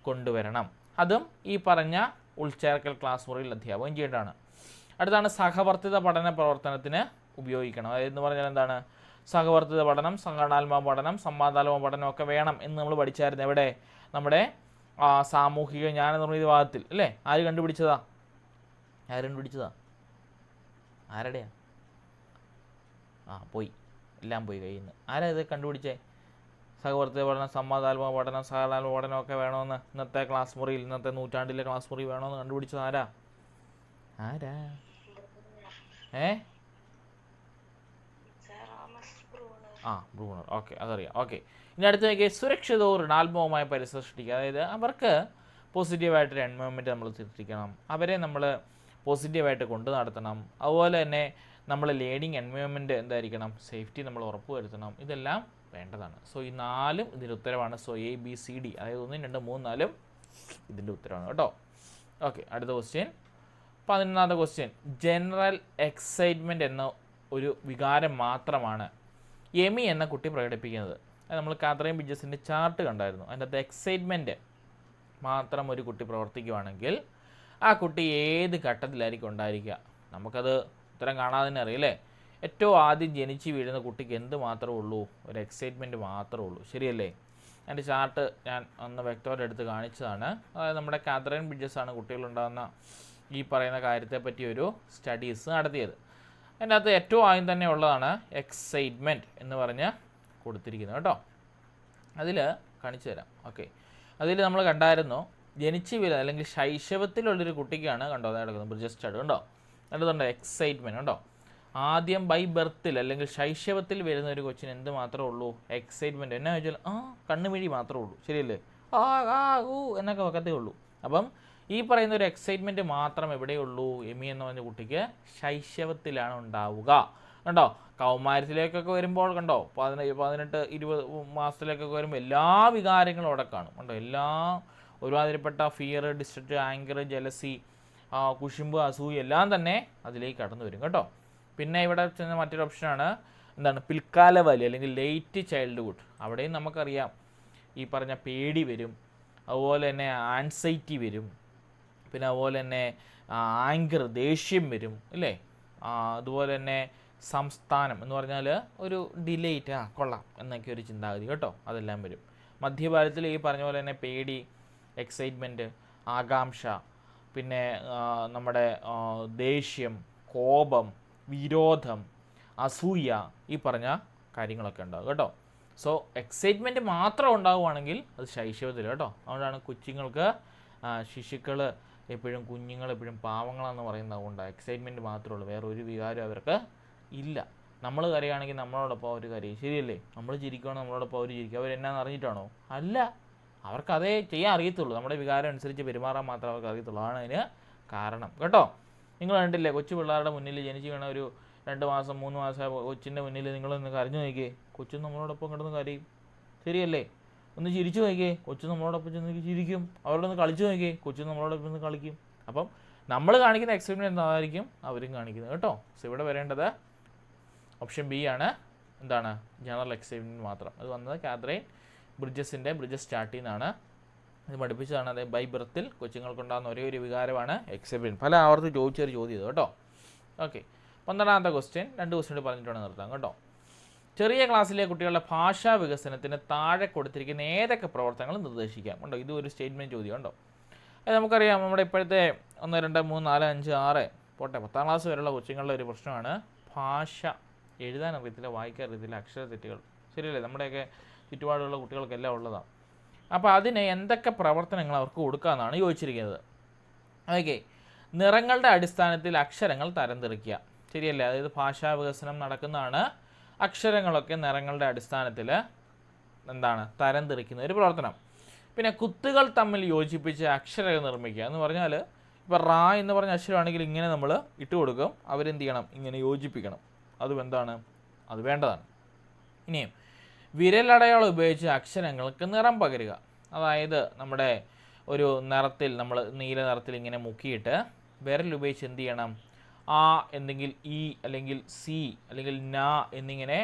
കൊണ്ടുവരണം. അതും ഈ പറഞ്ഞ ഉൾച്ചേർക്കൽ ക്ലാസ് മുറിയിൽ അധ്യാപകം ചെയ്യേണ്ടതാണ്. അടുത്താണ് സഹവർത്തിത പഠന പ്രവർത്തനത്തിന് ഉപയോഗിക്കണം. അതായത് എന്ന് പറഞ്ഞാൽ എന്താണ്? സഹവർത്തിത പഠനം, സംഘടനാത്മക പഠനം, സംവാദാത്മക പഠനം ഒക്കെ വേണം എന്ന് നമ്മൾ പഠിച്ചായിരുന്നു. എവിടെ? നമ്മുടെ സാമൂഹിക ജ്ഞാന നിർമ്മിത വിഭാഗത്തിൽ, അല്ലേ? ആര് കണ്ടുപിടിച്ചതാ? ആരുടെയാ? പോയി, എല്ലാം പോയി കയ്യിൽ നിന്ന്. ആരാ ഇത് കണ്ടുപിടിച്ചേ? സഹവർത്തിത പഠനം, സംവാദാത്മക പഠനം, സഹകരണാത്മക പഠനമൊക്കെ വേണമെന്ന് ഇന്നത്തെ ക്ലാസ് മുറിയിൽ, ഇന്നത്തെ നൂറ്റാണ്ടിലെ ക്ലാസ് മുറി വേണമെന്ന് കണ്ടുപിടിച്ചത് ആരാ? ബ്രൂണർ. ഓക്കെ, അതറിയാം. ഓക്കെ, ഇനി അടുത്തേക്ക് സുരക്ഷിതവും ഋണാത്മകവുമായ പരിസരം സൃഷ്ടിക്കുക. അതായത് അവർക്ക് പോസിറ്റീവായിട്ടൊരു എൻവയോൺമെൻറ്റ് നമ്മൾ സൃഷ്ടിക്കണം, അവരെ നമ്മൾ പോസിറ്റീവായിട്ട് കൊണ്ടു നടത്തണം. അതുപോലെ തന്നെ നമ്മൾ ലേണിംഗ് എൻവയോൺമെൻറ്റ് എന്തായിരിക്കണം? സേഫ്റ്റി നമ്മൾ ഉറപ്പുവരുത്തണം. ഇതെല്ലാം വേണ്ടതാണ്. സോ ഈ 4ഉം ഇതിൻ്റെ ഉത്തരവാണ്. സോ ABCD, അതായത് 1, 2, 3, 4 ഇതിൻ്റെ ഉത്തരവാണ് കേട്ടോ. ഓക്കെ, അടുത്ത ക്വസ്റ്റ്യൻ, 11ാമത്തെ ക്വസ്റ്റ്യൻ. ജനറൽ എക്സൈറ്റ്മെൻറ്റ് എന്ന ഒരു വികാരം മാത്രമാണ് എമി എന്ന കുട്ടി പ്രകടിപ്പിക്കുന്നത്. അത് നമ്മൾ കാതറിൻ ബിഡ്ജസിൻ്റെ ചാർട്ട് കണ്ടായിരുന്നു. അതിൻ്റെ അകത്ത് എക്സൈറ്റ്മെൻറ്റ് മാത്രം ഒരു കുട്ടി പ്രവർത്തിക്കുകയാണെങ്കിൽ ആ കുട്ടി ഏത് ഘട്ടത്തിലായിരിക്കും ഉണ്ടായിരിക്കുക? നമുക്കത് ഉത്തരം കാണാതെ തന്നെ അറിയില്ലേ. ഏറ്റവും ആദ്യം ജനിച്ച് വീഴുന്ന കുട്ടിക്ക് എന്ത് മാത്രമേ ഉള്ളൂ? ഒരു എക്സൈറ്റ്മെൻറ്റ് മാത്രമേ ഉള്ളൂ, ശരിയല്ലേ? അതിൻ്റെ ചാർട്ട് ഞാൻ ഒന്ന് വ്യക്തമായിട്ട് എടുത്ത് കാണിച്ചതാണ്. അതായത് നമ്മുടെ കാതറിൻ ബിഡ്ജസാണ് കുട്ടികളുണ്ടാകുന്ന ഈ പറയുന്ന കാര്യത്തെപ്പറ്റി ഒരു സ്റ്റഡീസ് നടത്തിയത്. അതിൻ്റെ അകത്ത് ഏറ്റവും ആദ്യം തന്നെ ഉള്ളതാണ് എക്സൈറ്റ്മെൻറ്റ് എന്ന് പറഞ്ഞ് കൊടുത്തിരിക്കുന്നത് കേട്ടോ. അതിൽ കാണിച്ചു തരാം. ഓക്കെ, അതിൽ നമ്മൾ കണ്ടായിരുന്നു ജനിച്ച് വീഴുന്ന അല്ലെങ്കിൽ ശൈശവത്തിലുള്ളൊരു കുട്ടിക്കാണ് കണ്ടോ അത് നടക്കുന്നത്. ബ്രിഡ്ജസ് സ്റ്റഡി കണ്ടോ, നല്ലതുണ്ടോ? എക്സൈറ്റ്മെൻറ്റ് കണ്ടോ. ആദ്യം ബൈ ബർത്തിൽ അല്ലെങ്കിൽ ശൈശവത്തിൽ വരുന്ന ഒരു കൊച്ചിന് എന്ത് മാത്രമേ ഉള്ളൂ? എക്സൈറ്റ്മെൻറ്റ്. എന്നാ വെച്ചാൽ കണ്ണുമിഴി മാത്രമേ ഉള്ളൂ, ശരിയല്ലേ? എന്നൊക്കെ വെക്കത്തേ ഉള്ളൂ. അപ്പം ഈ പറയുന്ന ഒരു എക്സൈറ്റ്മെൻറ്റ് മാത്രം എവിടെയുള്ളൂ? എമി എന്ന് പറഞ്ഞ കുട്ടിക്ക് ശൈശവത്തിലാണ് ഉണ്ടാവുക. കണ്ടോ, കൗമാരത്തിലേക്കൊക്കെ വരുമ്പോൾ കണ്ടോ 18, 20 മാസത്തിലേക്കൊക്കെ വരുമ്പോൾ എല്ലാ വികാരങ്ങളും അവിടെ കാണും. കണ്ടോ, എല്ലാ ഒരുമാതിരിപ്പെട്ട ഫിയർ, ഡിസ്ട്രക്റ്റ്, ആങ്കർ, ജലസി, കുശുമ്പ്, അസൂയ എല്ലാം തന്നെ അതിലേക്ക് കടന്നു വരും കേട്ടോ. പിന്നെ ഇവിടെ ചെന്ന മറ്റൊരു ഓപ്ഷനാണ് എന്താണ്? പിൽക്കാല ബാല്യം അല്ലെങ്കിൽ ലേറ്റ് ചൈൽഡ്ഹുഡ്. അവിടെയും നമുക്കറിയാം ഈ പറഞ്ഞ പേടി വരും, അതുപോലെ തന്നെ ആൻസൈറ്റി വരും, പിന്നെ അതുപോലെ തന്നെ ആങ്കർ, ദേഷ്യം വരും, അല്ലേ? അതുപോലെ തന്നെ സംസ്ഥാനം എന്ന് പറഞ്ഞാൽ ഒരു ഡിലേറ്റ്, കൊള്ളാം എന്നൊക്കെ ഒരു ചിന്താഗതി കേട്ടോ, അതെല്ലാം വരും. മധ്യഭാരതത്തിൽ ഈ പറഞ്ഞ പോലെ തന്നെ പേടി, എക്സൈറ്റ്മെൻറ്റ്, ആകാംക്ഷ, പിന്നെ നമ്മുടെ ദേഷ്യം, കോപം, വിരോധം, അസൂയ, ഈ പറഞ്ഞ കാര്യങ്ങളൊക്കെ ഉണ്ടാകും കേട്ടോ. സോ എക്സൈറ്റ്മെൻറ്റ് മാത്രം ഉണ്ടാവുകയാണെങ്കിൽ അത് ശൈശവത്തിൽ കേട്ടോ. അതുകൊണ്ടാണ് കൊച്ചുങ്ങൾക്ക് ശിശുക്കൾ എപ്പോഴും, കുഞ്ഞുങ്ങൾ എപ്പോഴും പാവങ്ങളെന്ന് പറയുന്നത് കൊണ്ടാണ്. എക്സൈറ്റ്മെൻറ്റ് മാത്രമേ ഉള്ളൂ, വേറെ ഒരു വികാരം അവർക്ക് ഇല്ല. നമ്മൾ കരയുകയാണെങ്കിൽ നമ്മളോടൊപ്പം അവർ കരയും, ശരിയല്ലേ? നമ്മൾ ചിരിക്കുകയാണെങ്കിൽ നമ്മളോടൊപ്പം അവർ ചിരിക്കും. അവരെന്നാന്ന് അറിഞ്ഞിട്ടാണോ? അല്ല, അവർക്ക് അതേ ചെയ്യാൻ അറിയത്തുള്ളൂ. നമ്മുടെ വികാരം അനുസരിച്ച് പെരുമാറാൻ മാത്രമേ അവർക്ക് അറിയത്തുള്ളൂ. ആണ് അതിന് കാരണം കേട്ടോ. നിങ്ങൾ കണ്ടില്ലേ, കൊച്ചു പിള്ളേരുടെ മുന്നിൽ ജനിച്ച് വീണ ഒരു 2 മാസം 3 മാസം കൊച്ചിൻ്റെ മുന്നിൽ നിങ്ങളൊന്ന് കരഞ്ഞു നോക്കിയേ, കൊച്ചു നമ്മളോടൊപ്പം കിടന്ന് കരയും, ശരിയല്ലേ? ഒന്ന് ചിരിച്ചു നോക്കിയേ, കൊച്ചു നമ്മളോടൊപ്പം ചെന്ന് ചിരിക്കും. അവരോടൊന്ന് കളിച്ചു നോക്കിയേ, കൊച്ചു നമ്മളോടൊപ്പം ഒന്ന് കളിക്കും. അപ്പം നമ്മൾ കാണിക്കുന്ന എക്സൈറ്റ്മെൻറ്റ് എന്തായിരിക്കും അവരും കാണിക്കുന്നത് കേട്ടോ. സോ ഇവിടെ വരേണ്ടത് ഓപ്ഷൻ ബി ആണ്. എന്താണ്? ജനറൽ എക്സൈറ്റ്മെൻറ്റ് മാത്രം. അത് വന്നത് കാതറൈൻ ബ്രിഡ്ജസ് സ്റ്റാർട്ടിൽ നിന്നാണ്. ഇത് പഠിപ്പിച്ചതാണ്. അതായത് ബൈ ബർത്തിൽ കൊച്ചുങ്ങൾക്കുണ്ടാകുന്ന ഒരേ ഒരു വികാരമാണ് എക്സൈറ്റ്മെൻറ്റ്. പല ആവർത്തി ചോദിച്ചൊരു ചോദ്യം ഇത് കേട്ടോ. ഓക്കെ, 12ാമത്തെ ക്വസ്റ്റ്യൻ, 2 ക്വസ്റ്റ്യൻ പറഞ്ഞിട്ടാണ് നിർത്താം കേട്ടോ. ചെറിയ ക്ലാസ്സിലെ കുട്ടികളുടെ ഭാഷാ വികസനത്തിന് താഴെ കൊടുത്തിരിക്കുന്ന ഏതൊക്കെ പ്രവർത്തനങ്ങൾ നിർദ്ദേശിക്കാം ഉണ്ടോ? ഇത് ഒരു സ്റ്റേറ്റ്മെൻറ്റ് ചോദ്യം ഉണ്ടോ? അത് നമുക്കറിയാം, നമ്മുടെ ഇപ്പോഴത്തെ 1 2 3 4 5 6 പോട്ടെ 10ാം ക്ലാസ് വരെയുള്ള കൊച്ചുങ്ങളുടെ ഒരു പ്രശ്നമാണ് ഭാഷ. എഴുതാൻ അറിയത്തില്ല, വായിക്കാൻ അറിയത്തില്ല, അക്ഷരത്തെറ്റുകൾ, ശരിയല്ലേ? നമ്മുടെയൊക്കെ ചുറ്റുപാടുള്ള കുട്ടികൾക്കെല്ലാം ഉള്ളതാണ്. അപ്പോൾ അതിന് എന്തൊക്കെ പ്രവർത്തനങ്ങൾ അവർക്ക് കൊടുക്കാമെന്നാണ് ചോദിച്ചിരിക്കുന്നത്. ഓക്കെ, നിറങ്ങളുടെ അടിസ്ഥാനത്തിൽ അക്ഷരങ്ങൾ തരംതിരിക്കുക, ശരിയല്ലേ? അതായത് ഭാഷാ വികസനം നടക്കുന്നതാണ്. അക്ഷരങ്ങളൊക്കെ നിറങ്ങളുടെ അടിസ്ഥാനത്തിൽ എന്താണ് തരംതിരിക്കുന്ന ഒരു പ്രവർത്തനം. പിന്നെ കുത്തുകൾ തമ്മിൽ യോജിപ്പിച്ച് അക്ഷരങ്ങൾ നിർമ്മിക്കുക എന്ന് പറഞ്ഞാൽ, ഇപ്പോൾ റാ എന്ന് പറഞ്ഞ അക്ഷരമാണെങ്കിൽ ഇങ്ങനെ നമ്മൾ ഇട്ട് കൊടുക്കും, അവരെന്ത് ചെയ്യണം? ഇങ്ങനെ യോജിപ്പിക്കണം. അതും എന്താണ്? അത് വേണ്ടതാണ്. ഇനിയും വിരലടയാളം ഉപയോഗിച്ച് അക്ഷരങ്ങൾക്ക് നിറം പകരുക. അതായത് നമ്മുടെ ഒരു നിറത്തിൽ, നമ്മൾ നീല നിറത്തിൽ ഇങ്ങനെ മുക്കിയിട്ട് വിരൽ ഉപയോഗിച്ച് എന്ത് ചെയ്യണം? ആ എന്തെങ്കിൽ ഇ അല്ലെങ്കിൽ സി അല്ലെങ്കിൽ ന എന്നിങ്ങനെ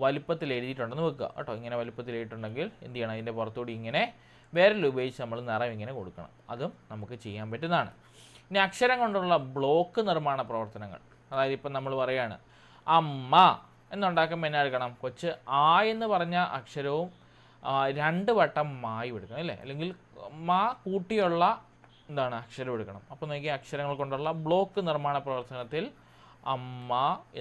വലുപ്പത്തിൽ എഴുതിയിട്ടുണ്ടെന്ന് വെക്കുക കേട്ടോ. ഇങ്ങനെ വലുപ്പത്തിൽ എഴുതിയിട്ടുണ്ടെങ്കിൽ എന്ത് ചെയ്യണം? അതിൻ്റെ പുറത്തുകൂടി ഇങ്ങനെ വിരൽ ഉപയോഗിച്ച് നമ്മൾ നിറം ഇങ്ങനെ കൊടുക്കണം. അതും നമുക്ക് ചെയ്യാൻ പറ്റുന്നതാണ്. ഇനി അക്ഷരം കൊണ്ടുള്ള ബ്ലോക്ക് നിർമ്മാണ പ്രവർത്തനങ്ങൾ. അതായത് ഇപ്പം നമ്മൾ പറയുകയാണ് അമ്മ എന്നുണ്ടാക്കുമ്പോൾ എന്നാ എടുക്കണം? കൊച്ച് ആ എന്ന് പറഞ്ഞ അക്ഷരവും 2 വട്ടം മായും എടുക്കണം, അല്ലേ? അല്ലെങ്കിൽ മാ കൂട്ടിയുള്ള എന്താണ് അക്ഷരം എടുക്കണം. അപ്പോൾ നോക്കി, അക്ഷരങ്ങൾ കൊണ്ടുള്ള ബ്ലോക്ക് നിർമ്മാണ പ്രവർത്തനത്തിൽ അമ്മ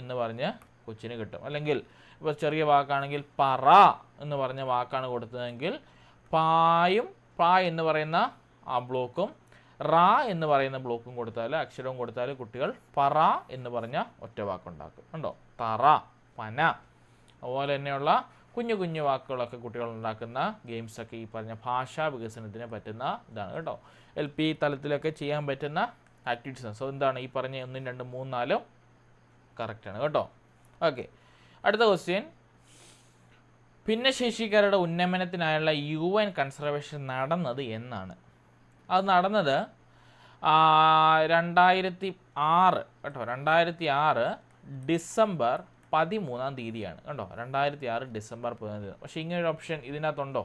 എന്ന് പറഞ്ഞ് കൊച്ചിന് കിട്ടും. അല്ലെങ്കിൽ ഇപ്പോൾ ചെറിയ വാക്കാണെങ്കിൽ പറ എന്ന് പറഞ്ഞ വാക്കാണ് കൊടുത്തതെങ്കിൽ പായും പാ എന്ന് പറയുന്ന ആ ബ്ലോക്കും റാ എന്ന് പറയുന്ന ബ്ലോക്കും കൊടുത്താൽ, അക്ഷരവും കൊടുത്താൽ കുട്ടികൾ പറ എന്ന് പറഞ്ഞ ഒറ്റ വാക്കുണ്ടാക്കും. ഉണ്ടോ? തറ, പന, അതുപോലെ തന്നെയുള്ള കുഞ്ഞു കുഞ്ഞു വാക്കുകളൊക്കെ കുട്ടികൾ ഉണ്ടാക്കുന്ന ഗെയിംസൊക്കെ ഈ പറഞ്ഞ ഭാഷാ വികസനത്തിന് പറ്റുന്ന ഇതാണ് കേട്ടോ. LP തലത്തിലൊക്കെ ചെയ്യാൻ പറ്റുന്ന ആക്ടിവിറ്റീസ്. സോ എന്താണ് ഈ പറഞ്ഞ 1 2 3 4 കറക്റ്റാണ് കേട്ടോ. ഓക്കെ, അടുത്ത ക്വസ്റ്റ്യൻ, ഭിന്നശേഷിക്കാരുടെ ഉന്നമനത്തിനായുള്ള UN കൺസർവേഷൻ നടന്നത് എന്നാണ്? അത് നടന്നത് 2006 കേട്ടോ. 2006 ഡിസംബർ 13-ാം തീയതിയാണ് കേട്ടോ. 2006 ഡിസംബർ 13-ാം തീയതി. പക്ഷേ ഇങ്ങനൊരു ഓപ്ഷൻ ഇതിനകത്തുണ്ടോ?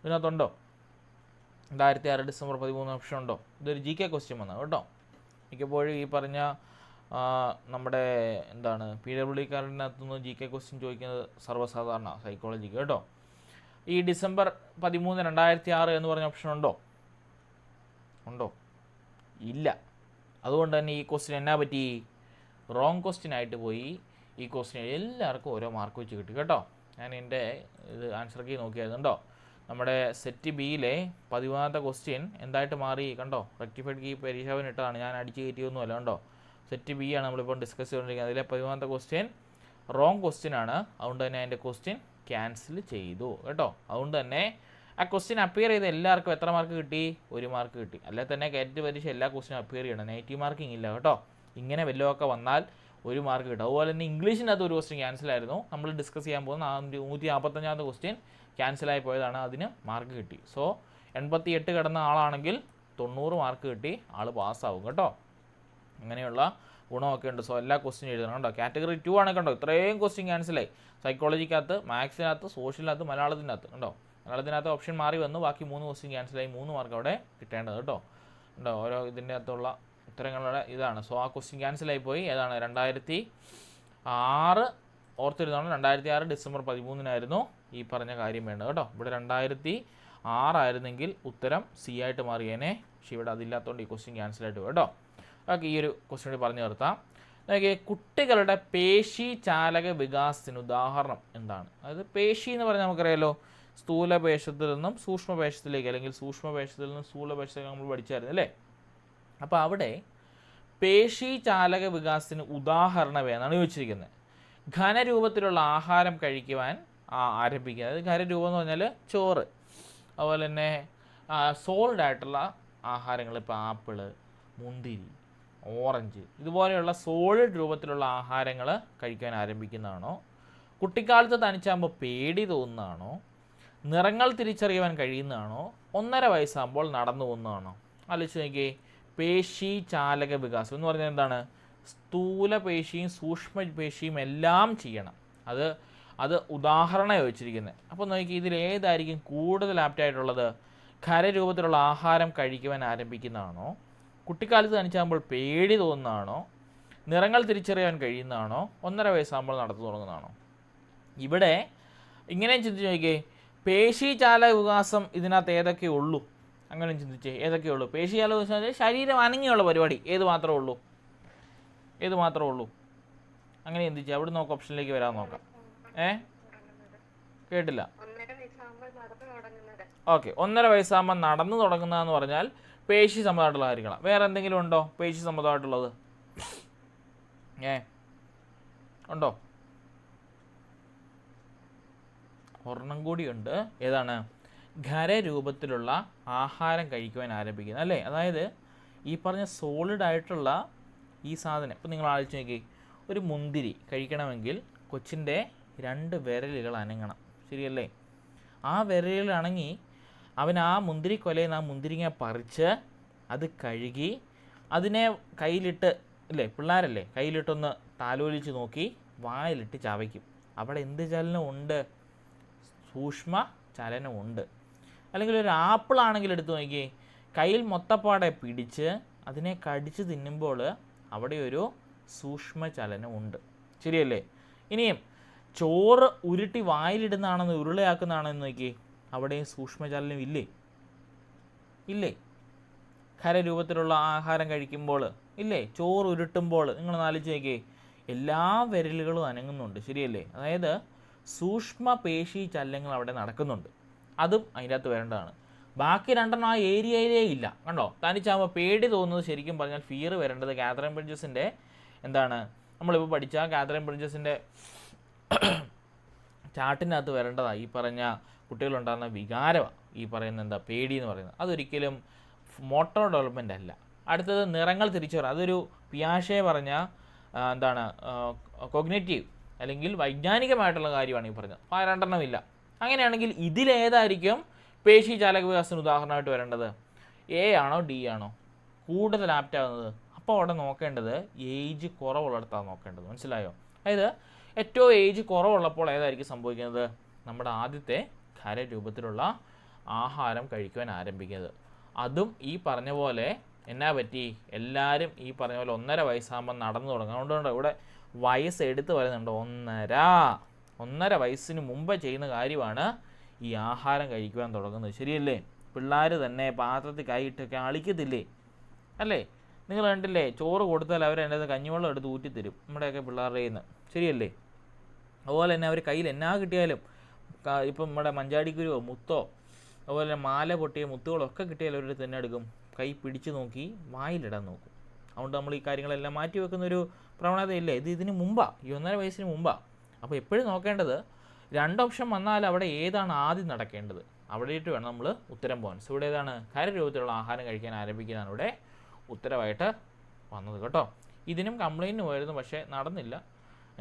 2006 ഡിസംബർ 13 ഓപ്ഷൻ ഉണ്ടോ? ഇതൊരു GK ക്വസ്റ്റ്യൻ വന്നതാണ് കേട്ടോ. മിക്കപ്പോഴും ഈ പറഞ്ഞ നമ്മുടെ എന്താണ് PWDക്കാരനകത്തുനിന്ന് GK ക്വസ്റ്റ്യൻ ചോദിക്കുന്നത് സർവ്വസാധാരണ സൈക്കോളജിക്ക് കേട്ടോ. ഈ ഡിസംബർ 13 2006 എന്ന് പറഞ്ഞ ഓപ്ഷൻ ഉണ്ടോ? ഇല്ല. അതുകൊണ്ട് തന്നെ ഈ ക്വസ്റ്റ്യൻ എന്നാ പറ്റി? റോങ് ക്വസ്റ്റ്യൻ ആയിട്ട് പോയി. ഈ ക്വസ്റ്റ്യൻ എല്ലാവർക്കും ഓരോ മാർക്ക് വെച്ച് കിട്ടി കേട്ടോ. ഞാൻ എൻ്റെ ഇത് ആൻസർ കീ നോക്കിയായിരുന്നുണ്ടോ. നമ്മുടെ സെറ്റ് ബിയിലെ 13ാമത്തെ ക്വസ്റ്റ്യൻ എന്തായിട്ട് മാറി കണ്ടോ? റെക്ടിഫൈഡ് കീ പരീക്ഷാവിന് ഇട്ടതാണ്, ഞാൻ അടിച്ച് കയറ്റിയൊന്നുമല്ല കണ്ടോ. സെറ്റ് ബി ആണ് നമ്മളിപ്പോൾ ഡിസ്കസ് ചെയ്തുകൊണ്ടിരിക്കുന്നത്. അതിലെ 13ാമത്തെ ക്വസ്റ്റ്യൻ റോങ് ക്വസ്റ്റ്യൻ ആണ്. അതുകൊണ്ട് തന്നെ അതിൻ്റെ ക്വസ്റ്റ്യൻ ക്യാൻസൽ ചെയ്തു കേട്ടോ. അതുകൊണ്ട് തന്നെ ആ ക്വസ്റ്റ്യൻ അപ്പിയർ ചെയ്ത് എല്ലാവർക്കും എത്ര മാർക്ക് കിട്ടി? 1 മാർക്ക് കിട്ടി. അല്ലെ തന്നെ കയറ്റി പരീക്ഷ എല്ലാ ക്വസ്റ്റ്യനും അപ്പിയർ ചെയ്യണം, നെഗറ്റീവ് മാർക്കിംഗ് ഇല്ല കേട്ടോ. ഇങ്ങനെ വല്ലതൊക്കെ വന്നാൽ 1 മാർക്ക് കിട്ടും. അതുപോലെ തന്നെ ഇംഗ്ലീഷിനകത്ത് ഒരു ക്വസ്റ്റ്യൻ ക്യാൻസലായിരുന്നു. നമ്മൾ ഡിസ്കസ് ചെയ്യാൻ പോകുന്ന 145ാമത്തെ ക്വസ്റ്റ്യൻ ക്യാൻസലായി പോയതാണ്, അതിന് മാർക്ക് കിട്ടി. സോ 88 കിടന്ന ആളാണെങ്കിൽ 90 മാർക്ക് കിട്ടി, ആൾ പാസ്സാവും കേട്ടോ. അങ്ങനെയുള്ള ഗുണമൊക്കെ ഉണ്ട്. സോ എല്ലാ ക്വസ്റ്റ്യൻ എഴുതണം കേട്ടോ. കാറ്റഗറി 2 ആണ് കണ്ടോ, ഇത്രയും ക്വസ്റ്റ്യൻ ക്യാൻസലായി. സൈക്കോളജിക്കകത്ത്, മാത്സിനകത്ത്, സോഷ്യലിനകത്ത്, മലയാളത്തിനകത്ത് കണ്ടോ. മലയാളത്തിനകത്ത് ഓപ്ഷൻ മാറി വന്നു, ബാക്കി 3 ക്വസ്റ്റ്യൻ ക്യാൻസലായി, 3 മാർക്ക് അവിടെ കിട്ടേണ്ടത് കേട്ടോ. ഉണ്ടോ ഓരോ ഇതിൻ്റെ അകത്തുള്ള ഉത്തരങ്ങളുടെ ഇതാണ്. സോ ആ ക്വസ്റ്റ്യൻ ക്യാൻസലായി പോയി. ഏതാണ് 2006 ഓർത്തിരുന്നാണ്. 2006 ഡിസംബർ 13 ഈ പറഞ്ഞ കാര്യം വേണ്ടത് കേട്ടോ. ഇവിടെ 2006 ഉത്തരം സി ആയിട്ട് മാറിയേനെ. പക്ഷേ ഇവിടെ അതില്ലാത്തതുകൊണ്ട് ഈ ക്വസ്റ്റ്യൻ ക്യാൻസലായിട്ട് പോയി കേട്ടോ. ഓക്കെ, ഈ ഒരു ക്വസ്റ്റ്യൻ കൂടി പറഞ്ഞു നിർത്താം. കുട്ടികളുടെ പേശി ചാലക വികാസത്തിന് ഉദാഹരണം എന്താണ്? അതായത് പേശി എന്ന് പറഞ്ഞാൽ നമുക്കറിയാലോ, സ്ഥൂലപേശത്തിൽ നിന്നും സൂക്ഷ്മപേശത്തിലേക്ക്, അല്ലെങ്കിൽ സൂക്ഷ്മപേശത്തിൽ നിന്നും സ്ഥൂലപേശത്തിലേക്ക് നമ്മൾ പഠിച്ചായിരുന്നു അല്ലേ. അപ്പോൾ അവിടെ പേശി ചാലക വികാസത്തിന് ഉദാഹരണം എന്നാണ് ചോദിച്ചിരിക്കുന്നത്. ഘനരൂപത്തിലുള്ള ആഹാരം കഴിക്കുവാൻ ആരംഭിക്കുക. അതായത് ഘനരൂപം എന്ന് പറഞ്ഞാൽ ചോറ്, അതുപോലെ തന്നെ സോൾഡ് ആയിട്ടുള്ള ആഹാരങ്ങൾ, ഇപ്പോൾ ആപ്പിള്, മുന്തിരി, ഓറഞ്ച്, ഇതുപോലെയുള്ള സോളിഡ് രൂപത്തിലുള്ള ആഹാരങ്ങൾ കഴിക്കാൻ ആരംഭിക്കുന്നതാണോ? കുട്ടിക്കാലത്ത് തനിച്ചാകുമ്പോൾ പേടി തോന്നുന്നതാണോ? നിറങ്ങൾ തിരിച്ചറിയുവാൻ കഴിയുന്നതാണോ? 1.5 വയസ്സാകുമ്പോൾ നടന്നു പോകുന്നതാണോ? ആലോചിച്ച് നോക്കിയേ. പേശി ചാലക വികാസം എന്ന് പറഞ്ഞാൽ എന്താണ്? സ്ഥൂല പേശിയും സൂക്ഷ്മപേശിയും എല്ലാം ചെയ്യണം. അത് ഉദാഹരണം ചോദിച്ചിരിക്കുന്നത്. അപ്പോൾ നോക്കി, ഇതിലേതായിരിക്കും കൂടുതൽ ആപ്റ്റായിട്ടുള്ളത്? ഖരരൂപത്തിലുള്ള ആഹാരം കഴിക്കുവാൻ ആരംഭിക്കുന്നതാണോ? കുട്ടിക്കാലത്ത് തനിച്ചാകുമ്പോൾ പേടി തോന്നുന്നതാണോ? നിറങ്ങൾ തിരിച്ചറിയാൻ കഴിയുന്നതാണോ? 1.5 വയസ്സാകുമ്പോൾ നടന്നു തുടങ്ങുന്നതാണോ? ഇവിടെ ഇങ്ങനെയും ചിന്തിച്ച് നോക്കിയേ. പേശി ചാലക വികാസം ഇതിനകത്ത് ഏതൊക്കെ ഉള്ളൂ? അങ്ങനെ ചിന്തിച്ചേ, ഏതൊക്കെ ഉള്ളൂ? പേശി ചാലക വികാസം ശരീരം അനങ്ങിയുള്ള പരിപാടി ഏത് മാത്രമേ ഉള്ളൂ? അങ്ങനെ ചിന്തിച്ചേ. അവിടെ നോക്കാം, ഓപ്ഷനിലേക്ക് വരാൻ നോക്കാം. കേട്ടില്ല. ഓക്കെ, 1.5 വയസ്സാകുമ്പോൾ നടന്നു തുടങ്ങുന്നതെന്ന് പറഞ്ഞാൽ പേശി സംബന്ധമായിട്ടുള്ളതായിരിക്കണം. വേറെ എന്തെങ്കിലും ഉണ്ടോ പേശി സംബന്ധമായിട്ടുള്ളത്? ഉണ്ടോ? ഒരെണ്ണം കൂടിയുണ്ട്. ഏതാണ്? ഖരരൂപത്തിലുള്ള ആഹാരം കഴിക്കുവാൻ ആരംഭിക്കുന്നത് അല്ലേ. അതായത് ഈ പറഞ്ഞ സോളിഡ് ആയിട്ടുള്ള ഈ സാധനം, ഇപ്പം നിങ്ങൾ ആലോചിച്ച് നോക്കി, ഒരു മുന്തിരി കഴിക്കണമെങ്കിൽ കൊച്ചിൻ്റെ 2 വിരലുകൾ അനങ്ങണം, ശരിയല്ലേ? ആ വിരലുകൾ അനങ്ങി അവൻ ആ മുന്തിരിക്കൊലയിൽ നിന്ന് ആ മുന്തിരിങ്ങ പറിച്ച് അത് കഴുകി അതിനെ കയ്യിലിട്ട്, ഇല്ലേ, പിള്ളേരല്ലേ, കയ്യിലിട്ടൊന്ന് താലോലിച്ച് നോക്കി വായിലിട്ട് ചവയ്ക്കും. അവിടെ എന്ത് ചലനമുണ്ട്? സൂക്ഷ്മ ചലനമുണ്ട്. അല്ലെങ്കിൽ ഒരു ആപ്പിളാണെങ്കിൽ എടുത്ത് നോക്കി, കയ്യിൽ മൊത്തപ്പാടെ പിടിച്ച് അതിനെ കടിച്ച് തിന്നുമ്പോൾ അവിടെ ഒരു സൂക്ഷ്മ ചലനമുണ്ട്, ശരിയല്ലേ? ഇനിയും ചോറ് ഉരുട്ടി വായിലിടുന്നതാണെന്ന് ഉരുളയാക്കുന്നതാണെന്ന് നോക്കി, അവിടെയും സൂക്ഷ്മചലനം ഇല്ലേ? ഖരരൂപത്തിലുള്ള ആഹാരം കഴിക്കുമ്പോൾ ഇല്ലേ? ചോറ് ഉരുട്ടുമ്പോൾ നിങ്ങൾ ആലോചിച്ച് നോക്കിയേ, എല്ലാ വിരലുകളും അനങ്ങുന്നുണ്ട്, ശരിയല്ലേ? അതായത് സൂക്ഷ്മ പേശി ചലനങ്ങൾ അവിടെ നടക്കുന്നുണ്ട്. അതും അതിൻ്റെ അകത്ത് വരേണ്ടതാണ്. ബാക്കി 2 ആ ഏരിയയിലേ ഇല്ല. കണ്ടോ? തനിച്ചാകുമ്പോൾ പേടി തോന്നുന്നത് ശരിക്കും പറഞ്ഞാൽ ഫിയർ വരേണ്ടത് കാതറിൻ ബ്രിഡ്ജസിൻ്റെ എന്താണ്, നമ്മളിപ്പോൾ പഠിച്ച കാതറിൻ ബ്രിഡ്ജസിൻ്റെ ചാർട്ടിനകത്ത് വരേണ്ടതാണ്. ഈ പറഞ്ഞ കുട്ടികളുണ്ടാകുന്ന വികാരമാണ് ഈ പറയുന്ന എന്താ പേടി എന്ന് പറയുന്നത്. അതൊരിക്കലും മോട്ടോർ ഡെവലപ്മെൻ്റ് അല്ല. അടുത്തത് നിറങ്ങൾ തിരിച്ചറിയാം. അതൊരു പിയാഷെ പറഞ്ഞ എന്താണ് കോഗ്നേറ്റീവ് അല്ലെങ്കിൽ വൈജ്ഞാനികമായിട്ടുള്ള കാര്യമാണ് ഈ പറഞ്ഞത്. അപ്പോൾ 2 ഇല്ല. അങ്ങനെയാണെങ്കിൽ ഇതിലേതായിരിക്കും പേശി ചാലക വികാസത്തിന് ഉദാഹരണമായിട്ട് വരേണ്ടത്? എ ആണോ ഡി ആണോ കൂടുതൽ ആപ്റ്റാകുന്നത്? അപ്പോൾ അവിടെ നോക്കേണ്ടത് ഏജ് കുറവുള്ളിടത്താണ് നോക്കേണ്ടത്, മനസ്സിലായോ? അതായത് ഏറ്റവും ഏജ് കുറവുള്ളപ്പോൾ ഏതായിരിക്കും സംഭവിക്കുന്നത്? നമ്മുടെ ആദ്യത്തെ ഖരരൂപത്തിലുള്ള ആഹാരം കഴിക്കുവാൻ ആരംഭിക്കുന്നത്. അതും ഈ പറഞ്ഞ പോലെ എന്നാ പറ്റി, എല്ലാവരും ഈ പറഞ്ഞ പോലെ 1.5 വയസ്സാകുമ്പോൾ നടന്നു തുടങ്ങും. അതുകൊണ്ട് ഇവിടെ വയസ്സ് എടുത്ത് പറയുന്നുണ്ട്. 1.5 വയസ്സിന് മുമ്പ് ചെയ്യുന്ന കാര്യമാണ് ഈ ആഹാരം കഴിക്കുവാൻ തുടങ്ങുന്നത്, ശരിയല്ലേ? പിള്ളേർ തന്നെ പാത്രത്തിൽ കൈയിട്ടൊക്കെ അളിക്കത്തില്ലേ, അല്ലേ? നിങ്ങൾ കണ്ടില്ലേ, ചോറ് കൊടുത്താൽ അവർ എൻ്റെ കഞ്ഞിവെള്ളം എടുത്ത് ഊറ്റിത്തരും, നമ്മുടെയൊക്കെ പിള്ളേരുടെ കയ്യിൽ നിന്ന്, ശരിയല്ലേ? അതുപോലെ തന്നെ അവർ കയ്യിൽ എന്നാ കിട്ടിയാലും, ഇപ്പം നമ്മുടെ മഞ്ചാടിക്കുരുവോ മുത്തോ അതുപോലെ തന്നെ മാല പൊട്ടിയ മുത്തുകളൊക്കെ കിട്ടിയാലും അവർ തന്നെ എടുക്കും, കൈ പിടിച്ച് നോക്കി വായിലിടാൻ നോക്കും. അതുകൊണ്ട് നമ്മൾ ഈ കാര്യങ്ങളെല്ലാം മാറ്റി വെക്കുന്നൊരു പ്രവണതയില്ലേ? ഇതിന് മുമ്പാണ്, ഈ 1.5 വയസ്സിന് മുമ്പാണ്. അപ്പോൾ എപ്പോഴും നോക്കേണ്ടത് 2 ഓപ്ഷൻ വന്നാൽ അവിടെ ഏതാണ് ആദ്യം നടക്കേണ്ടത്, അവിടെയിട്ട് വേണം നമ്മൾ ഉത്തരം പോകാൻ. സോ ഇവിടെ ഏതാണ്? ഖരരൂപത്തിലുള്ള ആഹാരം കഴിക്കാൻ ആരംഭിക്കുന്നതാണ് ഇവിടെ ഉത്തരവായിട്ട് വന്നത് കേട്ടോ. ഇതിനും കംപ്ലയിൻറ്റ് പോയിരുന്നു, പക്ഷേ നടന്നില്ല.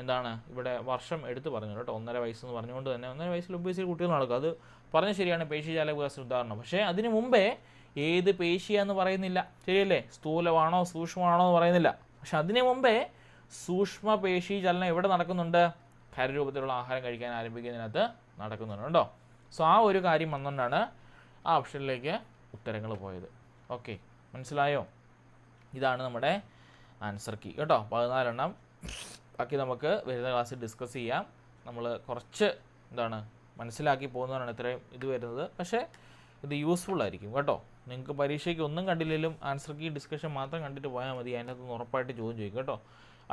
എന്താണ് ഇവിടെ വർഷം എടുത്ത് പറഞ്ഞു കേട്ടോ. 1.5 വയസ്സെന്ന് പറഞ്ഞുകൊണ്ട് തന്നെ 1.5 വയസ്സിൽ ഒബ്വിയസ്ലി കുട്ടികൾ നടക്കും. അത് പറഞ്ഞ ശരിയാണ്, പേശി ചാലക വികാസത്തിന് ഉദാഹരണം. പക്ഷേ അതിന് മുമ്പേ ഏത് പേശിയാന്ന് പറയുന്നില്ല, ശരിയല്ലേ? സ്ഥൂലമാണോ സൂക്ഷ്മമാണോ എന്ന് പറയുന്നില്ല. പക്ഷെ അതിന് മുമ്പേ സൂക്ഷ്മ പേശി ചലനം എവിടെ നടക്കുന്നുണ്ട്? ഖരരൂപത്തിലുള്ള ആഹാരം കഴിക്കാൻ ആരംഭിക്കുന്നതിനകത്ത് നടക്കുന്നുണ്ട് കേട്ടോ. സോ ആ ഒരു കാര്യം വന്നുകൊണ്ടാണ് ആ ഓപ്ഷനിലേക്ക് ഉത്തരങ്ങൾ പോയത്. ഓക്കെ, മനസ്സിലായോ? ഇതാണ് നമ്മുടെ ആൻസർ കീ കേട്ടോ. 14 എണ്ണം. ബാക്കി നമുക്ക് വരുന്ന ക്ലാസ്സിൽ ഡിസ്കസ് ചെയ്യാം. നമ്മൾ കുറച്ച് മനസ്സിലാക്കി പോകുന്നതാണ് ഇത്രയും ഇത് വരുന്നത്. പക്ഷേ ഇത് യൂസ്ഫുൾ ആയിരിക്കും കേട്ടോ. നിങ്ങൾക്ക് പരീക്ഷയ്ക്ക് ഒന്നും കണ്ടില്ലെങ്കിലും ആൻസർ കീ ഡിസ്കഷൻ മാത്രം കണ്ടിട്ട് പോയാൽ മതി. അതിനകത്ത് ഉറപ്പായിട്ട് ചോദ്യം ചോദിക്കും കേട്ടോ.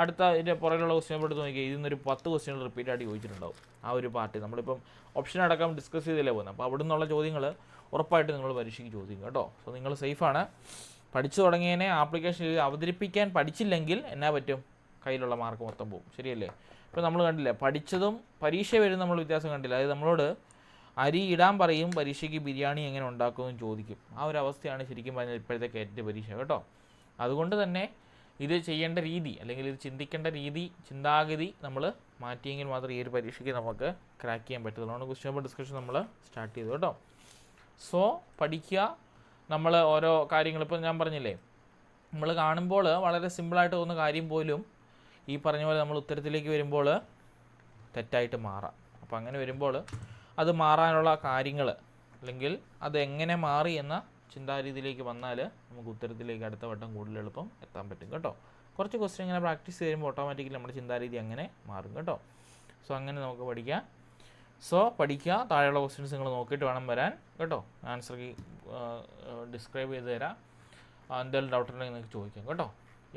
അടുത്ത ഇതിൻ്റെ പുറകിലുള്ള ക്വസ്റ്റ്യൻ എടുത്ത് നോക്കിയാൽ ഇതിൽ നിന്നൊരു 10 ക്വസ്റ്റ്യൻ റിപ്പീറ്റ് ആയിട്ട് ചോദിച്ചിട്ടുണ്ടാവും. ആ ഒരു പാർട്ടി നമ്മളിപ്പം ഓപ്ഷൻ അടക്കം ഡിസ്കസ് ചെയ്തില്ലേ പോകുന്നത്. അപ്പോൾ അവിടെ നിന്നുള്ള ചോദ്യങ്ങൾ ഉറപ്പായിട്ട് നിങ്ങൾ പരീക്ഷയ്ക്ക് ചോദിക്കും കേട്ടോ. സോ നിങ്ങൾ സേഫാണ്. പഠിച്ചു തുടങ്ങിയതിനെ ആപ്ലിക്കേഷൻ അവതരിപ്പിക്കാൻ പഠിച്ചില്ലെങ്കിൽ എന്നാ പറ്റും? കയ്യിലുള്ള മാർക്ക് മൊത്തം പോകും. ശരിയല്ലേ? ഇപ്പോൾ നമ്മൾ കണ്ടില്ലേ, പഠിച്ചതും പരീക്ഷ വരും നമ്മൾ വ്യത്യാസം കണ്ടില്ല. അതായത് നമ്മളോട് അരി ഇടാൻ പറയും, പരീക്ഷയ്ക്ക് ബിരിയാണി എങ്ങനെ ഉണ്ടാക്കുമെന്ന് ചോദിക്കും. ആ ഒരു അവസ്ഥയാണ് ശരിക്കും പറഞ്ഞാൽ ഇപ്പോഴത്തെ കയറ്റ പരീക്ഷ കേട്ടോ. അതുകൊണ്ട് തന്നെ ഇത് ചെയ്യേണ്ട രീതി അല്ലെങ്കിൽ ഇത് ചിന്തിക്കേണ്ട രീതി, ചിന്താഗതി നമ്മൾ മാറ്റിയെങ്കിൽ മാത്രമേ ഈ ഒരു പരീക്ഷയ്ക്ക് നമുക്ക് ക്രാക്ക് ചെയ്യാൻ പറ്റുള്ളൂ. അതുകൊണ്ട് ക്വസ്റ്റ്യൻ പേപ്പർ ഡിസ്കഷൻ നമ്മൾ സ്റ്റാർട്ട് ചെയ്തു കേട്ടോ. സോ പഠിക്കുക. നമ്മൾ ഓരോ കാര്യങ്ങൾ ഇപ്പോൾ ഞാൻ പറഞ്ഞില്ലേ, നമ്മൾ കാണുമ്പോൾ വളരെ സിമ്പിളായിട്ട് തോന്നുന്ന കാര്യം പോലും ഈ പറഞ്ഞ പോലെ നമ്മൾ ഉത്തരത്തിലേക്ക് വരുമ്പോൾ തെറ്റായിട്ട് മാറാം. അപ്പോൾ അങ്ങനെ വരുമ്പോൾ അത് മാറാനുള്ള കാര്യങ്ങൾ അല്ലെങ്കിൽ അത് എങ്ങനെ മാറി എന്ന ചിന്താരീതിയിലേക്ക് വന്നാൽ നമുക്ക് ഉത്തരത്തിലേക്ക് അടുത്ത വട്ടം കൂടുതൽ എളുപ്പം എത്താൻ പറ്റും കേട്ടോ. കുറച്ച് ക്വസ്റ്റ്യൻ ഇങ്ങനെ പ്രാക്ടീസ് ചെയ്യുമ്പോൾ ഓട്ടോമാറ്റിക്കലി നമ്മുടെ ചിന്താരീതി അങ്ങനെ മാറും കേട്ടോ. സോ അങ്ങനെ നമുക്ക് പഠിക്കാം. സോ പഠിക്കുക. താഴെയുള്ള ക്വസ്റ്റ്യൻസ് നിങ്ങൾ നോക്കിയിട്ട് വേണം വരാൻ കേട്ടോ. ആൻസർ ഡിസ്ക്രൈബ് ചെയ്ത് തരാം. എന്തെങ്കിലും ഡൗട്ട് ഉണ്ടെങ്കിൽ നിങ്ങൾക്ക് ചോദിക്കാം കേട്ടോ.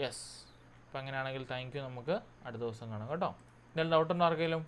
യെസ്. അപ്പോൾ അങ്ങനെയാണെങ്കിൽ താങ്ക് യു. നമുക്ക് അടുത്ത ദിവസം കാണാം കേട്ടോ. എന്തെങ്കിലും ഡൗട്ടുണ്ടോ ആർക്കെങ്കിലും?